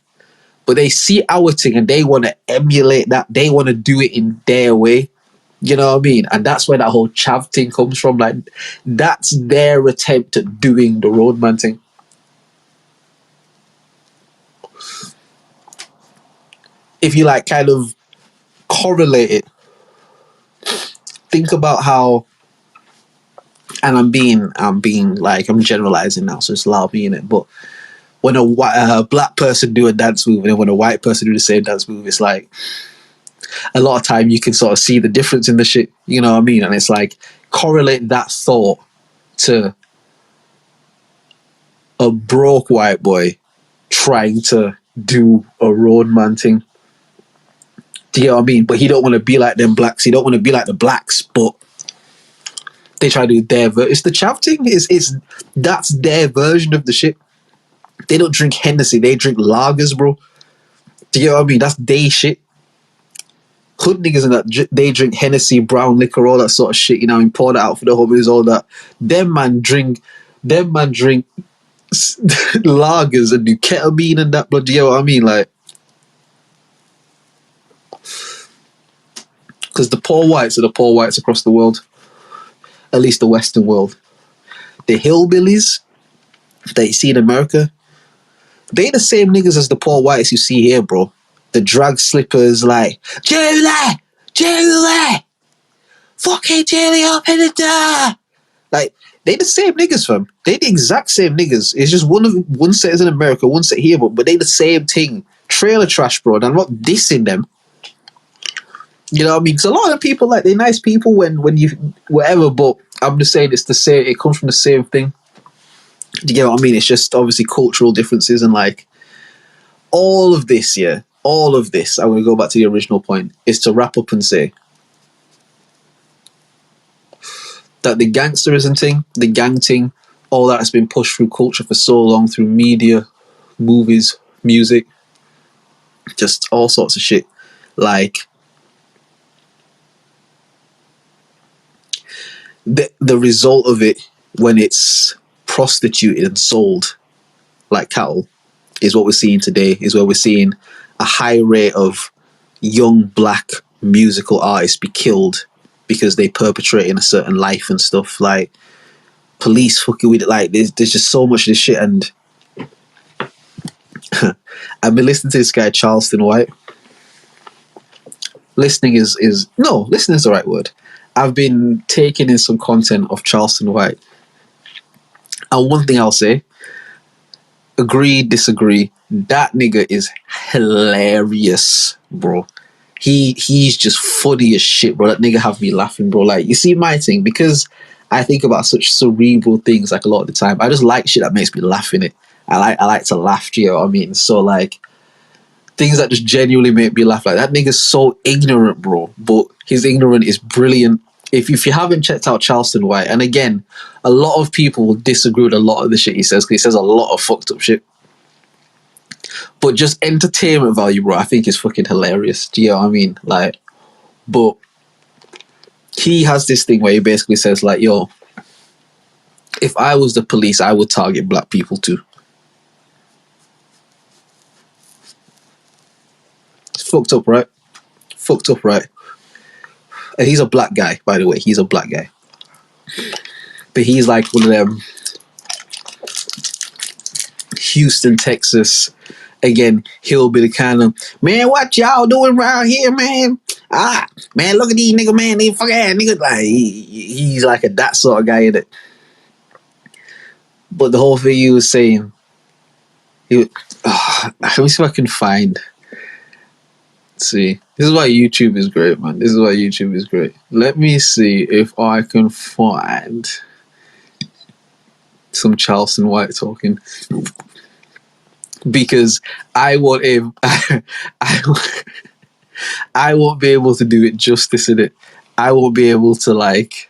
But they see our thing and they want to emulate that. They want to do it in their way. You know what I mean? And that's where that whole chav thing comes from. Like that's their attempt at doing the roadman thing. If you like kind of correlate it, think about how, and I'm generalizing now, so it's allowed me in it, but when a black person do a dance move and then when a white person do the same dance move, it's like a lot of time you can sort of see the difference in the shit, you know what I mean? And it's like correlate that thought to a broke white boy trying to do a roadman thing. Do you get what I mean? But he don't want to be like them blacks. He don't want to be like the blacks, but they try to do their it's the chav thing. That's their version of the shit. They don't drink Hennessy, they drink lagers, bro. Do you get what I mean? That's they shit. Hood niggas and that, they drink Hennessy, brown liquor, all that sort of shit, you know, and pour that out for the homies, all that. Them man drink lagers and do ketamine and that, bro. Do you get what I mean? Like, because the poor whites are the poor whites across the world, at least the Western world. The hillbillies that you see in America, they the same niggas as the poor whites you see here, bro. The drag slippers, like, Julie, fucking Julie, open the door. Like, they the same niggas, fam. They the exact same niggas. It's just one set is in America, one set here, but they the same thing. Trailer trash, bro. And I'm not dissing them. You know what I mean? Because a lot of people, like, they're nice people when you, whatever, but I'm just saying it's the same, it comes from the same thing. Do you get what I mean? It's just obviously cultural differences and like all of this, yeah. All of this, I'm going to go back to the original point, is to wrap up and say that the gangsterism thing, the gang thing, all that has been pushed through culture for so long, through media, movies, music, just all sorts of shit. Like, the result of it when it's prostituted and sold like cattle is what we're seeing today, is where we're seeing a high rate of young black musical artists be killed because they perpetrate in a certain life and stuff. Like police fucking with it. Like there's just so much of this shit. And I've been listening to this guy Charleston White. Listening is the right word. I've been taking in some content of Charleston White, and one thing I'll say, agree, disagree, that nigga is hilarious, bro. He's just funny as shit, bro. That nigga have me laughing, bro. Like, you see my thing, because I think about such cerebral things like a lot of the time. I just like shit that makes me laugh in it. I like to laugh, you know what I mean? So like things that just genuinely make me laugh. Like that nigga's so ignorant, bro. But his ignorance is brilliant. If you haven't checked out Charleston White, and again, a lot of people will disagree with a lot of the shit he says, because he says a lot of fucked up shit. But just entertainment value, bro, I think is fucking hilarious. Do you know what I mean? Like, but he has this thing where he basically says like, yo, if I was the police, I would target black people too. It's fucked up, right? Fucked up, right? And he's a black guy, by the way. He's a black guy. But he's like one of them Houston, Texas. Again, he'll be the kind of, man, what y'all doing around here, man? Man, look at these nigga, man. These fuck ass niggas. Like, he's like that sort of guy, in it. But the whole thing he was saying, let me see if I can find. Let's see. This is why YouTube is great, man. This is why YouTube is great. Let me see if I can find some Charleston White talking. Because I won't be able to do it justice in it. I won't be able to like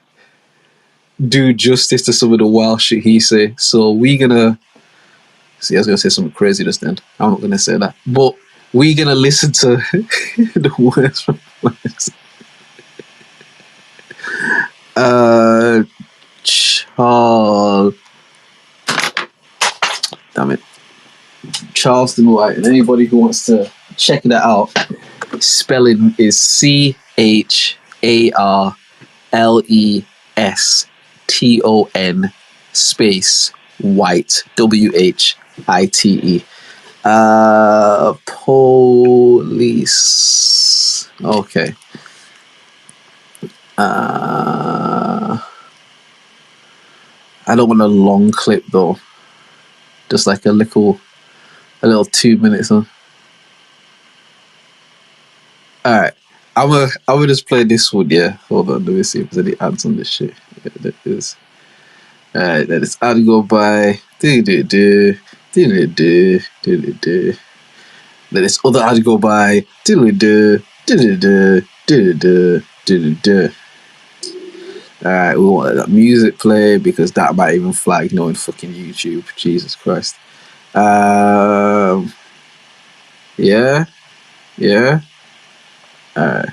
do justice to some of the wild shit he say. So we gonna see. I was gonna say something crazy just then. I'm not gonna say that. But we gonna listen to the words from words. Damn it. Charleston White, and anybody who wants to check that out, spelling is CHARLESTON space White, WHITE. Police. Okay. I don't want a long clip though. Just like a little 2 minutes, huh? Alright. I'm gonna just play this one, yeah. Hold on, let me see if there's any ads on this shit. Yeah, there is. Alright, then this ad go by. Then this other ad go by. Alright, we won't let that music play because that might even flag knowing fucking YouTube. Jesus Christ. Yeah. Alright.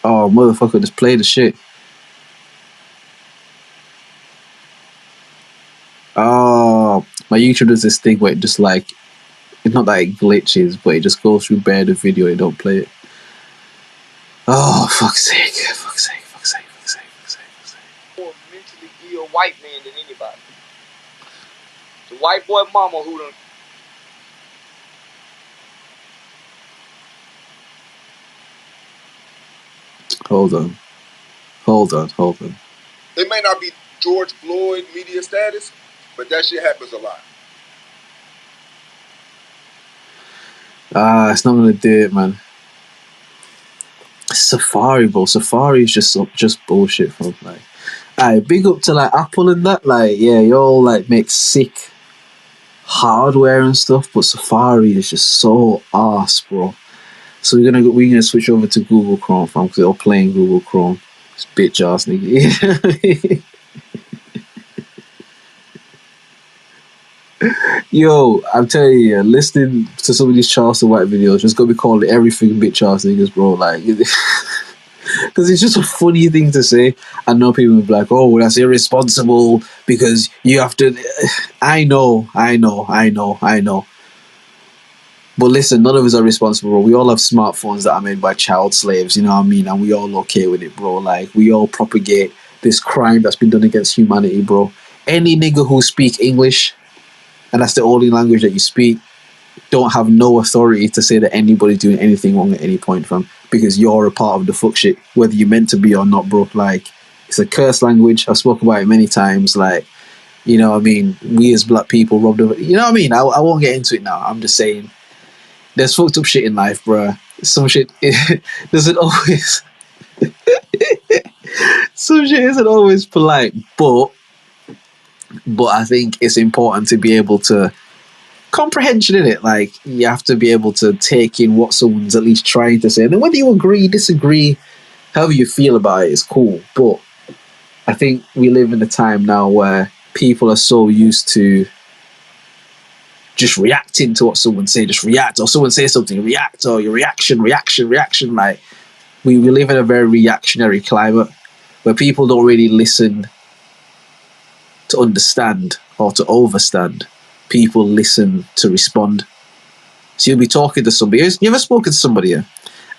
Oh, motherfucker, just play the shit. Oh, my YouTube does this thing where it just like, it's not that it glitches, but it just goes through bare the video and don't play it. Oh, fuck's sake. More mentally ill white man than anybody. The white boy mama who done. Hold on. It may not be George Floyd media status, but that shit happens a lot. It's not gonna do it, man. Safari, bro. Safari is just bullshit, bro. Like, big up to like Apple and that. Like, yeah, you all like make sick hardware and stuff, but Safari is just so arse, bro. So we're gonna switch over to Google Chrome, fam, because they're all playing Google Chrome. It's bitch ass nigga. Yo, I'm telling you, listening to some of these Charleston White videos, just gonna be calling everything bitch ass niggas, bro. Like, because it's just a funny thing to say. I know people will be like, "Oh, well, that's irresponsible because you have to." I know. But listen, none of us are responsible, bro. We all have smartphones that are made by child slaves, you know what I mean? And we all okay with it, bro. Like, we all propagate this crime that's been done against humanity, bro. Any nigga who speak English, and that's the only language that you speak, don't have no authority to say that anybody's doing anything wrong at any point, fam. Because you're a part of the fuck shit, whether you're meant to be or not, bro. Like, it's a cursed language. I've spoken about it many times. Like, you know what I mean? We as black people robbed of it. You know what I mean? I won't get into it now. I'm just saying, there's fucked up shit in life, bruh. Some shit doesn't always... some shit isn't always polite, but I think it's important to be able to comprehension in it. Like, you have to be able to take in what someone's at least trying to say, and then whether you agree, disagree, however you feel about it is cool. But I think we live in a time now where people are so used to just reacting to what someone say, just react, or someone say something, react, or your reaction. Like, we live in a very reactionary climate where people don't really listen to understand or to overstand. People listen to respond. So you'll be talking to somebody. You ever spoken to somebody, yeah?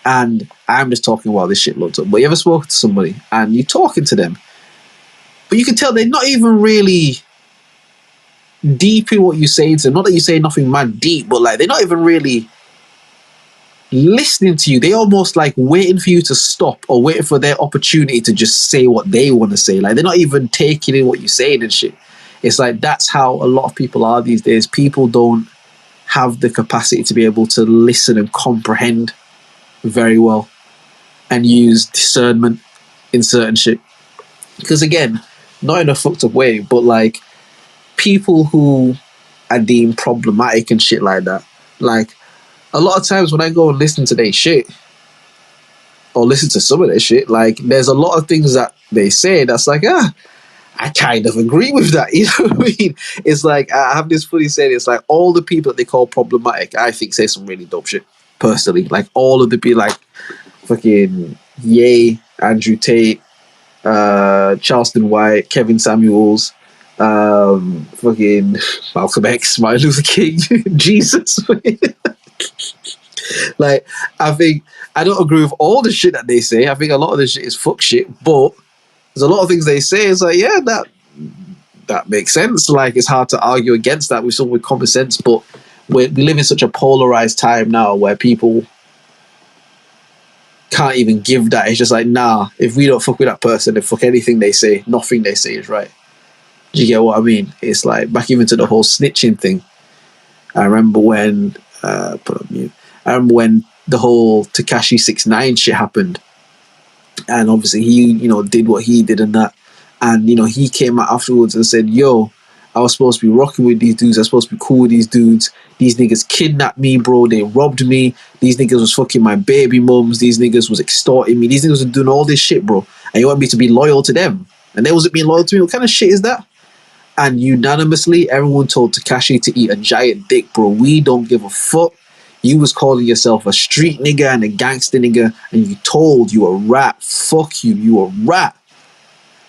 And I'm just talking while this shit loads up, but you ever spoken to somebody and you're talking to them, but you can tell they're not even really deep in what you say to them. Not that you say nothing mad deep, but like they're not even really listening to you. They almost like waiting for you to stop or waiting for their opportunity to just say what they want to say. Like they're not even taking in what you're saying and shit. It's like that's how a lot of people are these days. People don't have the capacity to be able to listen and comprehend very well and use discernment in certain shit. Because again, not in a fucked up way, but like people who are deemed problematic and shit like that, like a lot of times when I go and listen to their shit or listen to some of their shit, like there's a lot of things that they say that's like, I kind of agree with that. You know what I mean? It's like, I have this funny saying, it's like all the people that they call problematic, I think say some really dope shit, personally. Like all of the people, like fucking Ye, Andrew Tate, Charleston White, Kevin Samuels, fucking Malcolm X, Martin Luther King, Jesus. Like, I think I don't agree with all the shit that they say. I think a lot of the shit is fuck shit, but there's a lot of things they say. It's like, yeah, that makes sense. Like, it's hard to argue against that with someone with common sense, but we live in such a polarized time now where people can't even give that. It's just like, nah, if we don't fuck with that person, then fuck anything they say. Nothing they say is right. Do you get what I mean? It's like, back even to the whole snitching thing. I remember when, put on mute. I remember when the whole Tekashi 6ix9ine shit happened. And obviously he, did what he did and that. And, he came out afterwards and said, yo, I was supposed to be rocking with these dudes. I was supposed to be cool with these dudes. These niggas kidnapped me, bro. They robbed me. These niggas was fucking my baby mums. These niggas was extorting me. These niggas were doing all this shit, bro. And you want me to be loyal to them. And they wasn't being loyal to me. What kind of shit is that? And unanimously, everyone told Tekashi to eat a giant dick, bro. We don't give a fuck. You was calling yourself a street nigga and a gangster nigga, and you told you a rat. Fuck you, you a rat.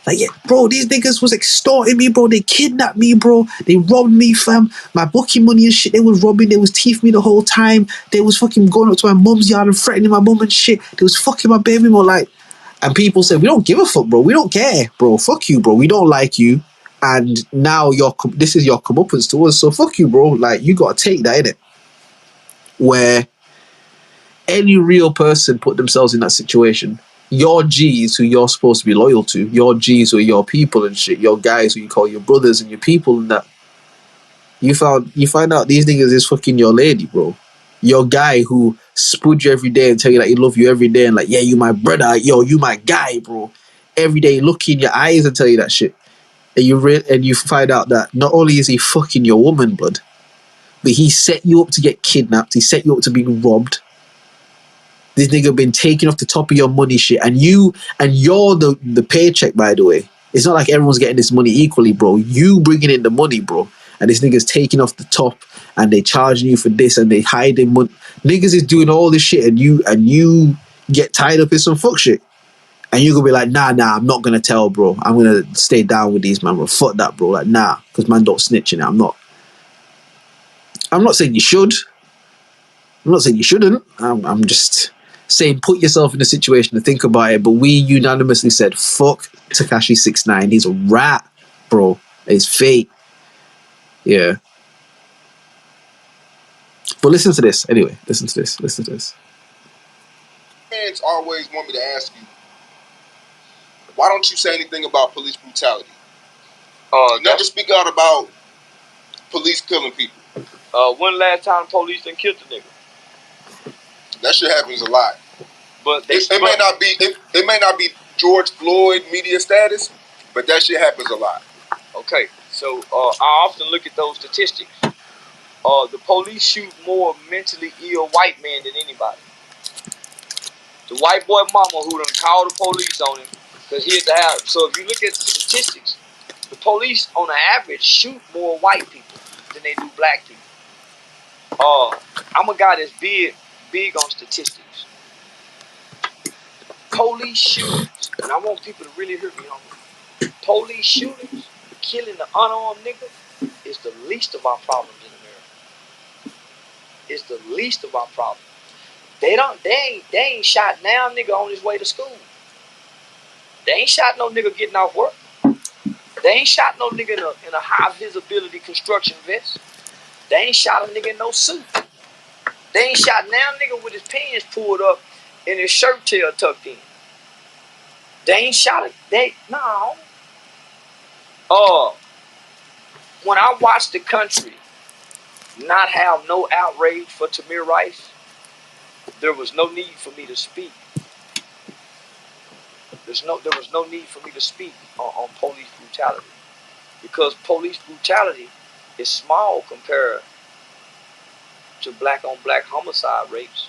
Like, yeah, bro, these niggas was extorting me, bro. They kidnapped me, bro. They robbed me, fam. My bookie money and shit, they was robbing. They was teeth me the whole time. They was fucking going up to my mum's yard and threatening my mum and shit. They was fucking my baby mum, like. And people said, we don't give a fuck, bro. We don't care, bro. Fuck you, bro. We don't like you. And now this is your comeuppance to us. So fuck you, bro. Like, you got to take that, innit? Where any real person put themselves in that situation, your G's who you're supposed to be loyal to, your G's who are your people and shit, your guys who you call your brothers and your people and that, you find out these niggas is fucking your lady, bro. Your guy who spud you every day and tell you that he love you every day and like, yeah, you my brother, yo, you my guy, bro. Every day look in your eyes and tell you that shit. And you find out that not only is he fucking your woman, blood, but he set you up to get kidnapped. He set you up to be robbed. This nigga been taking off the top of your money shit, and you're the paycheck, by the way. It's not like everyone's getting this money equally, bro. You bringing in the money, bro, and this nigga's taking off the top, and they charging you for this, and they hiding money. Niggas is doing all this shit, and you get tied up in some fuck shit, and you gonna be like, nah, I'm not gonna tell, bro. I'm gonna stay down with these man, bro. Fuck that, bro. Like, nah, because man don't snitch in it. I'm not saying you should. I'm not saying you shouldn't. I'm just saying put yourself in a situation to think about it. But we unanimously said, fuck Tekashi 6ix9ine. He's a rat, bro. It's fake. Yeah. But listen to this. Anyway, listen to this. Fans always want me to ask you, why don't you say anything about police brutality? You never speak out about police killing people. When last time police done killed the nigga? That shit happens a lot. But it may not be George Floyd media status, but that shit happens a lot. Okay, so I often look at those statistics. The police shoot more mentally ill white men than anybody. The white boy mama who done called the police on him because he had to have. So if you look at the statistics, the police on the average shoot more white people than they do black people. I'm a guy that's big on statistics. Police shootings, and I want people to really hear me on this. Police shootings killing the unarmed nigga is the least of our problems in America. It's the least of our problems. They ain't shot now nigga on his way to school. They ain't shot no nigga getting off work. They ain't shot no nigga in a high visibility construction vest. They ain't shot a nigga in no suit. They ain't shot now nigga with his pants pulled up and his shirt tail tucked in. They ain't shot it. No. When I watched the country not have no outrage for Tamir Rice, there was no need for me to speak. There was no need for me to speak on police brutality, because police brutality is small compared to black on black homicide rates.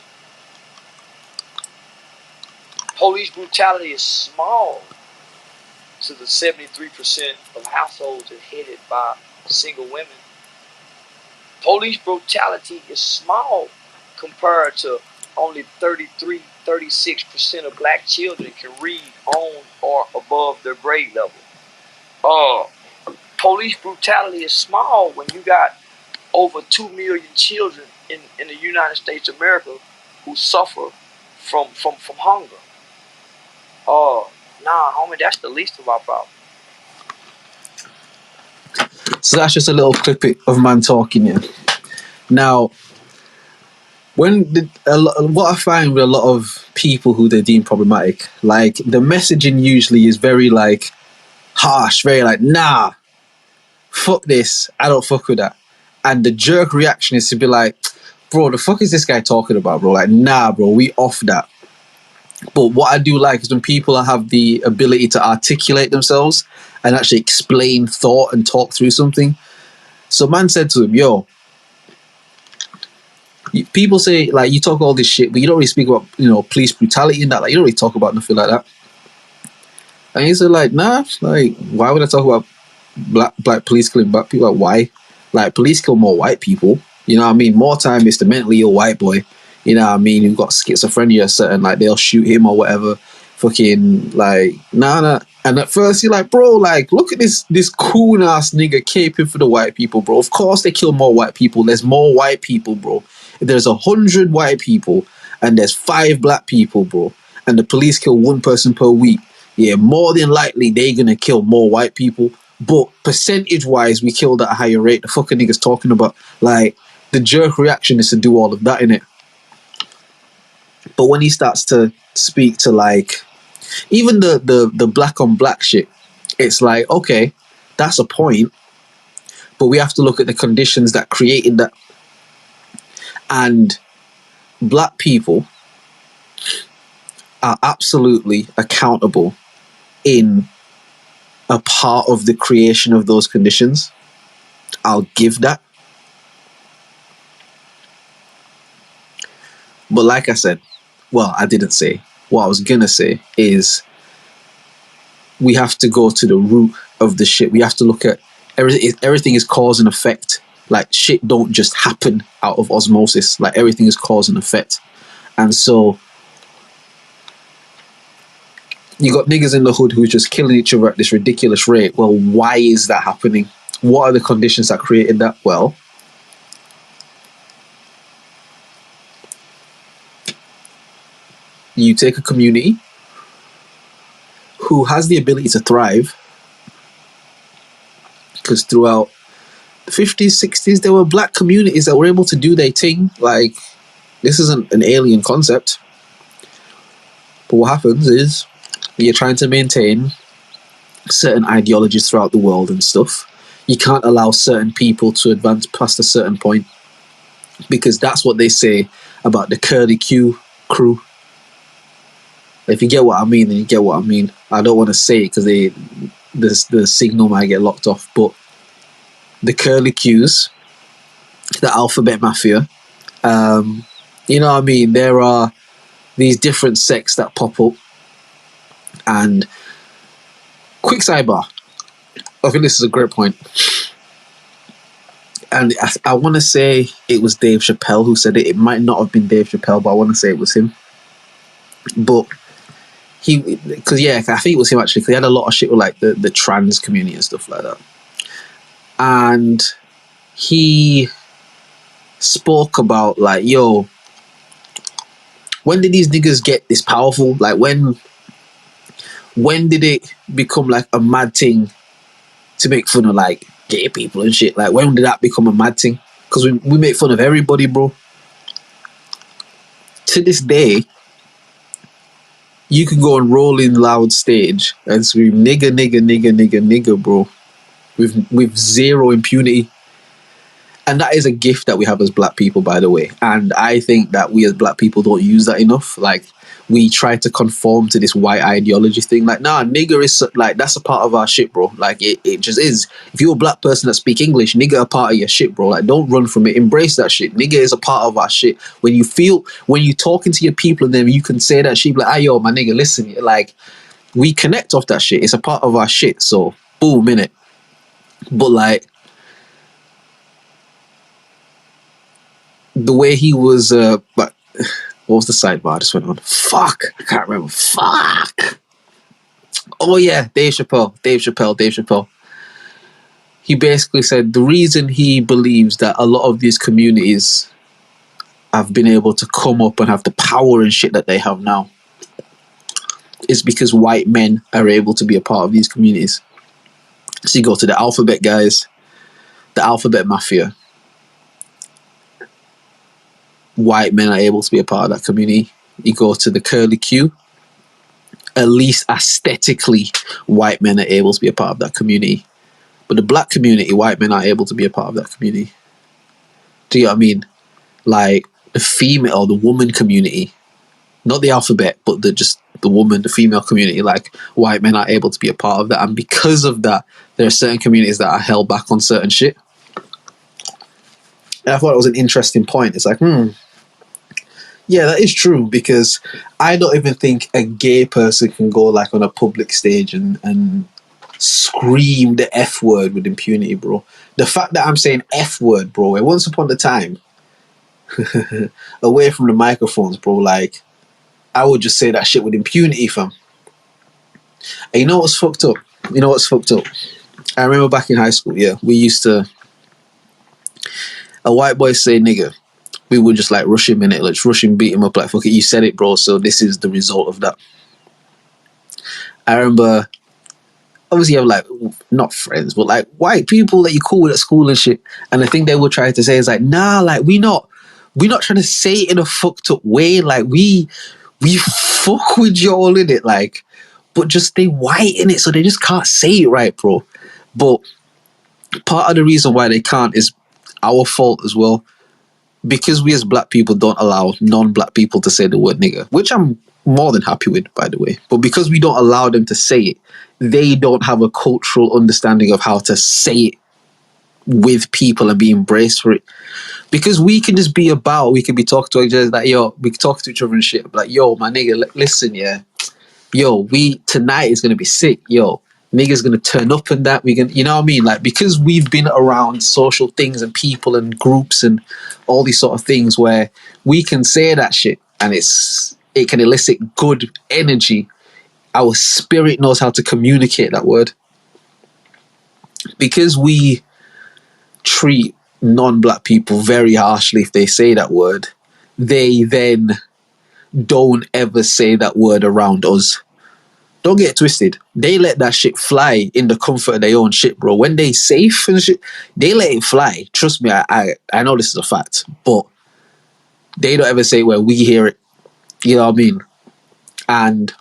Police brutality is small to the 73% of households that headed by single women. Police brutality is small compared to only 33, 36% of black children can read on or above their grade level. Police brutality is small when you got over 2 million children in the United States of America who suffer from hunger. Nah, homie, that's the least of our problem. So that's just a little clip of man talking here. Now, what I find with a lot of people who they deem problematic, like the messaging usually is very like harsh, very like, nah, fuck this, I don't fuck with that. And the jerk reaction is to be like, bro, the fuck is this guy talking about, bro? Like, nah, bro, we off that. But what I do like is when people have the ability to articulate themselves and actually explain thought and talk through something. So man said to him, yo, people say, like, you talk all this shit, but you don't really speak about, police brutality and that. Like, you don't really talk about nothing like that. And he said, like, nah, like, why would I talk about black police killing black people? Like, why? Like, police kill more white people. You know what I mean? More time it's the mentally ill white boy. You know what I mean? Who've got schizophrenia or something. Like, they'll shoot him or whatever. Fucking, like, nah. And at first you're like, bro, like, look at this coon ass nigga caping for the white people, bro. Of course they kill more white people. There's more white people, bro. If there's 100 white people and there's 5 black people, bro, and the police kill 1 person per week, yeah, more than likely they're gonna kill more white people. But percentage-wise, we killed at a higher rate. The fucking niggas talking about, like, the jerk reaction is to do all of that, innit? But when he starts to speak to, like, even the black on black shit, it's like, okay, that's a point, but we have to look at the conditions that created that. And black people are absolutely accountable in a part of the creation of those conditions. I'll give that. But like I said, well, I didn't say. What I was gonna say is we have to go to the root of the shit. We have to look at everything is cause and effect. Like, shit don't just happen out of osmosis. Like, everything is cause and effect. And so you got niggas in the hood who are just killing each other at this ridiculous rate. Well, why is that happening? What are the conditions that created that? Well, you take a community who has the ability to thrive, because throughout the 50s, 60s, there were black communities that were able to do their thing. Like, this isn't an alien concept. But what happens is you're trying to maintain certain ideologies throughout the world and stuff. You can't allow certain people to advance past a certain point, because that's what they say about the curly Q crew. If you get what I mean, then you get what I mean. I don't want to say it because the signal might get locked off, but the curly Qs, the alphabet mafia, you know what I mean? There are these different sects that pop up. And quick sidebar, I think this is a great point. And I want to say it was Dave Chappelle who said it. It might not have been Dave Chappelle, but I want to say it was him. But I think it was him actually, because he had a lot of shit with like the trans community and stuff like that. and he spoke about like, yo, when did these niggas get this powerful? Like when did it become like a mad thing to make fun of like gay people and shit? Like when did that become a mad thing? Because we make fun of everybody, bro. To this day, you can go on Rolling Loud stage and scream nigga, nigga, nigga, nigga, nigga, bro, with zero impunity. And that is a gift that we have as black people, by the way. And I think that we as black people don't use that enough. Like, we try to conform to this white ideology thing. Like, nah, nigger is like, that's a part of our shit, bro. Like, it just is. If you're a black person that speak English, nigger a part of your shit, bro. Like, don't run from it. Embrace that shit. Nigger is a part of our shit. When you're talking to your people and then you can say that shit, like, yo, my nigga, listen. Like, we connect off that shit. It's a part of our shit. So, boom, innit? But, like, the way he was, but what was the sidebar I just went on? Fuck, I can't remember. Fuck. Oh yeah, Dave Chappelle. He basically said the reason he believes that a lot of these communities have been able to come up and have the power and shit that they have now is because white men are able to be a part of these communities. So you go to the alphabet guys, the alphabet mafia. White men are able to be a part of that community. You go to the curly Q, at least aesthetically, white men are able to be a part of that community. But the black community, white men are able to be a part of that community. Do you know what I mean? Like the female or the woman community, not the alphabet, but the woman, the female community, like white men are able to be a part of that. And because of that, there are certain communities that are held back on certain shit. And I thought it was an interesting point. It's like, yeah, that is true, because I don't even think a gay person can go like on a public stage and scream the F word with impunity, bro. The fact that I'm saying F word, bro, once upon a time, away from the microphones, bro, like, I would just say that shit with impunity, fam. And you know what's fucked up? I remember back in high school, yeah, we used to, a white boy say nigga, we would just like rush him in it, let's rush him, beat him up, like, fuck it, you said it, bro, so this is the result of that. I remember, obviously you have like, not friends, but like white people that you cool with at school and shit, and the thing they would try to say is like, nah, like we're not trying to say it in a fucked up way, like we fuck with y'all in it, like, but just they white in it, so they just can't say it right, bro. But part of the reason why they can't is our fault as well, because we as black people don't allow non-black people to say the word nigger, which I'm more than happy with, by the way. But because we don't allow them to say it, they don't have a cultural understanding of how to say it with people and be embraced for it. Because we can just be we can be talking to each other like, yo, we can talk to each other and shit, like, yo, my nigga, listen, yeah, yo, tonight is gonna be sick, yo, niggas gonna turn up and that, you know what I mean? Like, because we've been around social things and people and groups and all these sort of things where we can say that shit and it can elicit good energy. Our spirit knows how to communicate that word. Because we treat non-black people very harshly if they say that word, they then don't ever say that word around us. Don't get it twisted. They let that shit fly in the comfort of their own shit, bro. When they safe and shit, they let it fly. Trust me, I know this is a fact, but they don't ever say where we hear it. You know what I mean? And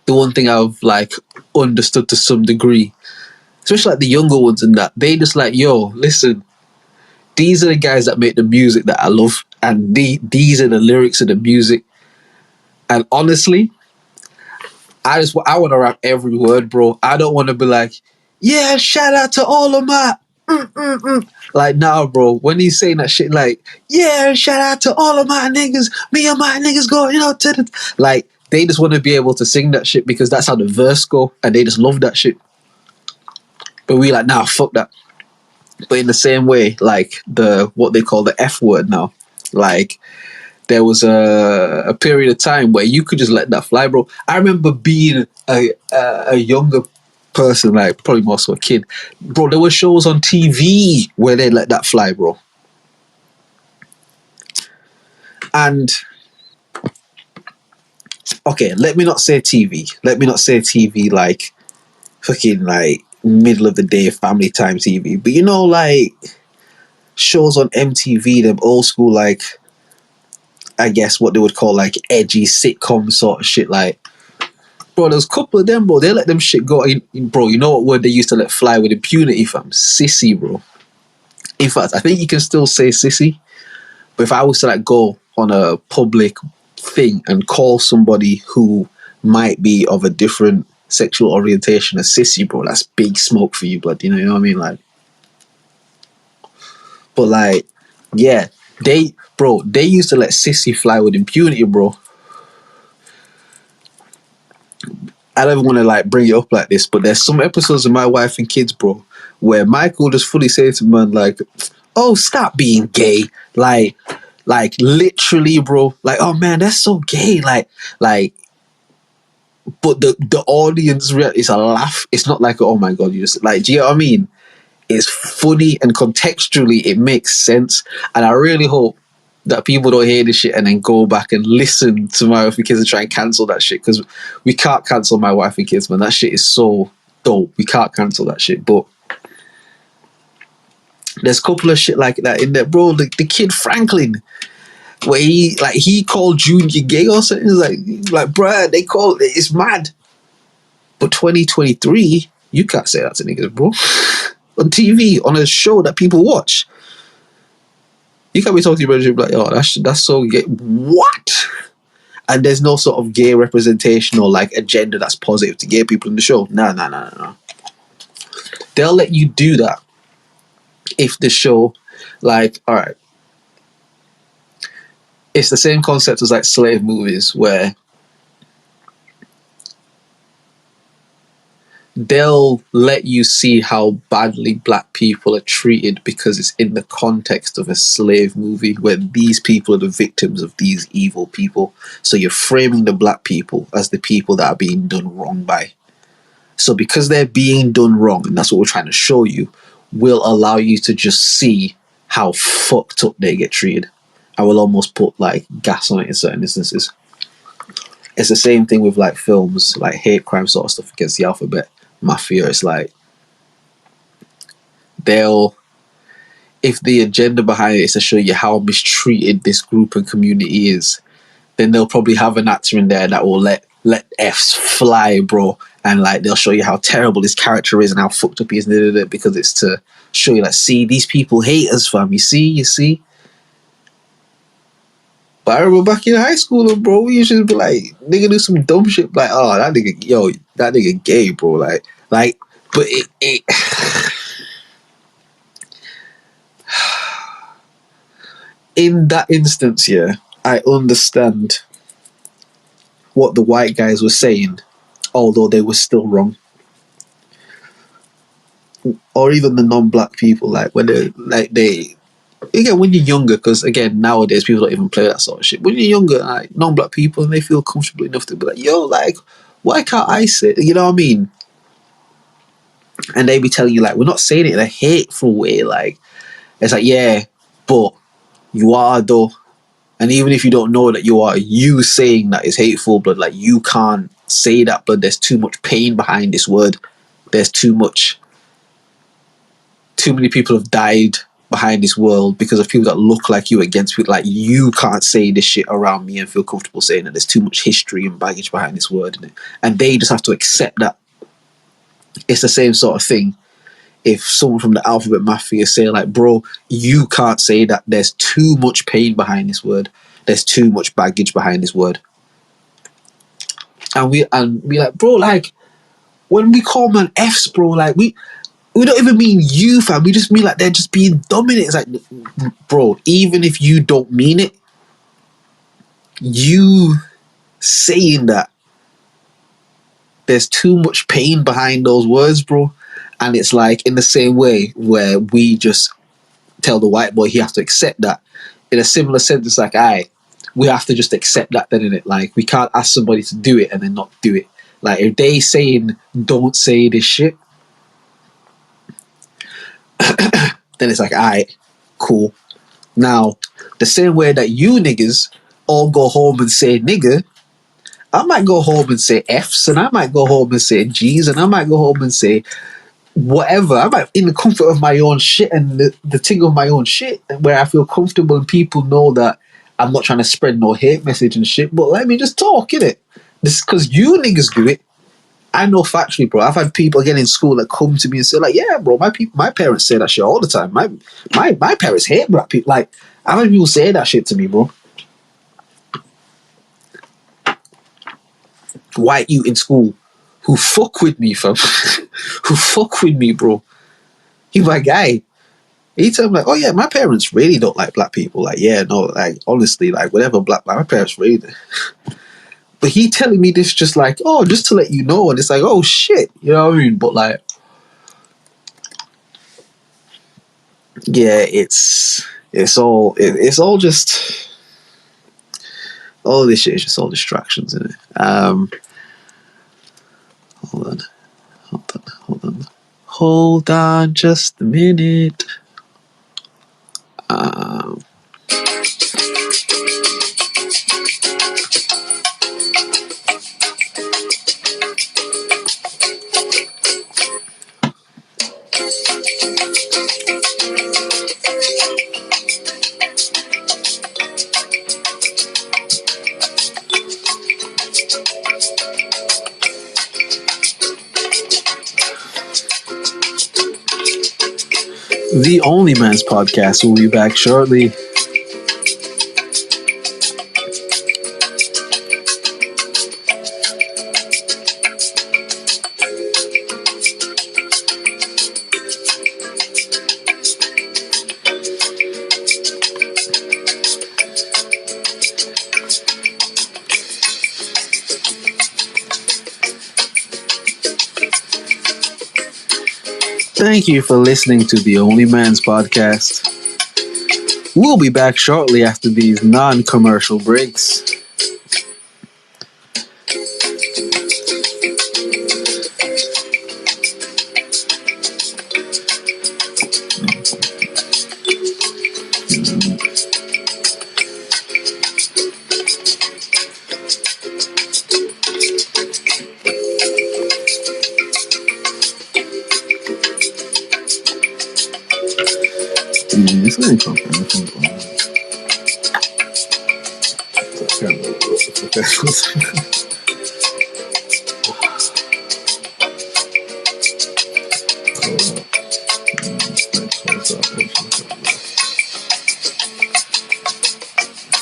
the one thing I've like understood to some degree, especially like the younger ones and that, they just like, yo, listen, these are the guys that make the music that I love, and these are the lyrics of the music. And honestly, I want to rap every word, bro. I don't want to be like, yeah, shout out to all of my like, nah, bro. When he's saying that shit, like, yeah, shout out to all of my niggas, me and my niggas go, you know, to the, like, they just want to be able to sing that shit because that's how the verse go, and they just love that shit. But we like, nah, fuck that. But in the same way, like what they call the F word now, like, there was a period of time where you could just let that fly, bro. I remember being a younger person, like probably more so a kid, bro, there were shows on TV where they let that fly, bro. And okay, let me not say TV. Let me not say TV like fucking like middle of the day family time TV. But you know, like shows on MTV, them old school, like I guess what they would call like edgy sitcom sort of shit. Like, bro, there's a couple of them, bro. They let them shit go. Bro, you know what word they used to let fly with impunity, fam? Sissy, bro. In fact, I think you can still say sissy. But if I was to like go on a public thing and call somebody who might be of a different sexual orientation a sissy, bro, that's big smoke for you, blood. You know what I mean? Like, but like, yeah, they used to let sissy fly with impunity, bro. I don't even want to like bring it up like this, but there's some episodes of My Wife and Kids, bro, where Michael just fully says to man like, "Oh, stop being gay," like literally, bro. Like, oh man, that's so gay. Like, but the audience is a laugh. It's not like, oh my god, you just like, do you know what I mean? It's funny and contextually it makes sense, and I really hope that people don't hear this shit and then go back and listen to My Wife and Kids and try and cancel that shit, because we can't cancel My Wife and Kids, man. That shit is so dope. We can't cancel that shit. But there's a couple of shit like that in there, bro. The kid Franklin, where he called Junior gay or something. It's like bruh, they call it's mad. But 2023, you can't say that to niggas, bro. On TV, on a show that people watch. You can't be talking to your brother like, oh, that's so gay. What? And there's no sort of gay representation or like agenda that's positive to gay people in the show. No. They'll let you do that if the show, like, all right, it's the same concept as like slave movies where they'll let you see how badly black people are treated because it's in the context of a slave movie where these people are the victims of these evil people. So you're framing the black people as the people that are being done wrong by. So because they're being done wrong, and that's what we're trying to show you, will allow you to just see how fucked up they get treated. I will almost put like gas on it in certain instances. It's the same thing with like films, like hate crime sort of stuff against the alphabet mafia. It's like if the agenda behind it is to show you how mistreated this group and community is, then they'll probably have an actor in there that will let F's fly, bro, and like they'll show you how terrible this character is and how fucked up he is, because it's to show you like, see, these people hate us, fam. You see. But I remember back in high school, bro, we used to be like, nigga do some dumb shit, like, oh, that nigga gay, bro, like, but it in that instance, yeah, I understand what the white guys were saying, although they were still wrong. Or even the non-black people, like, when again, when you're younger, because again, nowadays people don't even play that sort of shit. When you're younger, like non-black people, and they feel comfortable enough to be like, yo, like, why can't I say, you know what I mean? And they be telling you like, we're not saying it in a hateful way. Like, it's like, yeah, but you are though. And even if you don't know that you are, you saying that is hateful, but like, you can't say that, but there's too much pain behind this word. There's too many people have died behind this world because of people that look like you against people. Like, you can't say this shit around me and feel comfortable saying that. There's too much history and baggage behind this word, and they just have to accept that. It's the same sort of thing if someone from the alphabet mafia say like, bro, you can't say that. There's too much pain behind this word. There's too much baggage behind this word. And we like, bro, like, when we call man F's, bro, like, we don't even mean you, fam. We just mean like they're just being dominant. It's like, bro, even if you don't mean it, you saying that, there's too much pain behind those words, bro. And it's like, in the same way where we just tell the white boy he has to accept that, in a similar sense, it's like, we have to just accept that then, innit? Like, we can't ask somebody to do it and then not do it. Like, if they saying don't say this shit, then it's like, alright, cool. Now, the same way that you niggas all go home and say nigga, I might go home and say F's, and I might go home and say G's, and I might go home and say whatever. I might, in the comfort of my own shit and the thing of my own shit, where I feel comfortable and people know that I'm not trying to spread no hate message and shit, but let me just talk, innit? This because you niggas do it. I know factually, bro. I've had people again in school that come to me and say, like, yeah, bro, my parents say that shit all the time. My parents hate black people. Like, I've had people say that shit to me, bro. White youth in school who fuck with me, fam. Who fuck with me, bro. He's my guy. He told me, like, oh yeah, my parents really don't like black people. Like, yeah, no, like, honestly, like, whatever black, my parents really do. But he telling me this just like, oh, just to let you know. And it's like, oh shit, you know what I mean? But like, yeah, it's all just, all this shit is just all distractions, isn't it? Hold on just a minute. The OnlyMans podcast will be back shortly. Thank you for listening to the OnlyMans podcast. We'll be back shortly after these non-commercial breaks.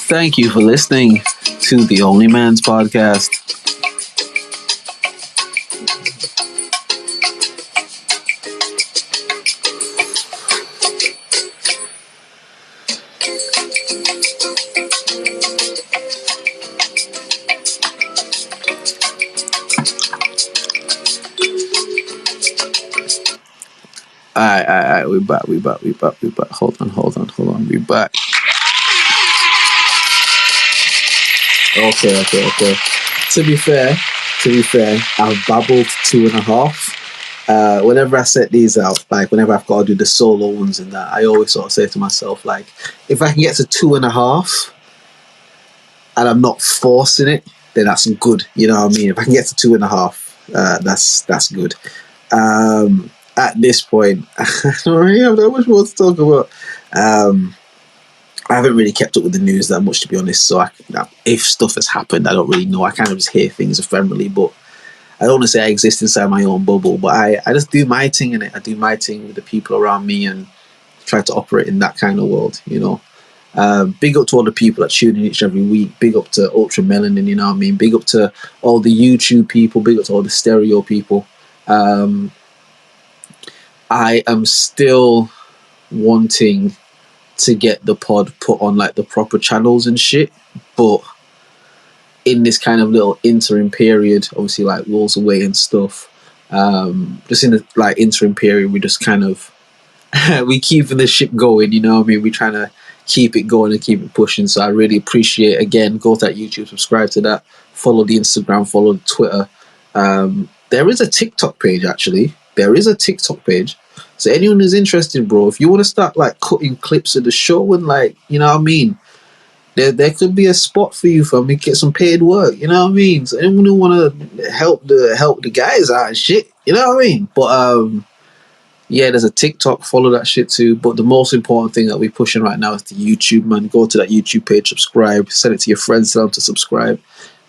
Thank you for listening to the OnlyMans podcast. Alright, we back. Hold on, we back. Okay. To be fair, I've babbled 2.5. Whenever I set these out, like whenever I've got to do the solo ones and that, I always sort of say to myself, like, if I can get to 2.5 and I'm not forcing it, then that's good. You know what I mean? If I can get to 2.5, that's good. At this point, I don't really have that much more to talk about. I haven't really kept up with the news that much, to be honest. So if stuff has happened, I don't really know. I kind of just hear things ephemerally, but I don't want to say I exist inside my own bubble, but I just do my thing in it. I do my thing with the people around me and try to operate in that kind of world, you know. Big up to all the people that tune in each every week. Big up to Ultra Melanin, you know what I mean? Big up to all the YouTube people. Big up to all the stereo people. I am still wanting to get the pod put on like the proper channels and shit, but in this kind of little interim period, obviously like Will's away and stuff, just in the like interim period, we just kind of we keeping the ship going, you know what I mean? We're trying to keep it going and keep it pushing. So I really appreciate, again, go to that YouTube, subscribe to that, follow the Instagram, follow the Twitter, There is a TikTok page, actually. There is a TikTok page. So anyone who's interested, bro, if you want to start like cutting clips of the show and like, you know what I mean, there could be a spot for you for me get some paid work. You know what I mean? So anyone who want to help the guys out and shit. You know what I mean? But yeah, there's a TikTok. Follow that shit too. But the most important thing that we're pushing right now is the YouTube, man. Go to that YouTube page, subscribe, send it to your friends, tell them to subscribe.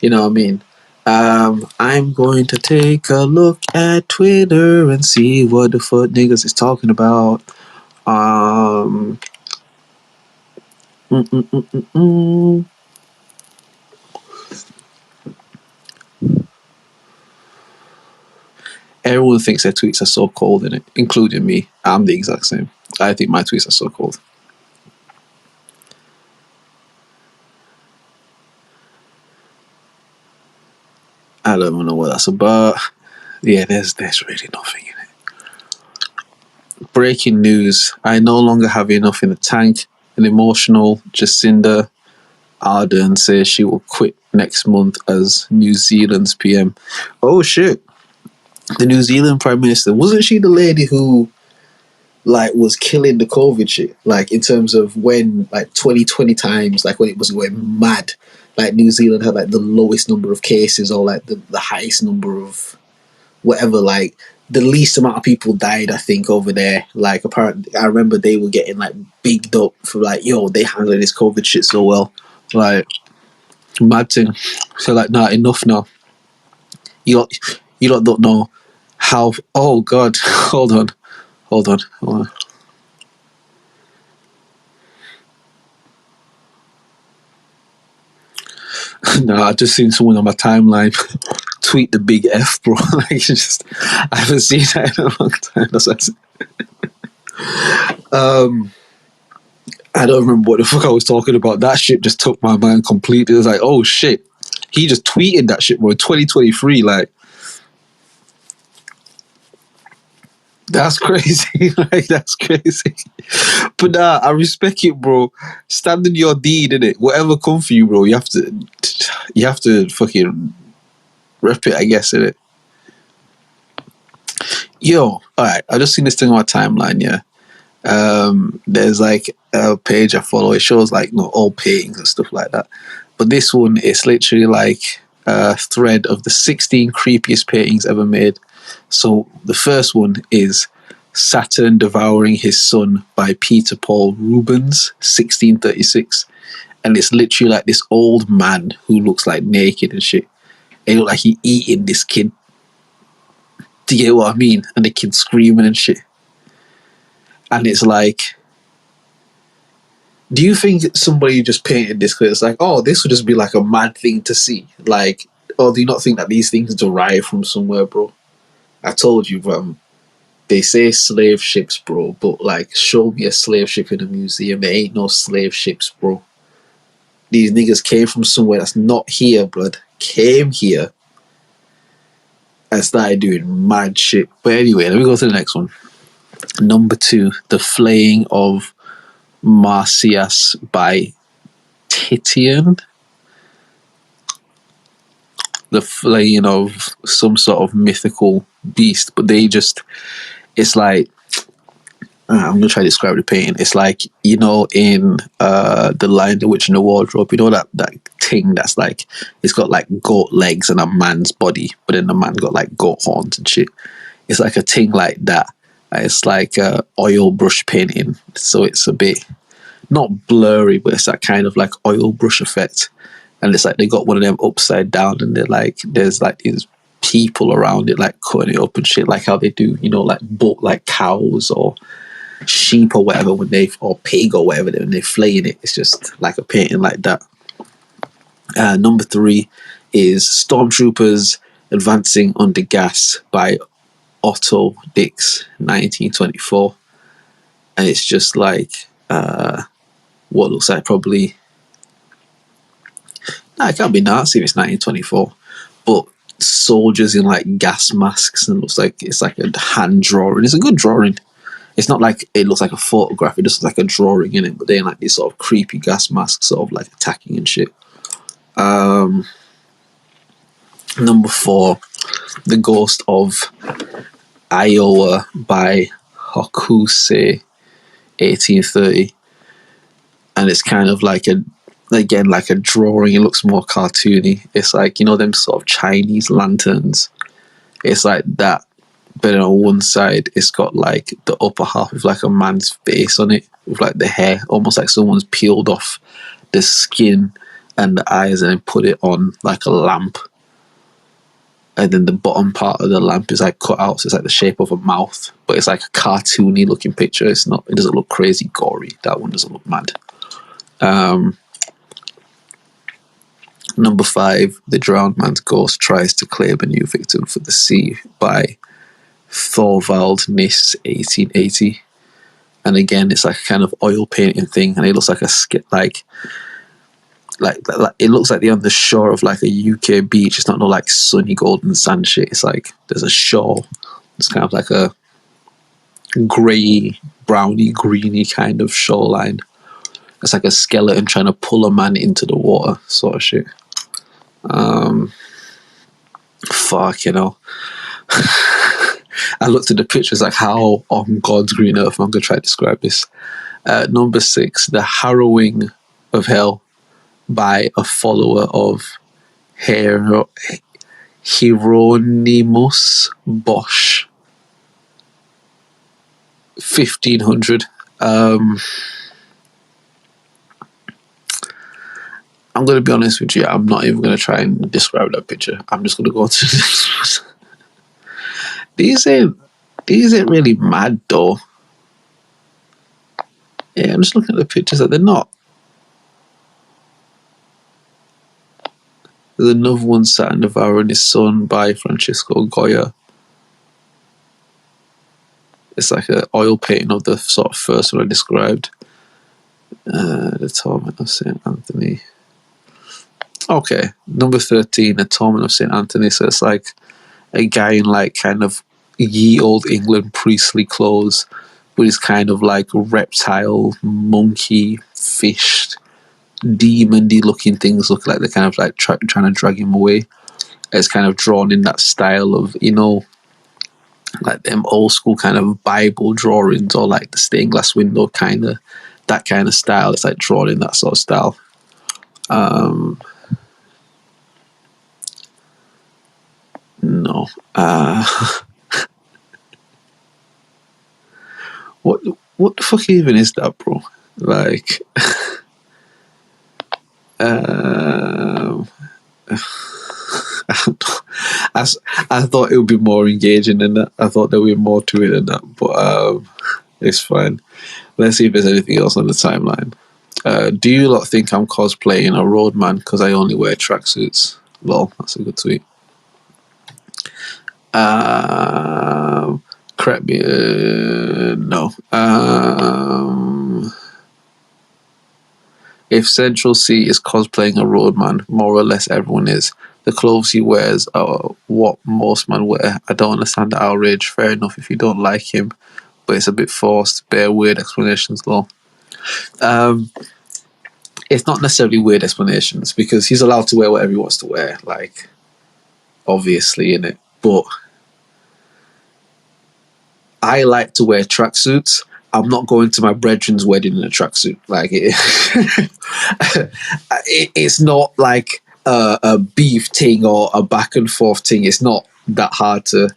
You know what I mean? I'm going to take a look at Twitter and see what the fuck niggas is talking about. Everyone thinks their tweets are so cold, innit? Including me. I'm the exact same. I think my tweets are so cold. I don't even know what that's about. Yeah, there's really nothing in it. Breaking news. I no longer have enough in the tank. An emotional Jacinda Ardern says she will quit next month as New Zealand's PM. Oh shit. The New Zealand Prime Minister. Wasn't she the lady who like was killing the COVID shit? Like in terms of when like 2020 times, like when it was going mad. Like New Zealand had like the lowest number of cases or like the highest number of whatever, like the least amount of people died, I think, over there. Like apparently I remember they were getting like bigged up for like, yo, they handle this COVID shit so well. Like mad thing. So like, nah, enough now. You lot don't know how. Oh god, hold on. Nah, I just seen someone on my timeline tweet the big F, bro. Like, it's just, I haven't seen that in a long time. That's what I don't remember what the fuck I was talking about. That shit just took my mind completely. It was like, oh shit, he just tweeted that shit, bro. 2023, like, that's crazy. Like, that's crazy. But nah, I respect it, bro. Stand in your deed, innit? Whatever come for you, bro. You have to fucking rep it, I guess, innit? Yo, alright, I just seen this thing on my timeline, yeah. There's like a page I follow. It shows like old paintings and stuff like that. But this one is literally like a thread of the 16 creepiest paintings ever made. So the first one is Saturn Devouring His Son by Peter Paul Rubens, 1636. And it's literally like this old man who looks like naked and shit. And it looks like he eating this kid. Do you get what I mean? And the kid screaming and shit. And it's like, do you think somebody just painted this because it's like, oh, this would just be like a mad thing to see? Like, or do you not think that these things derive from somewhere, bro? I told you, they say slave ships, bro, but like, show me a slave ship in a museum. There ain't no slave ships, bro. These niggas came from somewhere that's not here, blood. Came here and started doing mad shit. But anyway, let me go to the next one. Number 2, the flaying of Marsyas by Titian. The flaying of some sort of mythical beast, but it's like, I'm gonna try to describe the painting. It's like, in The Lion, the Witch and the Wardrobe, that thing that's like, it's got like goat legs and a man's body, but then the man got like goat horns and shit. It's like a thing like that. It's like a oil brush painting, so it's a bit not blurry, but it's that kind of like oil brush effect. And it's like they got one of them upside down, and they're like, there's like these people around it like cutting it up and shit, like how they do, like cows or sheep or whatever or pig or whatever when they flaying it. It's just like a painting like that. Number 3 is Stormtroopers Advancing Under Gas by Otto Dix, 1924. And it's just like what looks like probably, it can't be Nazi if it's 1924, but soldiers in like gas masks, and it looks like it's like a hand drawing. It's a good drawing. It's not like it looks like a photograph, it just looks like a drawing in it, but they're in like these sort of creepy gas masks, sort of like attacking and shit. Number 4, The Ghost of Iowa by Hokuse 1830. And it's kind of like a drawing. It looks more cartoony. It's like, them sort of Chinese lanterns. It's like that, but on one side it's got like the upper half with like a man's face on it, with like the hair, almost like someone's peeled off the skin and the eyes and then put it on like a lamp. And then the bottom part of the lamp is like cut out, so it's like the shape of a mouth, but it's like a cartoony looking picture. It doesn't look crazy gory. That one doesn't look mad. Number 5, The Drowned Man's Ghost Tries to Claim a New Victim for the Sea by Thorvald Nis 1880. And again, it's like a kind of oil painting thing, and it looks like it looks like they're on the shore of like a UK beach. It's not no like sunny golden sand shit. It's like there's a shore. It's kind of like a grey, browny, greeny kind of shoreline. It's like a skeleton trying to pull a man into the water, sort of shit. Fuck, I looked at the pictures like, how on God's green earth am I going to try to describe this? Number 6, The Harrowing of Hell by a follower of Hieronymus Bosch, 1500. I'm going to be honest with you, I'm not even going to try and describe that picture. I'm just going to go to this. These ain't really mad though. Yeah, I'm just looking at the pictures that they're not. There's another one, Saturn Navarro and His Son by Francisco Goya. It's like an oil painting of the sort of first one I described. The Torment of St. Anthony. Okay, number 13, The Torment of St. Anthony. So it's like a guy in like kind of ye old England priestly clothes with his kind of like reptile, monkey, fish, demon-y looking things look like they're kind of like trying to drag him away. It's kind of drawn in that style of, like them old school kind of Bible drawings, or like the stained glass window kind of, that kind of style. It's like drawn in that sort of style. No. What the fuck even is that, bro? Like, I thought it would be more engaging than that. I thought there would be more to it than that, but it's fine. Let's see if there's anything else on the timeline. Do you lot think I'm cosplaying a roadman because I only wear tracksuits? Lol, that's a good tweet. Correct me. No. If Central C is cosplaying a roadman, more or less everyone is. The clothes he wears are what most men wear. I don't understand the outrage. Fair enough if you don't like him, but it's a bit forced. Bare weird explanations, though. It's not necessarily weird explanations, because he's allowed to wear whatever he wants to wear, like, obviously, innit? But I like to wear tracksuits. I'm not going to my brethren's wedding in a tracksuit. Like, it's not like a beef thing or a back and forth thing. It's not that hard to.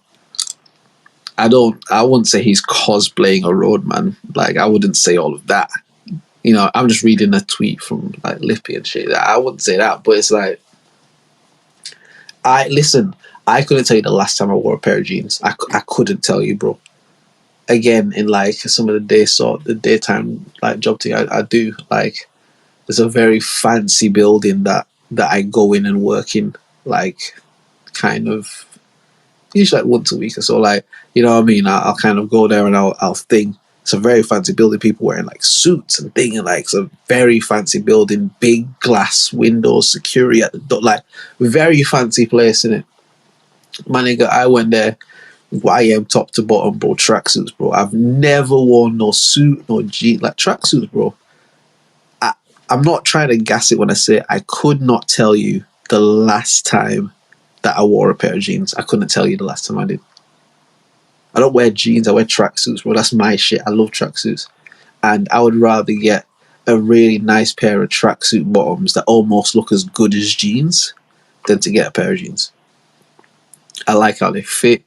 I wouldn't say he's cosplaying a roadman. Like, I wouldn't say all of that. I'm just reading a tweet from like Lippy and shit. I wouldn't say that, but it's like, I couldn't tell you the last time I wore a pair of jeans. I couldn't tell you, bro. Again, in like some of the daytime like job thing I do, like, there's a very fancy building that I go in and work in, like, kind of usually like once a week or so. Like, you know what I mean? I'll kind of go there and I'll think. It's a very fancy building, people wearing like suits and things, and like it's a very fancy building, big glass windows, security at the door, like very fancy place, innit? My nigga, I went there, YM top to bottom, bro, tracksuits, bro. I've never worn no suit, no jeans, like tracksuits, bro. I'm not trying to gas it when I say I could not tell you the last time that I wore a pair of jeans. I couldn't tell you the last time I did. I don't wear jeans, I wear tracksuits, bro. That's my shit. I love tracksuits. And I would rather get a really nice pair of tracksuit bottoms that almost look as good as jeans than to get a pair of jeans. I like how they fit.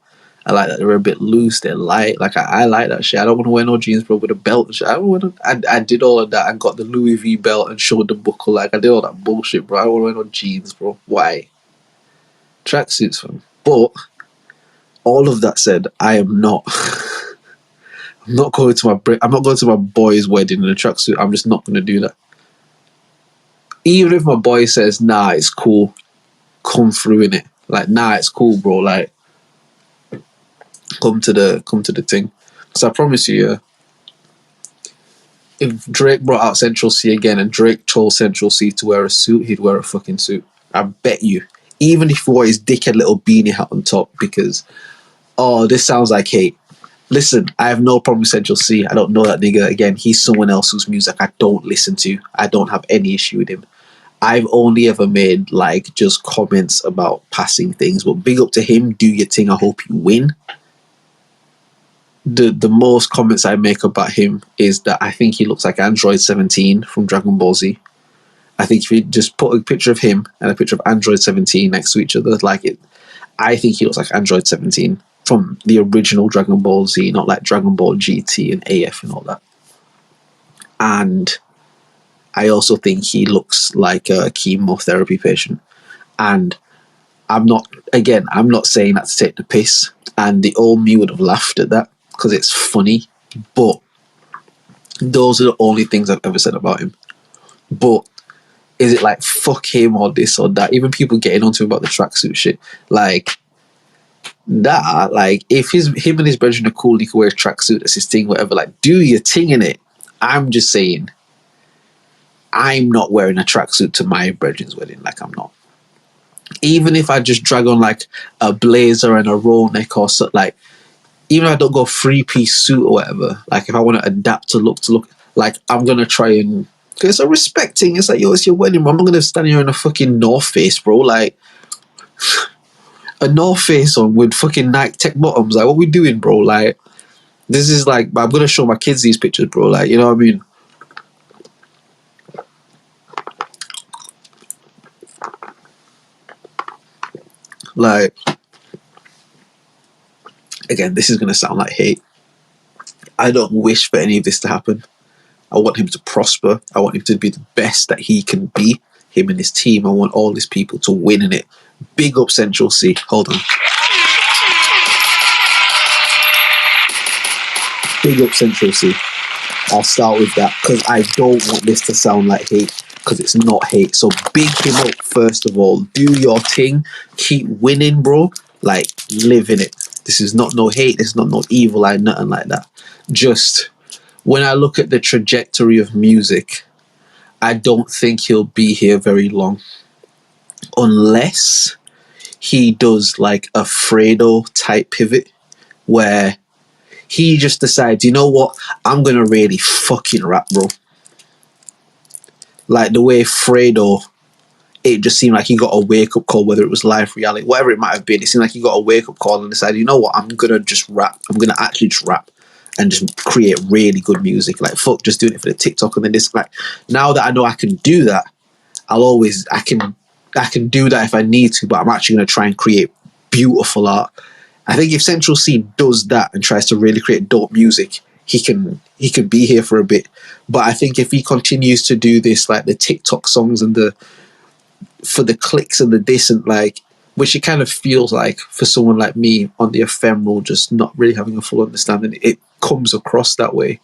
I like that they're a bit loose, they're light. Like, I like that shit. I don't want to wear no jeans, bro, with a belt and shit. I don't want to. I did all of that. I got the Louis V belt and showed the buckle. Like, I did all that bullshit, bro. I don't want to wear no jeans, bro. Why? Tracksuits, fam. But all of that said, I am not. I'm not going to my boy's wedding in a tracksuit. I'm just not going to do that. Even if my boy says, "Nah, it's cool," come through in it. Like, nah, it's cool, bro. Like, come to the thing. Because I promise you, yeah, if Drake brought out Central C again and Drake told Central C to wear a suit, he'd wear a fucking suit. I bet you. Even if he wore his dickhead little beanie hat on top, because, oh, this sounds like hate. Listen, I have no problem with Central C. I don't know that nigga. Again, he's someone else whose music I don't listen to. I don't have any issue with him. I've only ever made, like, just comments about passing things. But big up to him. Do your thing. I hope you win. The most comments I make about him is that I think he looks like Android 17 from Dragon Ball Z. I think if you just put a picture of him and a picture of Android 17 next to each other, like it, I think he looks like Android 17 from the original Dragon Ball Z, not like Dragon Ball GT and AF and all that. And I also think he looks like a chemotherapy patient. And I'm not saying that to take the piss. And the old me would have laughed at that because it's funny. But those are the only things I've ever said about him. But is it like, fuck him or this or that? Even people getting onto him about the tracksuit shit. Like, nah, like, if him and his brethren are cool, he can wear a tracksuit, that's his thing, whatever. Like, do your thing in it. I'm just saying, I'm not wearing a tracksuit to my brethren's wedding. Like, I'm not. Even if I just drag on like a blazer and a roll neck or something, like, even if I don't go 3-piece suit or whatever, like, if I want to adapt to look, like, I'm going to try and, because it's a respect thing. It's like, yo, it's your wedding, bro. I'm not going to stand here in a fucking North Face, bro. Like, a North Face on with fucking Nike Tech bottoms. Like, what we doing, bro? Like, this is like, I'm going to show my kids these pictures, bro. Like, you know what I mean? Like, again, this is going to sound like hate. I don't wish for any of this to happen. I want him to prosper. I want him to be the best that he can be, him and his team. I want all these people to win in it. Big up Central C. Hold on. Big up Central C. I'll start with that because I don't want this to sound like hate, because it's not hate. So big him up, first of all. Do your thing. Keep winning, bro. Like, live in it. This is not no hate. This is not no evil eye, nothing like that. Just, when I look at the trajectory of music, I don't think he'll be here very long. Unless he does like a Fredo type pivot where he just decides, you know what, I'm going to really fucking rap, bro. Like the way Fredo, it just seemed like he got a wake-up call, whether it was life, reality, whatever it might have been. It seemed like he got a wake-up call and decided, you know what, I'm going to just rap. I'm going to actually just rap and just create really good music. Like, fuck just doing it for the TikTok and then this. Like, now that I know I can do that, I can do that if I need to, but I'm actually going to try and create beautiful art. I think if Central C does that and tries to really create dope music, he can be here for a bit. But I think if he continues to do this, like the TikTok songs and for the clicks and the this and like, which it kind of feels like for someone like me on the ephemeral, just not really having a full understanding, it comes across that way.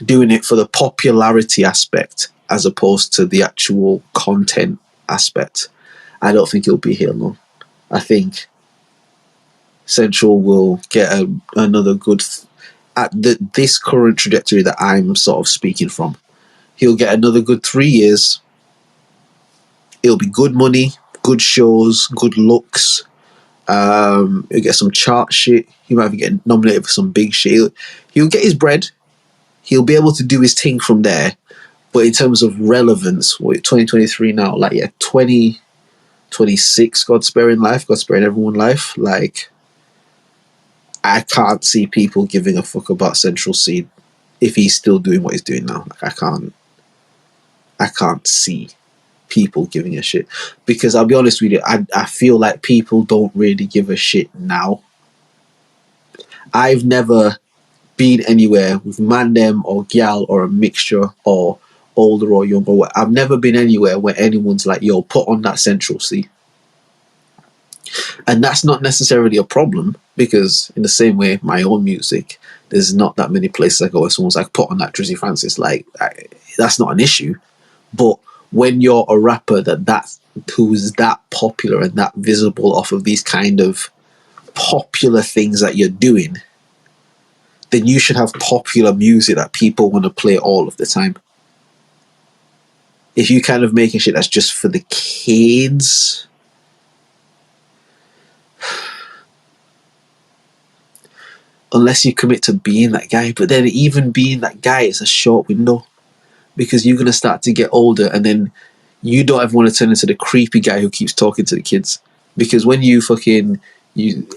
Doing it for the popularity aspect as opposed to the actual content aspect, I don't think he'll be here long. I think Central will get another good, at this current trajectory that I'm sort of speaking from, he'll get another good 3 years. It'll be good money, good shows, good looks. He'll get some chart shit. He might even get nominated for some big shit. He'll get his bread. He'll be able to do his thing from there. But in terms of relevance, 2023 now, like, yeah, 20 26, God sparing life, God sparing everyone life. Like, I can't see people giving a fuck about Central C if he's still doing what he's doing now. Like, I can't see people giving a shit, because I'll be honest with you, I feel like people don't really give a shit now. I've never been anywhere with man them or gal or a mixture or older or younger. I've never been anywhere where anyone's like, yo, put on that Central C. And that's not necessarily a problem, because in the same way, my own music, there's not that many places I go where someone's like, put on that Drizzy Francis. Like, that's not an issue. But when you're a rapper who's that popular and that visible off of these kind of popular things that you're doing, then you should have popular music that people want to play all of the time. If you kind of making shit that's just for the kids, unless you commit to being that guy, but then even being that guy is a short window, because you're going to start to get older and then you don't ever want to turn into the creepy guy who keeps talking to the kids. Because when you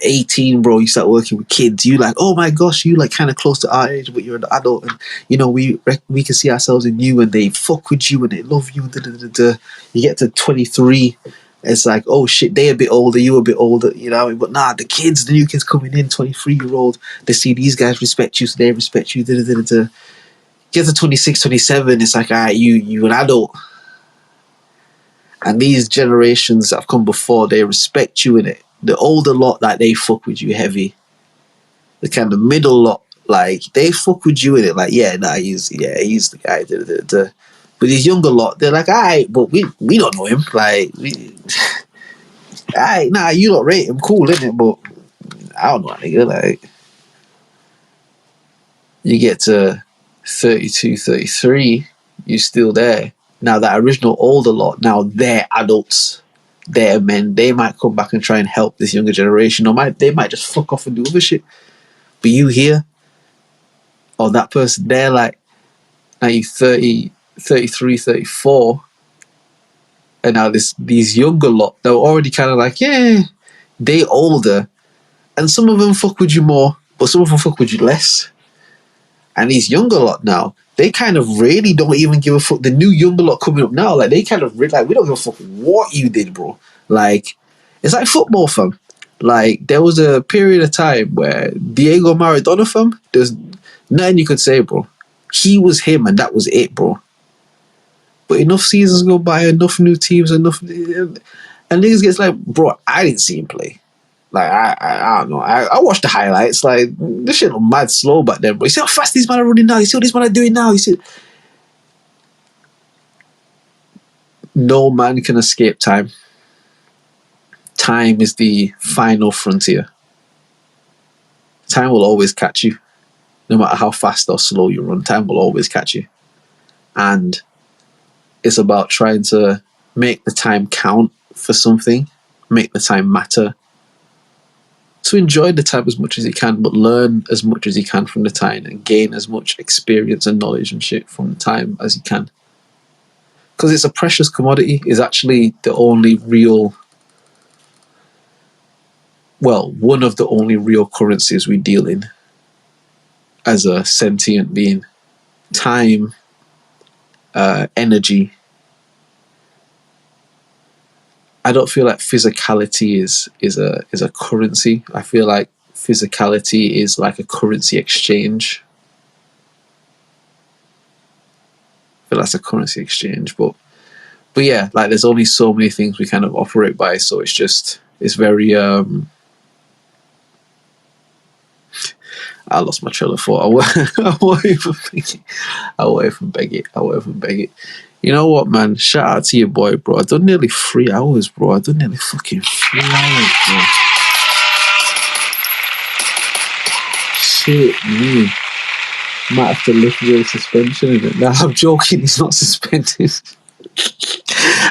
18, bro, you start working with kids, you like, oh my gosh, you like kind of close to our age, but you're an adult, and you know, we can see ourselves in you, and they fuck with you and they love you. You get to 23, it's like, oh shit, they a bit older, you a bit older, you know. But nah, the new kids coming in, 23-year-old, they see these guys respect you, so they respect you. Get to 26, 27, it's like, alright, you an adult. And these generations that have come before, they respect you in it. The older lot, like, they fuck with you heavy. The kind of middle lot, like, they fuck with you in it. Like, yeah, nah, he's the guy. But these younger lot, they're like, alright, but we don't know him. Like, alright, nah, you don't rate him, cool, innit? But I don't know, nigga. Like, you get to 32, 33, you're still there. Now, that original older lot, now they're adults, they're men. They might come back and try and help this younger generation, or they might just fuck off and do other shit. But you here, or that person there, like, now you 30, 33, 34, and now these younger lot, they're already kind of like, yeah, they older, and some of them fuck with you more, but some of them fuck with you less. And these younger lot now, they kind of really don't even give a fuck. The new younger lot coming up now, like, they kind of like, we don't give a fuck what you did, bro. Like, it's like football, fam. Like, there was a period of time where Diego Maradona, fam, there's nothing you could say, bro. He was him, and that was it, bro. But enough seasons go by, enough new teams, and niggas gets like, bro, I didn't see him play. Like, I don't know. I watched the highlights. Like, this shit looked mad slow back then, bro. You see how fast these men are running now? You see what these men are doing now? You see, no man can escape time. Time is the final frontier. Time will always catch you. No matter how fast or slow you run, time will always catch you. And it's about trying to make the time count for something, make the time matter, to enjoy the time as much as you can, but learn as much as you can from the time and gain as much experience and knowledge and shit from the time as you can. Because it's a precious commodity. It's actually the only real, well, one of the only real currencies we deal in as a sentient being. Time, energy. I don't feel like physicality is a currency. I feel like physicality is like a currency exchange. I feel that's a currency exchange, but yeah, like, there's only so many things we kind of operate by, so it's very I lost my trail of thought. I won't even beg it. You know what, man? Shout out to your boy, bro. I done nearly 3 hours, bro. I done nearly fucking 3 hours, bro. Shit, me. Might have to lift your suspension in it. Nah, I'm joking. He's not suspended.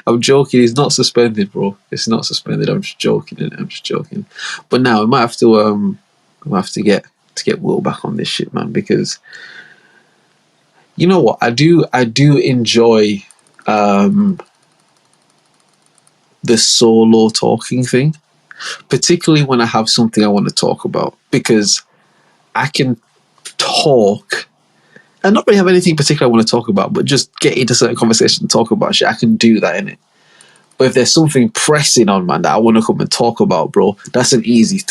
I'm joking. He's not suspended, bro. It's not suspended. I'm just joking. But now we might have to get Will back on this shit, man, because you know what, I do enjoy the the solo talking thing, particularly when I have something I want to talk about, because I can talk and not really have anything particular I want to talk about, but just get into certain conversation and talk about shit. I can do that, innit? But if there's something pressing on, man, that I want to come and talk about, bro, that's an easy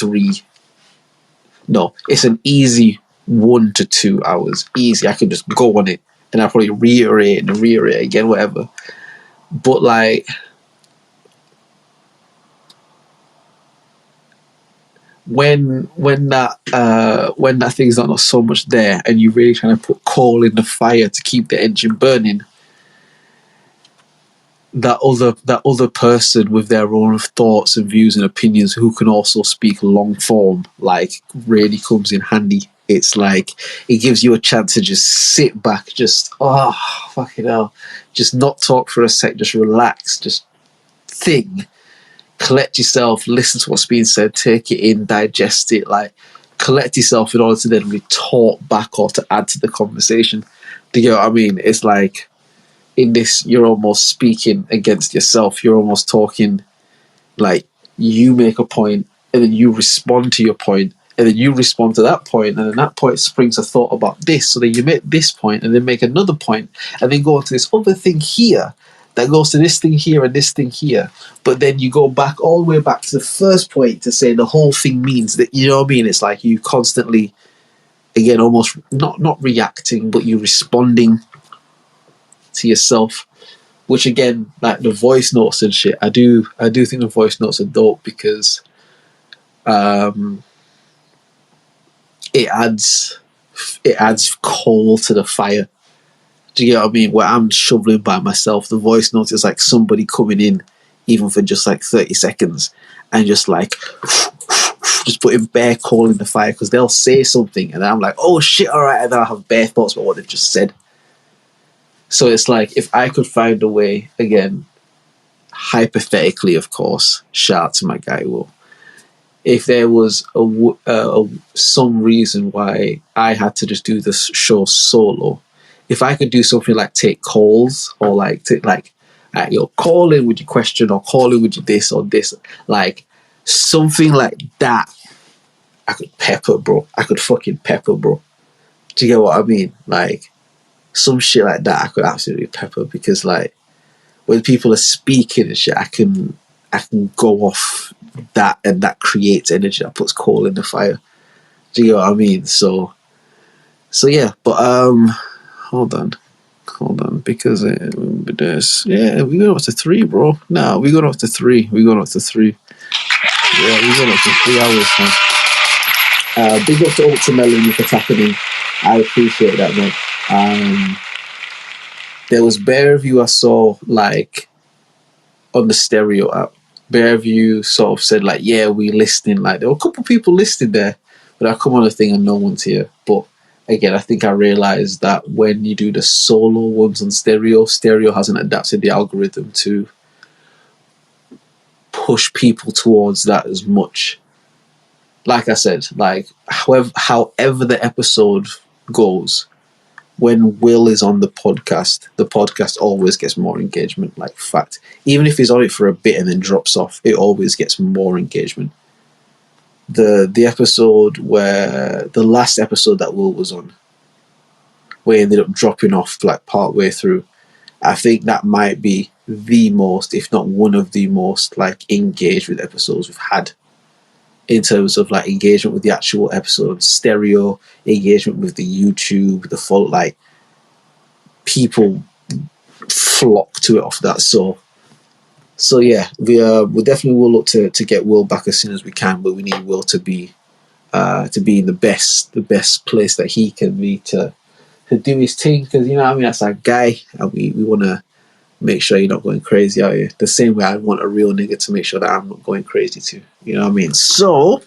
it's an easy 1 to 2 hours. Easy. I can just go on it and I'll probably reiterate again, whatever. But like, when that thing's not so much there and you're really trying to put coal in the fire to keep the engine burning, that other person with their own thoughts and views and opinions who can also speak long form, like, really comes in handy. It's like, it gives you a chance to just sit back, just, oh, fucking hell, just not talk for a sec, just relax, just think, collect yourself, listen to what's being said, take it in, digest it, like, collect yourself in order to then retort back or to add to the conversation. Do you know what I mean? It's like, in this, you're almost speaking against yourself. You're almost talking, like, you make a point and then you respond to your point and then you respond to that point, and then that point springs a thought about this, so then you make this point and then make another point and then go on to this other thing here that goes to this thing here and this thing here, but then you go back all the way back to the first point to say the whole thing means that, you know what I mean? It's like you constantly, again, almost not reacting, but you responding to yourself, which, again, like the voice notes and shit, I do think the voice notes are dope, because it adds coal to the fire. Do you get what I mean? Where I'm shoveling by myself, the voice note is like somebody coming in, even for just like 30 seconds, and just like just putting bare coal in the fire, because they'll say something and then I'm like, oh shit, all right, and then I have bare thoughts about what they've just said. So it's like, if I could find a way, again, hypothetically, of course, shout out to my guy Will, if there was some reason why I had to just do this show solo, if I could do something like take calls, or like call in with your question, or call in with your this or this, like something like that, I could pepper, bro. I could fucking pepper, bro. Do you get what I mean? Like, some shit like that I could absolutely pepper, because like, when people are speaking and shit, I can go off that, and that creates energy, that puts coal in the fire. Do you know what I mean? So yeah, but hold on, because there's, yeah, we got up to 3, bro. No, we got up to 3. Yeah, we got up to 3 hours now. Big up to Ultramelon for tapping in. I appreciate that, man. There was bare of you I saw, like, on the stereo app. Bare of you sort of said, like, yeah, we listening. Like, there were a couple people listed there, but I come on the thing and no one's here. But again, I think I realized that when you do the solo ones on stereo hasn't adapted the algorithm to push people towards that as much. Like I said, like, however the episode goes, when Will is on the podcast always gets more engagement. Like, fact. Even if he's on it for a bit and then drops off, it always gets more engagement. The episode where, the last episode that Will was on, where he ended up dropping off like part way through, I think that might be the most, if not one of the most, like, engaged with episodes we've had, in terms of like engagement with the actual episode, stereo, engagement with the YouTube, the full, like, people flock to it off that. So yeah, we definitely will look to get Will back as soon as we can, but we need Will to be in the best place that he can be to do his thing, because, you know what I mean, that's our guy, and we want to make sure you're not going crazy out here. The same way I want a real nigga to make sure that I'm not going crazy too. You know what I mean? So,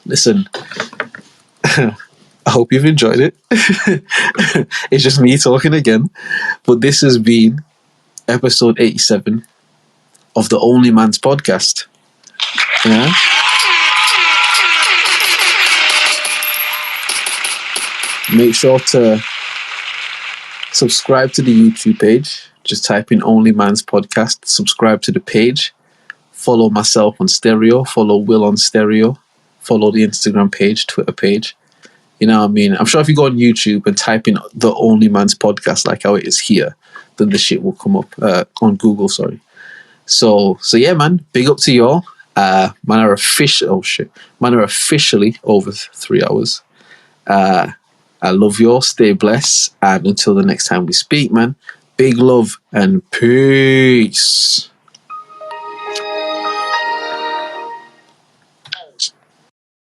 listen, I hope you've enjoyed it. It's just me talking again. But this has been episode 87 of the OnlyMans podcast. Yeah? Make sure to subscribe to the YouTube page. Just type in OnlyMans podcast, subscribe to the page, follow myself on Stereo, follow Will on Stereo, follow the Instagram page, Twitter page. You know what I mean? I'm sure if you go on YouTube and type in the OnlyMans podcast like how it is here, then the shit will come up on Google, sorry. So yeah, man, big up to y'all. Man are officially over 3 hours. I love y'all. Stay blessed. And until the next time we speak, man, big love and peace.